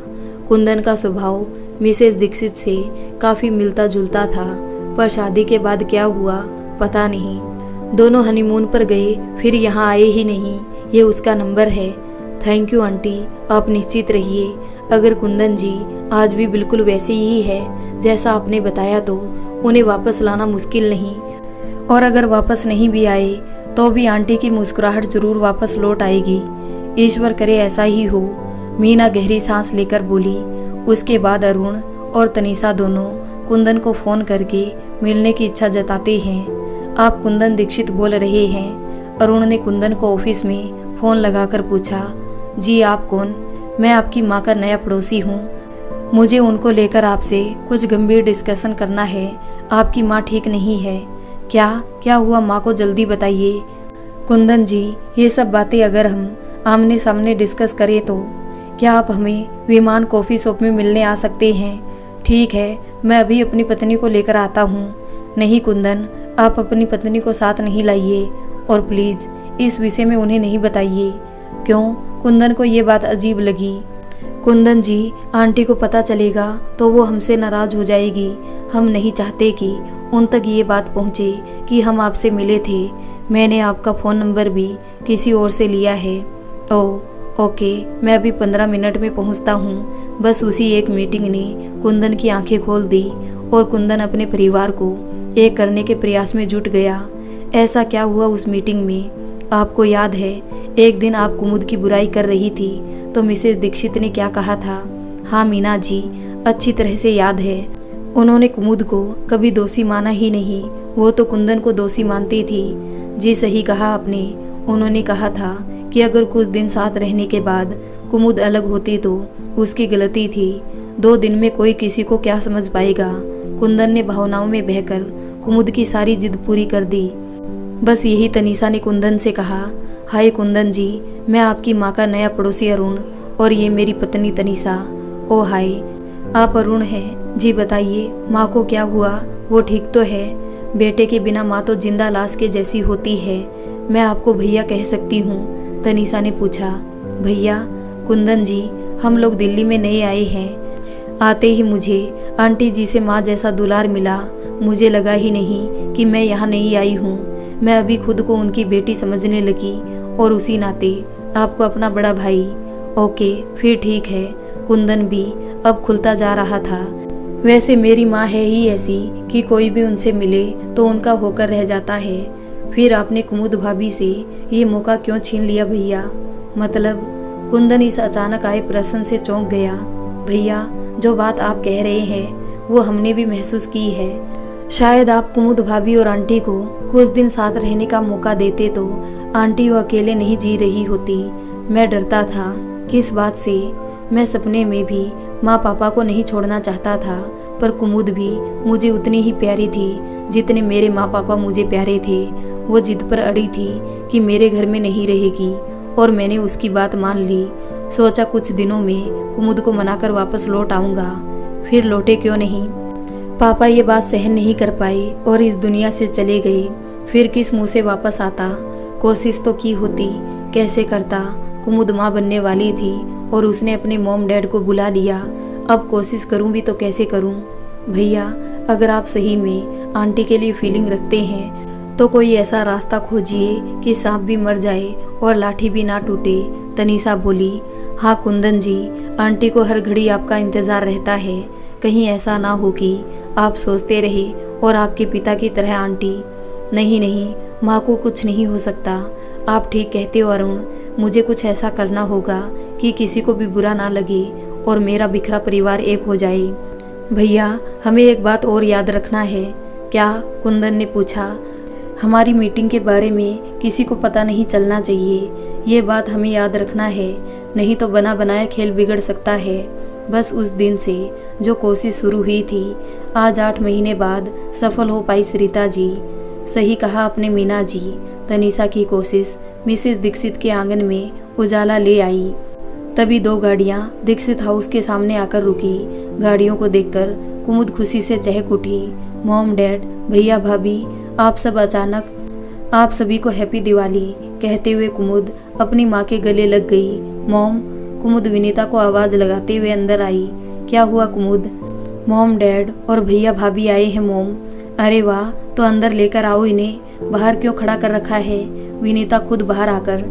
कुंदन का स्वभाव मिसेज दीक्षित से काफ़ी मिलता जुलता था, पर शादी के बाद क्या हुआ पता नहीं। दोनों हनीमून पर गए, फिर यहाँ आए ही नहीं। ये उसका नंबर है। थैंक यू आंटी, आप निश्चित रहिए। अगर कुंदन जी आज भी बिल्कुल वैसे ही है जैसा आपने बताया तो उन्हें वापस लाना मुश्किल नहीं, और अगर वापस नहीं भी आए तो भी आंटी की मुस्कुराहट जरूर वापस लौट आएगी। ईश्वर करे ऐसा ही हो। मीना गहरी सांस लेकर बोली। उसके बाद अरुण और तनीषा दोनों कुंदन को फ़ोन करके मिलने की इच्छा जताते हैं। आप कुंदन दीक्षित बोल रहे हैं? अरुण ने कुंदन को ऑफिस में फ़ोन लगाकर पूछा। जी, आप कौन? मैं आपकी माँ का नया पड़ोसी हूँ। मुझे उनको लेकर आपसे कुछ गंभीर डिस्कशन करना है। आपकी माँ ठीक नहीं है। क्या हुआ? माँ को जल्दी बताइए। कुंदन जी, ये सब बातें अगर हम आमने सामने डिस्कस करें तो क्या आप हमें विमान कॉफ़ी शॉप में मिलने आ सकते हैं? ठीक है, मैं अभी अपनी पत्नी को लेकर आता हूँ। नहीं कुंदन, आप अपनी पत्नी को साथ नहीं लाइए, और प्लीज़ इस विषय में उन्हें नहीं बताइए। क्यों? कुंदन को ये बात अजीब लगी। कुंदन जी, आंटी को पता चलेगा तो वो हमसे नाराज़ हो जाएगी। हम नहीं चाहते कि उन तक ये बात पहुँचे कि हम आपसे मिले थे। मैंने आपका फ़ोन नंबर भी किसी और से लिया है। ओके, मैं अभी 15 मिनट में पहुंचता हूं। बस उसी एक मीटिंग ने कुंदन की आंखें खोल दी और कुंदन अपने परिवार को एक करने के प्रयास में जुट गया। ऐसा क्या हुआ उस मीटिंग में? आपको याद है एक दिन आप कुमुद की बुराई कर रही थी तो मिसेस दीक्षित ने क्या कहा था? हाँ मीना जी, अच्छी तरह से याद है। उन्होंने कुमुद को कभी दोषी माना ही नहीं, वो तो कुंदन को दोषी मानती थी। जी सही कहा आपने। उन्होंने कहा था कि अगर कुछ दिन साथ रहने के बाद कुमुद अलग होती तो उसकी गलती थी। 2 दिन में कोई किसी को क्या समझ पाएगा। कुंदन ने भावनाओं में बहकर कुमुद की सारी जिद पूरी कर दी। बस यही तनीषा ने कुंदन से कहा, हाय कुंदन जी, मैं आपकी माँ का नया पड़ोसी अरुण और ये मेरी पत्नी तनीषा। ओ हाय, आप अरुण हैं? जी बताइए, माँ को क्या हुआ? वो ठीक तो है? बेटे के बिना माँ तो जिंदा लाश के जैसी होती है। मैं आपको भैया कह सकती हूँ? तनीषा ने पूछा। भैया? कुंदन जी, हम लोग दिल्ली में नए आए हैं। आते ही मुझे आंटी जी से माँ जैसा दुलार मिला। मुझे लगा ही नहीं कि मैं यहाँ नई आई हूँ। मैं अभी खुद को उनकी बेटी समझने लगी और उसी नाते आपको अपना बड़ा भाई। ओके, फिर ठीक है। कुंदन भी अब खुलता जा रहा था। वैसे मेरी माँ है ही ऐसी कि कोई भी उनसे मिले तो उनका होकर रह जाता है। फिर आपने कुमुद भाभी से ये मौका क्यों छीन लिया भैया? मतलब? कुंदन इस अचानक आए प्रश्न से चौंक गया। भैया, जो बात आप कह रहे हैं वो हमने भी महसूस की है। शायद आप कुमुद भाभी और आंटी को कुछ दिन साथ रहने का मौका देते तो आंटी वो अकेले नहीं जी रही होती। मैं डरता था। किस बात से? मैं सपने में भी माँ पापा को नहीं छोड़ना चाहता था, पर कुमुद भी मुझे उतनी ही प्यारी थी जितने मेरे माँ पापा मुझे प्यारे थे। वो जिद पर अड़ी थी कि मेरे घर में नहीं रहेगी और मैंने उसकी बात मान ली। सोचा कुछ दिनों में कुमुद को मनाकर वापस लौट आऊँगा। फिर लौटे क्यों नहीं। पापा ये बात सहन नहीं कर पाए और इस दुनिया से चले गए। फिर किस मुंह से वापस आता? कोशिश तो की होती, कैसे करता। कुमुद माँ बनने वाली थी और उसने अपने मॉम डैड को बुला लिया। अब कोशिश करूं भी तो कैसे करूं? भैया, अगर आप सही में आंटी के लिए फीलिंग रखते हैं तो कोई ऐसा रास्ता खोजिए कि सांप भी मर जाए और लाठी भी ना टूटे। तनीषा बोली। हाँ कुंदन जी, आंटी को हर घड़ी आपका इंतजार रहता है। कहीं ऐसा ना हो कि आप सोचते रहे और आपके पिता की तरह आंटी। नहीं नहीं, माँ को कुछ नहीं हो सकता। आप ठीक कहते हो अरुण, मुझे कुछ ऐसा करना होगा कि किसी को भी बुरा ना लगे और मेरा बिखरा परिवार एक हो जाए। भैया, हमें एक बात और याद रखना है। क्या? कुंदन ने पूछा। हमारी मीटिंग के बारे में किसी को पता नहीं चलना चाहिए। ये बात हमें याद रखना है, नहीं तो बना बनाया खेल बिगड़ सकता है। बस उस दिन से जो कोशिश शुरू हुई थी, आज 8 महीने बाद सफल हो पाई सरिता जी। सही कहा आपने मीना जी। तनीषा की कोशिश मिसेस दीक्षित के आंगन में उजाला ले आई। तभी 2 गाड़ियां दीक्षित हाउस के सामने आकर रुकी। गाड़ियों को देखकर कुमुद खुशी से चहक उठी। मॉम डैड, भैया भाभी, आप सब अचानक, आप सभी को हैप्पी दिवाली कहते हुए कुमुद अपनी माँ के गले लग गई। मॉम, कुमुद विनीता को आवाज लगाते हुए अंदर आई। क्या हुआ कुमुद? मॉम डैड और भैया भाभी आए हैं मॉम। अरे वाह, तो अंदर लेकर आओ इन्हें, बाहर क्यों खड़ा कर रखा है? विनीता खुद बाहर आकर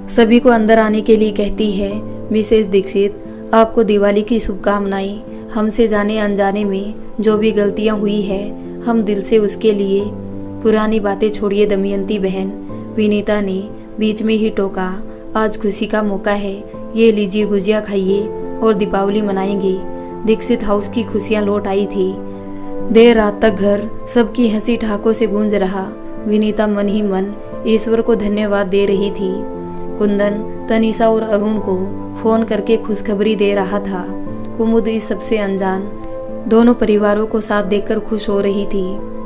सभी को अंदर आने के लिए कहती है। मिसेस दीक्षित, आपको दिवाली की शुभकामनाएं। हमसे जाने अनजाने में जो भी गलतियां हुई है, हम दिल से उसके लिए। पुरानी बातें छोड़िए दमयंती बहन, विनीता ने बीच में ही टोका। आज खुशी का मौका है, ये लीजिए गुजिया खाइए और दीपावली मनाएंगे। दीक्षित हाउस की खुशियां लौट आई थी। देर रात तक घर सबकी हंसी ठहाकों से गूंज रहा। विनीता मन ही मन ईश्वर को धन्यवाद दे रही थी। कुंदन तनीषा और अरुण को फोन करके खुशखबरी दे रहा था। कुमुद इस सबसे अनजान दोनों परिवारों को साथ देखकर खुश हो रही थी।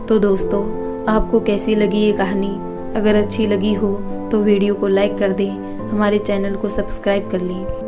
तो दोस्तों, आपको कैसी लगी ये कहानी? अगर अच्छी लगी हो तो वीडियो को लाइक कर दें, हमारे चैनल को सब्सक्राइब कर लें।